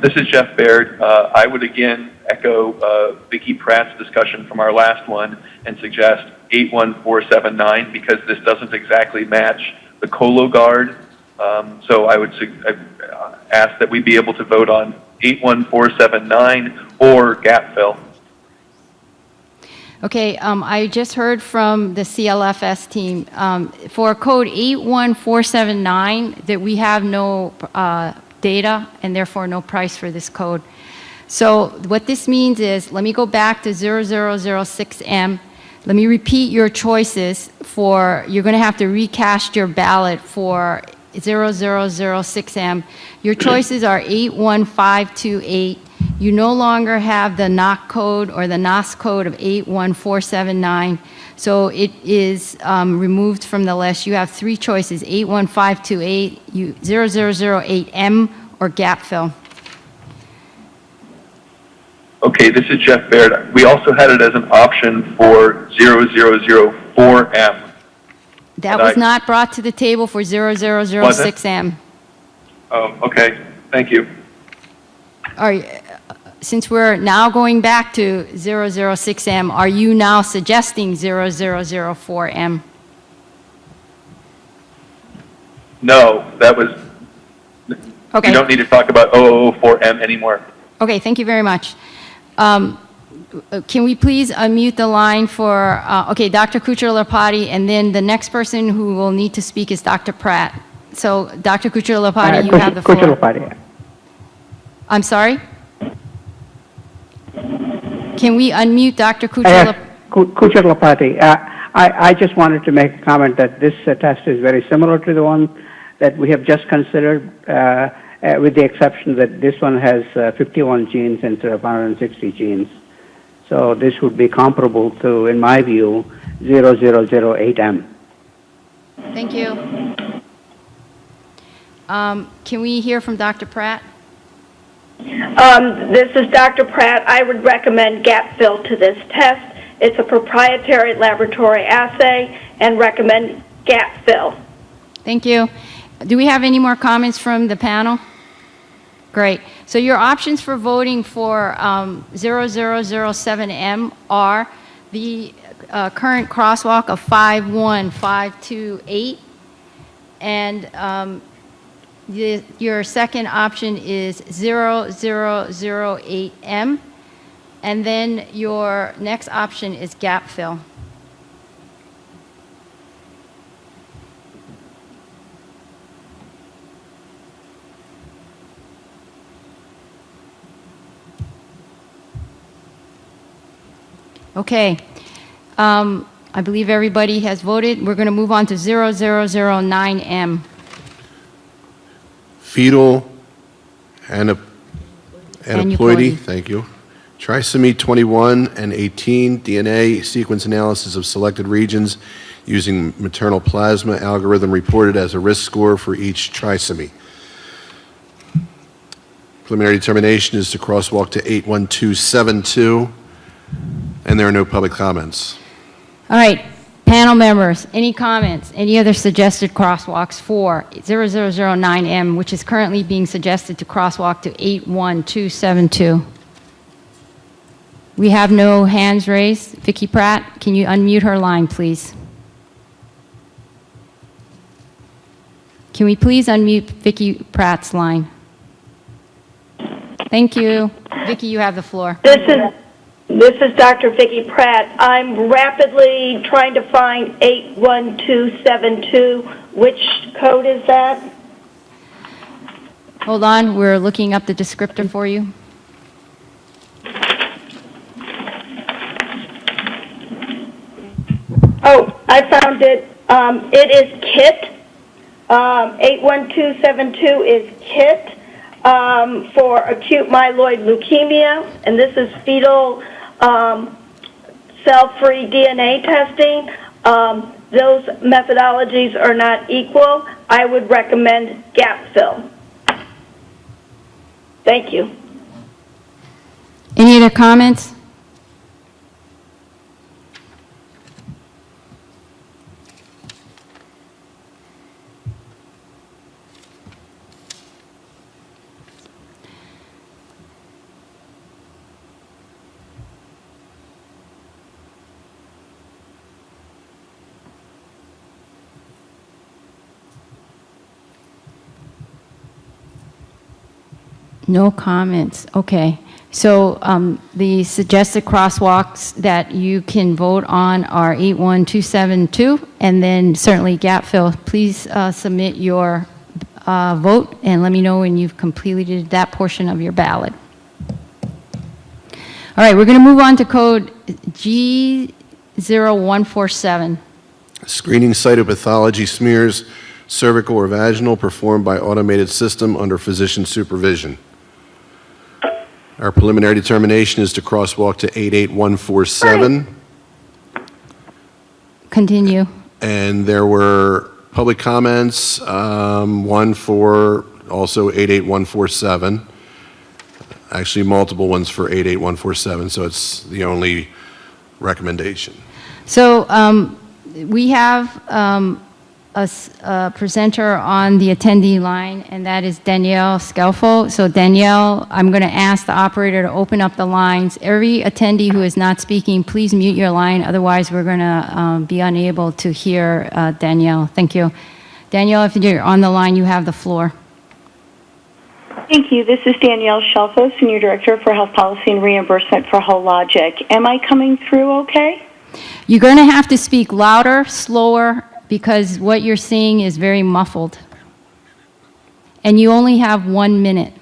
This is Jeff Baird. I would again echo Vicki Pratt's discussion from our last one and suggest 81479 because this doesn't exactly match the Cologuard. So I would ask that we be able to vote on 81479 or gap fill. Okay, I just heard from the CLFS team. For code 81479, that we have no data and therefore no price for this code. So what this means is, let me go back to 0006M. Let me repeat your choices for, you're going to have to recast your ballot for 0006M. Your choices are 81528, You no longer have the NOC code or the NOS code of 81479, so it is removed from the list. You have three choices, 81528, 0008M, or gap fill. Okay, this is Jeff Baird. We also had it as an option for 0004M. That was not brought to the table for 0006M. Oh, okay. Thank you. All right. Since we're now going back to 006M, are you now suggesting 0004M? No, that was, Okay. we don't need to talk about 0004M anymore. Okay, thank you very much. Can we please unmute the line for, okay, Dr. Kuchar-Lapati, and then the next person who will need to speak is Dr. Pratt. So, Dr. Kuchar-Lapati, you have the floor. Kuchar-Lapati. I'm sorry? Can we unmute Dr. Kuchar-Lapati? Kuchar-Lapati. I just wanted to make a comment that this test is very similar to the one that we have just considered, with the exception that this one has 51 genes instead of 160 genes. So this would be comparable to, in my view, 0008M. Thank you. Can we hear from Dr. Pratt? This is Dr. Pratt. I would recommend gap fill to this test. It's a proprietary laboratory assay and recommend gap fill. Thank you. Do we have any more comments from the panel? Great. So your options for voting for 0007M are the current crosswalk of 51528, and your second option is 0008M, and then your next option is gap fill. Okay. I believe everybody has voted. We're going to move on to 0009M. Fetal aneuploidy, thank you. Trisomy 21 and 18 DNA sequence analysis of selected regions using maternal plasma algorithm reported as a risk score for each trisomy. Preliminary determination is to crosswalk to 81272, and there are no public comments. All right, panel members, any comments? Any other suggested crosswalks for 0009M, which is currently being suggested to crosswalk to 81272? We have no hands raised. Vicki Pratt, can you unmute her line, please? Can we please unmute Vicki Pratt's line? Thank you. Vicki, you have the floor. This is Dr. Vicki Pratt. I'm rapidly trying to find 81272. Which code is that? Hold on, we're looking up the descriptor for you. Oh, I found it. It is KIT. 81272 is KIT for acute myeloid leukemia, and this is fetal cell-free DNA testing. Those methodologies are not equal. I would recommend gap fill. Thank you. Any other comments? No comments. Okay. So the suggested crosswalks that you can vote on are 81272, and then certainly gap fill. Please submit your vote and let me know when you've completed that portion of your ballot. All right, we're going to move on to code G0147. Screening cytopathology smears, cervical or vaginal, performed by automated system under physician supervision. Our preliminary determination is to crosswalk to 88147. Continue. And there were public comments, one for also 88147. Actually, multiple ones for 88147, so it's the only recommendation. So we have a presenter on the attendee line, and that is Danielle Scelfo. So Danielle, I'm going to ask the operator to open up the lines. Every attendee who is not speaking, please mute your line. Otherwise, we're going to be unable to hear Danielle. Thank you. Danielle, if you're on the line, you have the floor. Thank you. This is Danielle Scelfo, Senior Director for Health Policy and Reimbursement for Hologic. Am I coming through okay? You're going to have to speak louder, slower, because what you're seeing is very muffled. And you only have 1 minute.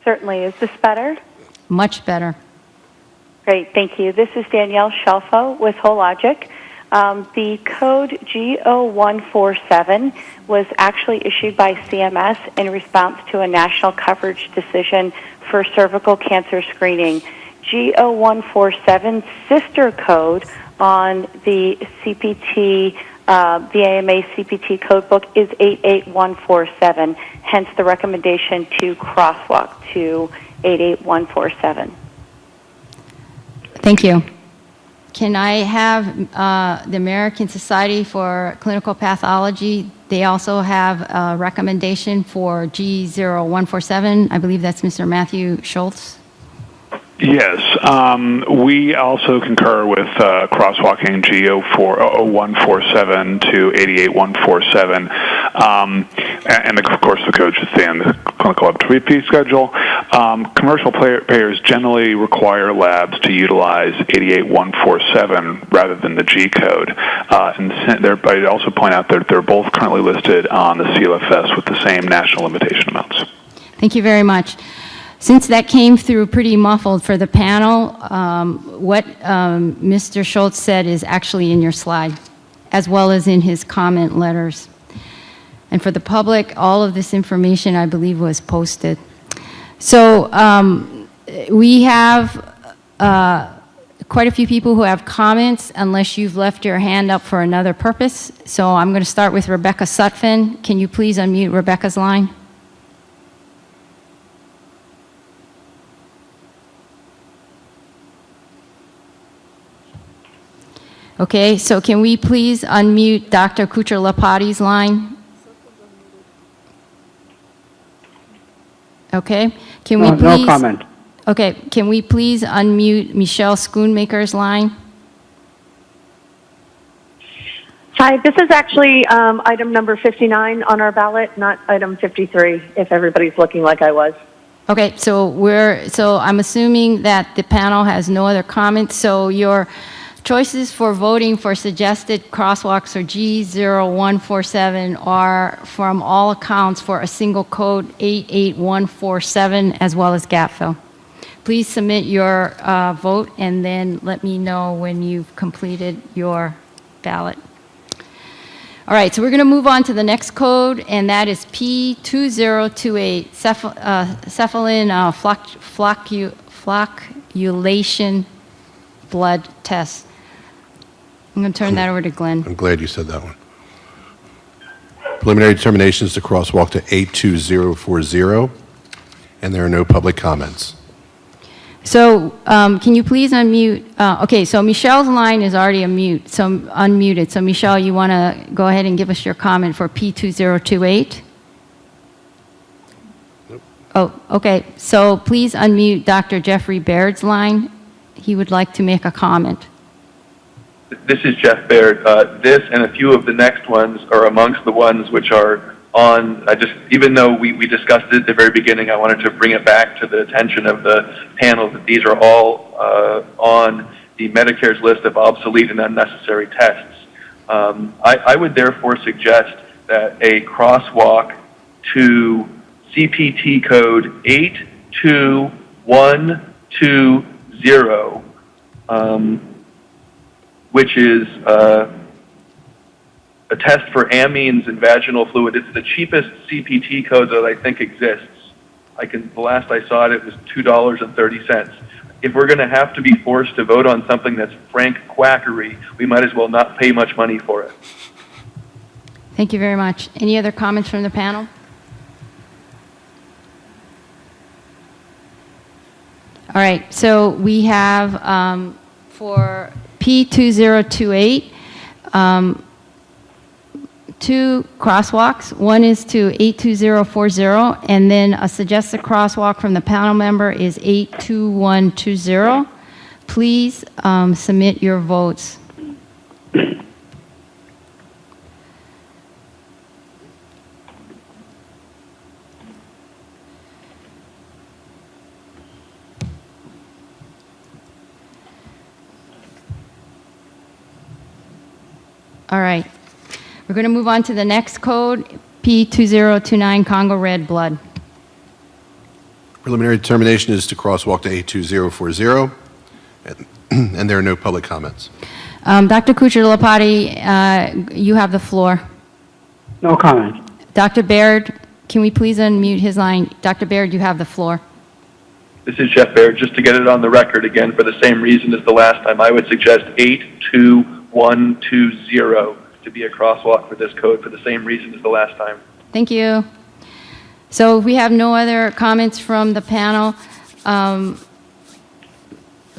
Certainly. Is this better? Much better. Great. Thank you. This is Danielle Scelfo with Hologic. The code G0147 was actually issued by CMS in response to a national coverage decision for cervical cancer screening. G0147's sister code on the CPT, the AMA CPT code book is 88147, hence the recommendation to crosswalk to 88147. Thank you. Can I have the American Society for Clinical Pathology? They also have a recommendation for G0147. I believe that's Mr. Matthew Schultz. Yes, we also concur with crosswalking G0147 to 88147, and of course the code should stay on the clinical fee schedule. Commercial payers generally require labs to utilize 88147 rather than the G code, and I'd also point out that they're both currently listed on the CLFS with the same national limitation amounts. Thank you very much. Since that came through pretty muffled for the panel, what Mr. Schultz said is actually in your slide, as well as in his comment letters. And for the public, all of this information, I believe, was posted. So we have quite a few people who have comments, unless you've left your hand up for another purpose. So I'm going to start with Rebecca Sutphin. Can you please unmute Rebecca's line? Okay, so can we please unmute Dr. Kuchar-Lapati's line? Okay, can we please? No comment. Okay, can we please unmute Michelle Schoonmaker's line? Hi, this is actually item number 59 on our ballot, not item 53, if everybody's looking like I was. Okay, so I'm assuming that the panel has no other comments, so your choices for voting for suggested crosswalks or G0147 are from all accounts for a single code 88147 as well as gapfill. Please submit your vote and then let me know when you've completed your ballot. All right, so we're going to move on to the next code, and that is P2028, cephalin flocculation blood test. I'm going to turn that over to Glenn. I'm glad you said that one. Preliminary determinations to crosswalk to 82040, and there are no public comments. So can you please unmute? Okay, so Michelle's line is already unmuted. So Michelle, you want to go ahead and give us your comment for P2028? Nope. Oh, okay. So please unmute Dr. Jeffrey Baird's line. He would like to make a comment. This is Jeff Baird. This and a few of the next ones are amongst the ones which are on, even though we discussed it at the very beginning, I wanted to bring it back to the attention of the panel that these are all on the Medicare's list of obsolete and unnecessary tests. I would therefore suggest that a crosswalk to CPT code 82120, which is a test for amines in vaginal fluid. It's the cheapest CPT code that I think exists. The last I saw it was $2.30. If we're going to have to be forced to vote on something that's frank quackery, we might as well not pay much money for it. Thank you very much. Any other comments from the panel? All right, so we have for P2028, two crosswalks. One is to 82040, and then a suggested crosswalk from the panel member is 82120. Please submit your votes. All right. We're going to move on to the next code, P2029, Congo red blood. Preliminary determination is to crosswalk to 82040, and there are no public comments. Dr. Kuchar-Lapati, you have the floor. No comment. Dr. Baird, can we please unmute his line? Dr. Baird, you have the floor. This is Jeff Baird. Just to get it on the record again, for the same reason as the last time, I would suggest 82120 to be a crosswalk for this code for the same reason as the last time. Thank you. So if we have no other comments from the panel,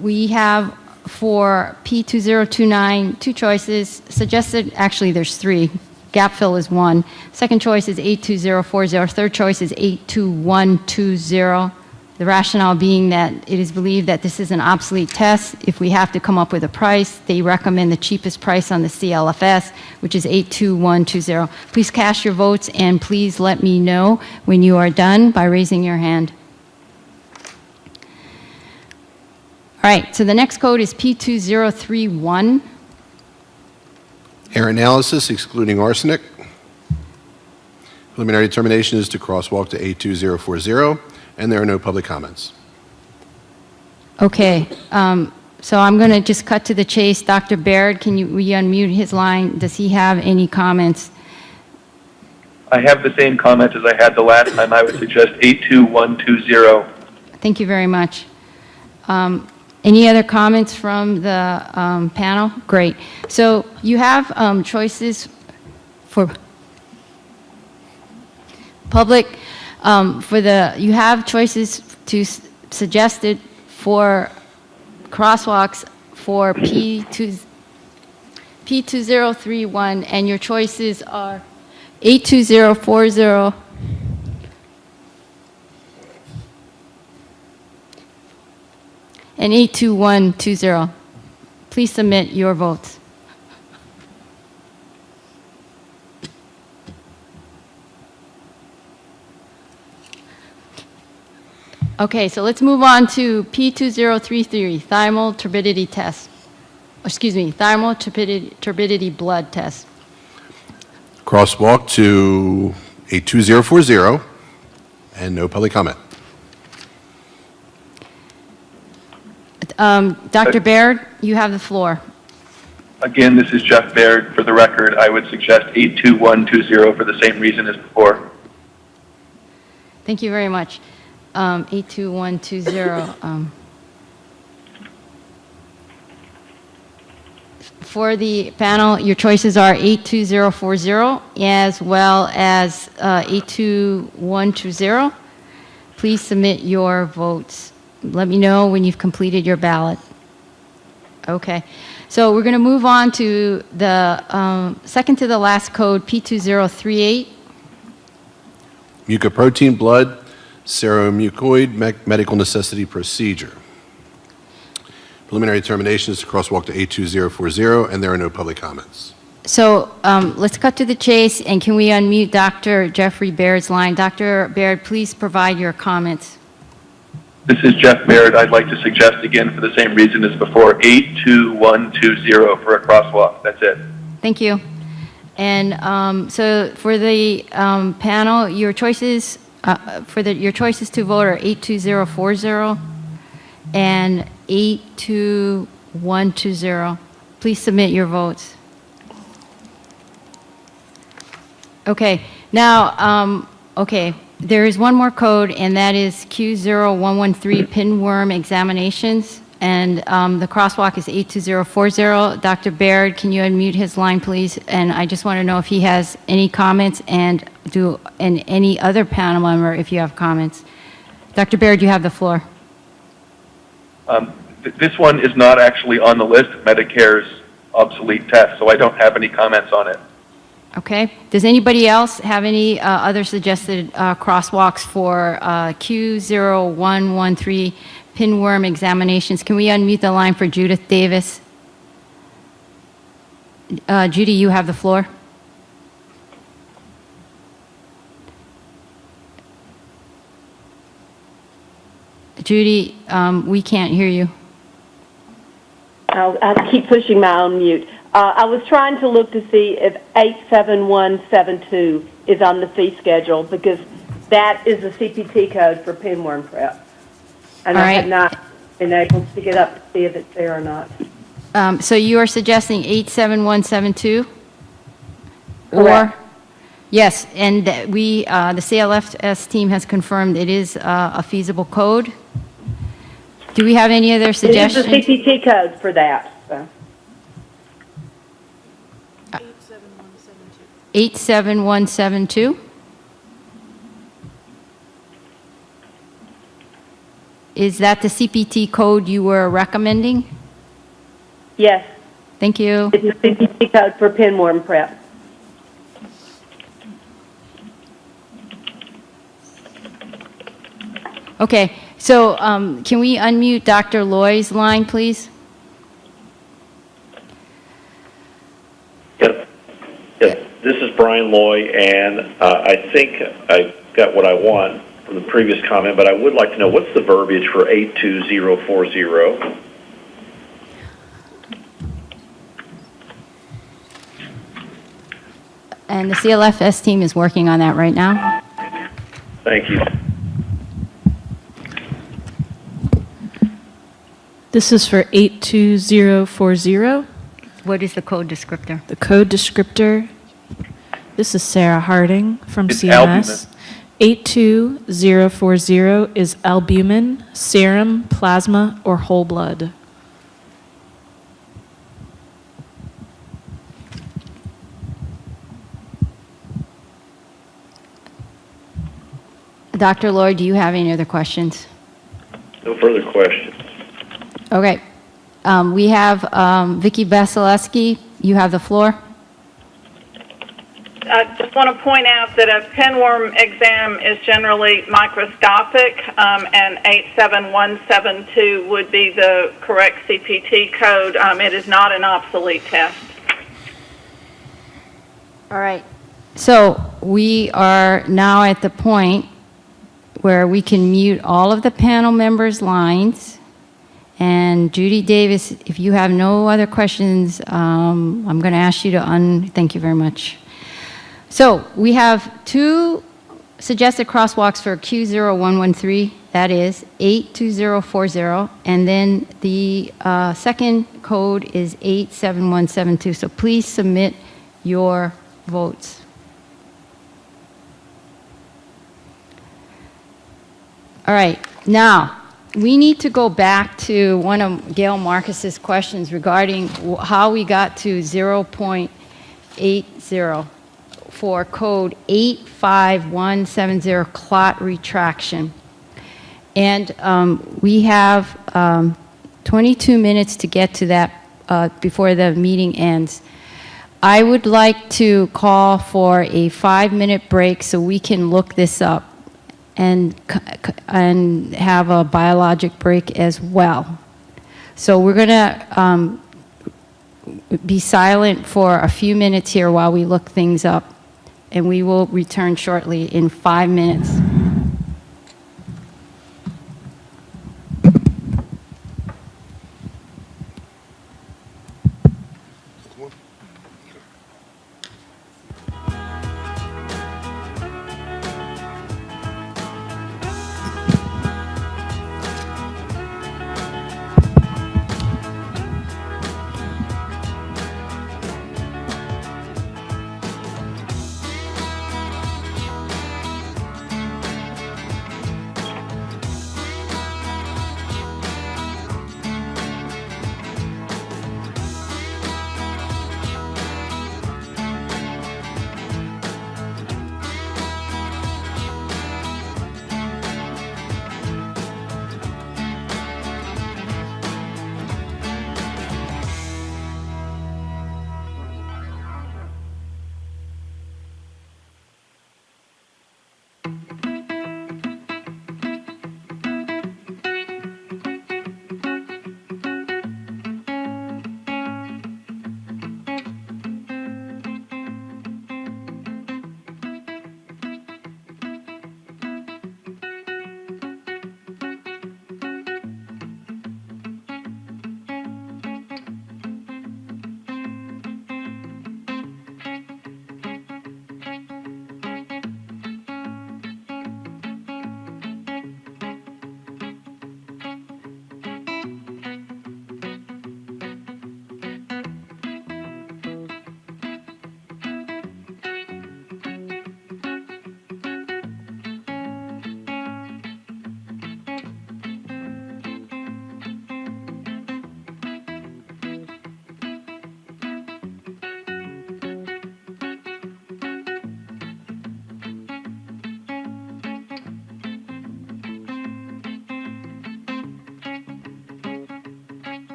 we have for P2029 two choices. Suggested, actually there's three. Gap fill is one. Second choice is 82040. Third choice is 82120. The rationale being that it is believed that this is an obsolete test. If we have to come up with a price, they recommend the cheapest price on the CLFS, which is 82120. Please cast your votes, and please let me know when you are done by raising your hand. All right, so the next code is P2031. Air analysis excluding arsenic. Preliminary determination is to crosswalk to 82040, and there are no public comments. Okay, so I'm going to just cut to the chase. Dr. Baird, will you unmute his line? Does he have any comments? I have the same comment as I had the last time. I would suggest 82120. Thank you very much. Any other comments from the panel? Great. So you have choices for public. You have choices to suggested for crosswalks for P2031, and your choices are 82040 and 82120. Please submit your votes. Okay, so let's move on to P2033, thymal turbidity test. Excuse me, thymal turbidity blood test. Crosswalk to 82040, and no public comment. Dr. Baird, you have the floor. Again, this is Jeff Baird. For the record, I would suggest 82120 for the same reason as before. Thank you very much. 82120. For the panel, your choices are 82040 as well as 82120. Please submit your votes. Let me know when you've completed your ballot. Okay. So we're going to move on to the second to the last code, P2038. Mucoprotein blood, seromucoid medical necessity procedure. Preliminary determination is to crosswalk to 82040, and there are no public comments. So let's cut to the chase, and can we unmute Dr. Jeffrey Baird's line? Dr. Baird, please provide your comments. This is Jeff Baird. I'd like to suggest again for the same reason as before, 82120 for a crosswalk. That's it. Thank you. And so for the panel, your choices your choices to vote are 82040 and 82120. Please submit your votes. Okay. Now, okay. There is one more code, and that is Q0113 pinworm examinations, and the crosswalk is 82040. Dr. Baird, can you unmute his line, please? And I just want to know if he has any comments, and any other panel member if you have comments. Dr. Baird, you have the floor. This one is not actually on the list of Medicare's obsolete test, so I don't have any comments on it. Okay. Does anybody else have any other suggested crosswalks for Q0113 pinworm examinations? Can we unmute the line for Judith Davis? Judy, you have the floor. Judy, we can't hear you. I'll keep pushing my own mute. I was trying to look to see if 87172 is on the fee schedule, because that is the CPT code for pinworm prep. And I have not been able to get up to see if it's there or not. So you are suggesting 87172? Correct. Or, yes, and the CLFS team has confirmed it is a feasible code. Do we have any other suggestions? It is the CPT code for that. So. 87172? Is that the CPT code you were recommending? Yes. Thank you. It's the CPT code for pinworm prep. Okay, so can we unmute Dr. Loy's line, please? Yep. This is Brian Loy, and I think I got what I want from the previous comment, but I would like to know what's the verbiage for 82040? And the CLFS team is working on that right now. Thank you. This is for 82040. What is the code descriptor? The code descriptor, this is Sarah Harding from It's CMS. 82040 is albumin, serum, plasma, or whole blood. Dr. Loy, do you have any other questions? No further questions. Okay. We have Vicki Vasilevsky. You have the floor. I just want to point out that a pinworm exam is generally microscopic, and 87172 would be the correct CPT code. It is not an obsolete test. All right. So we are now at the point where we can mute all of the panel members' lines. And Judy Davis, if you have no other questions, I'm going to ask you to thank you very much. So we have two suggested crosswalks for Q0113, that is 82040, and then the second code is 87172. So please submit your votes. All right, now we need to go back to one of Gail Marcus's questions regarding how we got to 0.80 for code 85170 clot retraction. And we have 22 minutes to get to that before the meeting ends. I would like to call for a 5-minute break so we can look this up and have a biologic break as well. So we're going to be silent for a few minutes here while we look things up, and we will return shortly in 5 minutes.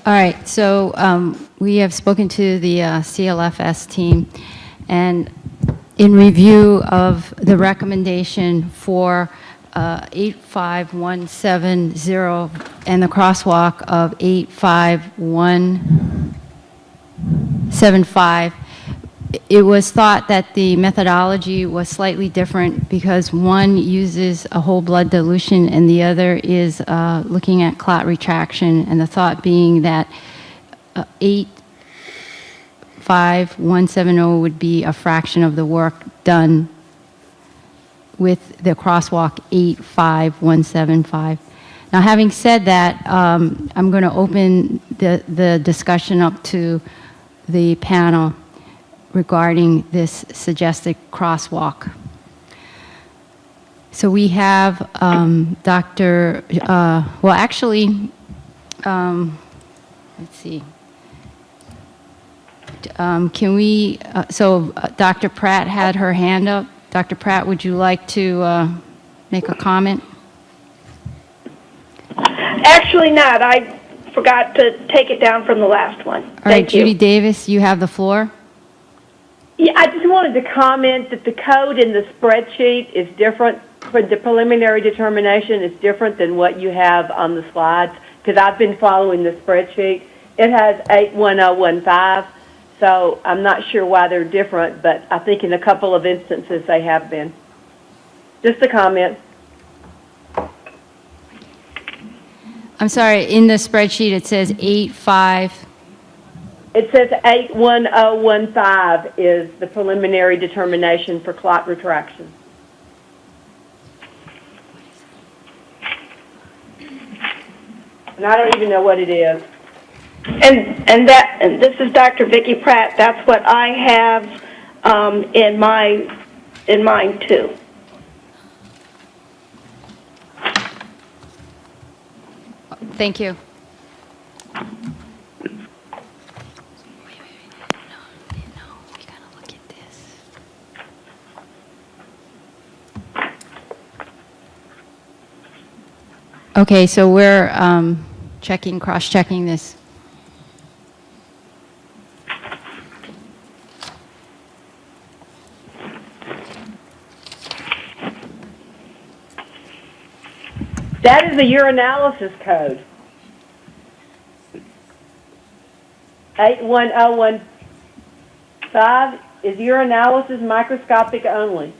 All right, so we have spoken to the CLFS team, and in review of the recommendation for 85170 and the crosswalk of 85175, it was thought that the methodology was slightly different because one uses a whole blood dilution and the other is looking at clot retraction, and the thought being that 85170 would be a fraction of the work done with the crosswalk 85175. Now, having said that, I'm going to open the discussion up to the panel regarding this suggested crosswalk. So we have Dr. Well, actually, let's see. Can we, Dr. Pratt had her hand up. Dr. Pratt, would you like to make a comment? Actually not. I forgot to take it down from the last one. All right, Judy Davis, you have the floor. Yeah, I just wanted to comment that the code in the spreadsheet is different. For the preliminary determination is different than what you have on the slides, because I've been following the spreadsheet. It has 81015, so I'm not sure why they're different, but I think in a couple of instances they have been. Just a comment. I'm sorry, in the spreadsheet it says 85. It says 81015 is the preliminary determination for clot retraction. And I don't even know what it is. And this is Dr. Vicki Pratt. That's what I have in mine too. Thank you. Okay, so we're cross-checking this. That is the urinalysis code. 81015 is urinalysis microscopic only.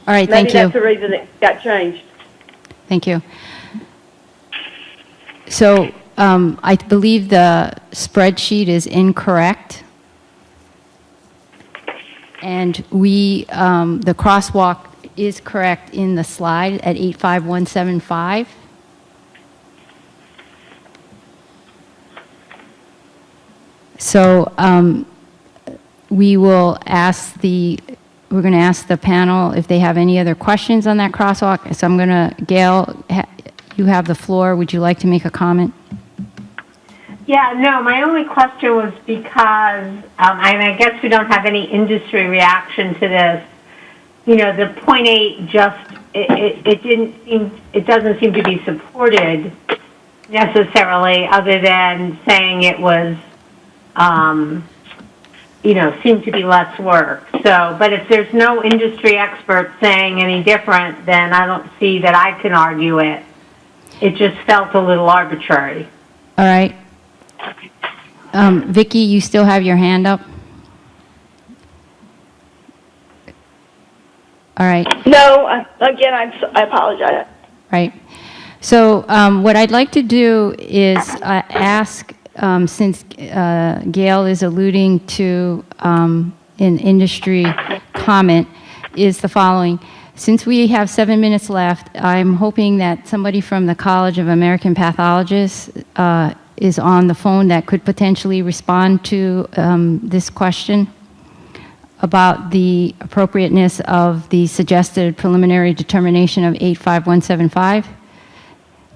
All right, thank you. Maybe that's the reason it got changed. Thank you. So I believe the spreadsheet is incorrect. And the crosswalk is correct in the slide at 85175. So we're going to ask the panel if they have any other questions on that crosswalk. So I'm going to, Gail, you have the floor. Would you like to make a comment? Yeah, no, my only question was because, I guess we don't have any industry reaction to this. You know, the 0.8 just, it doesn't seem to be supported necessarily, other than saying it was, seemed to be less work. So, but if there's no industry expert saying any different, then I don't see that I can argue it. It just felt a little arbitrary. All right. Vicki, you still have your hand up? All right. No, again, I apologize. Right. So what I'd like to do is ask, since Gail is alluding to an industry comment, is the following. Since we have 7 minutes left, I'm hoping that somebody from the College of American Pathologists is on the phone that could potentially respond to this question about the appropriateness of the suggested preliminary determination of 85175.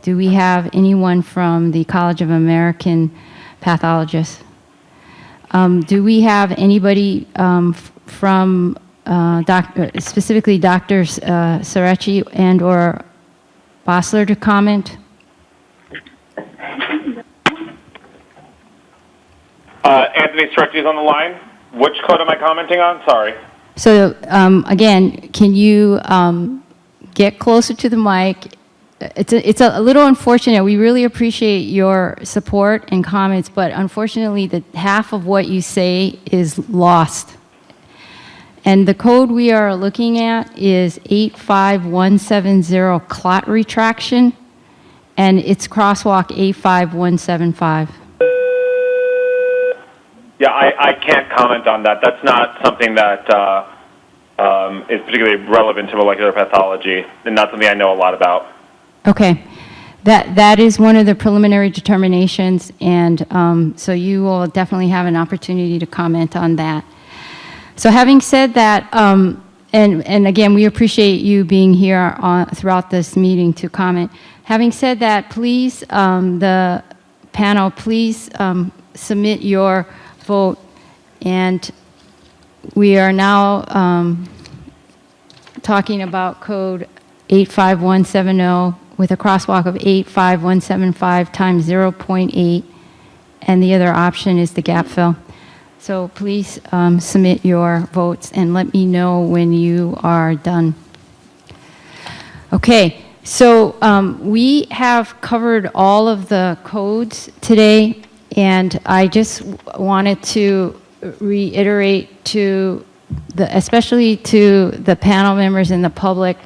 Do we have anyone from the College of American Pathologists? Do we have anybody from specifically Drs. Cerecci and or Bossler to comment? Anthony Cerecci is on the line. Which code am I commenting on? Sorry. So again, can you get closer to the mic? It's a little unfortunate. We really appreciate your support and comments, but unfortunately, the half of what you say is lost. And the code we are looking at is 85170 clot retraction, and it's crosswalk 85175. Yeah, I can't comment on that. That's not something that is particularly relevant to molecular pathology, and not something I know a lot about. Okay. that is one of the preliminary determinations, and so you will definitely have an opportunity to comment on that. So having said that, and again, we appreciate you being here throughout this meeting to comment. Having said that, please, the panel, please submit your vote. And we are now talking about code 85170 with a crosswalk of 85175 times 0.8, and the other option is the gap fill. So please submit your votes and let me know when you are done. Okay, so we have covered all of the codes today, and I just wanted to reiterate to especially to the panel members and the public,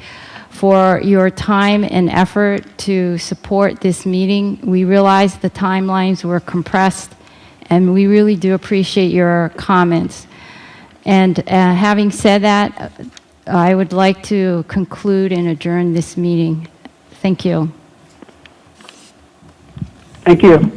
for your time and effort to support this meeting. We realize the timelines were compressed, and we really do appreciate your comments. And having said that, I would like to conclude and adjourn this meeting. Thank you. Thank you.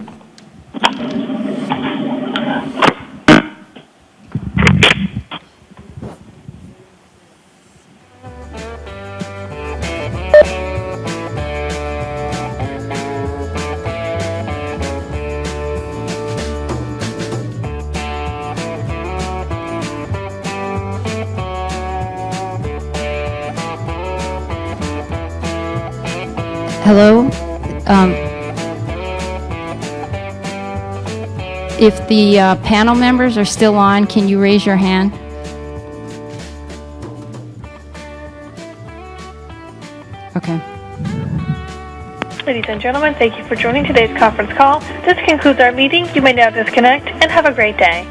Hello? If the panel members are still on, can you raise your hand? Okay. Ladies and gentlemen, thank you for joining today's conference call. This concludes our meeting. You may now disconnect and have a great day.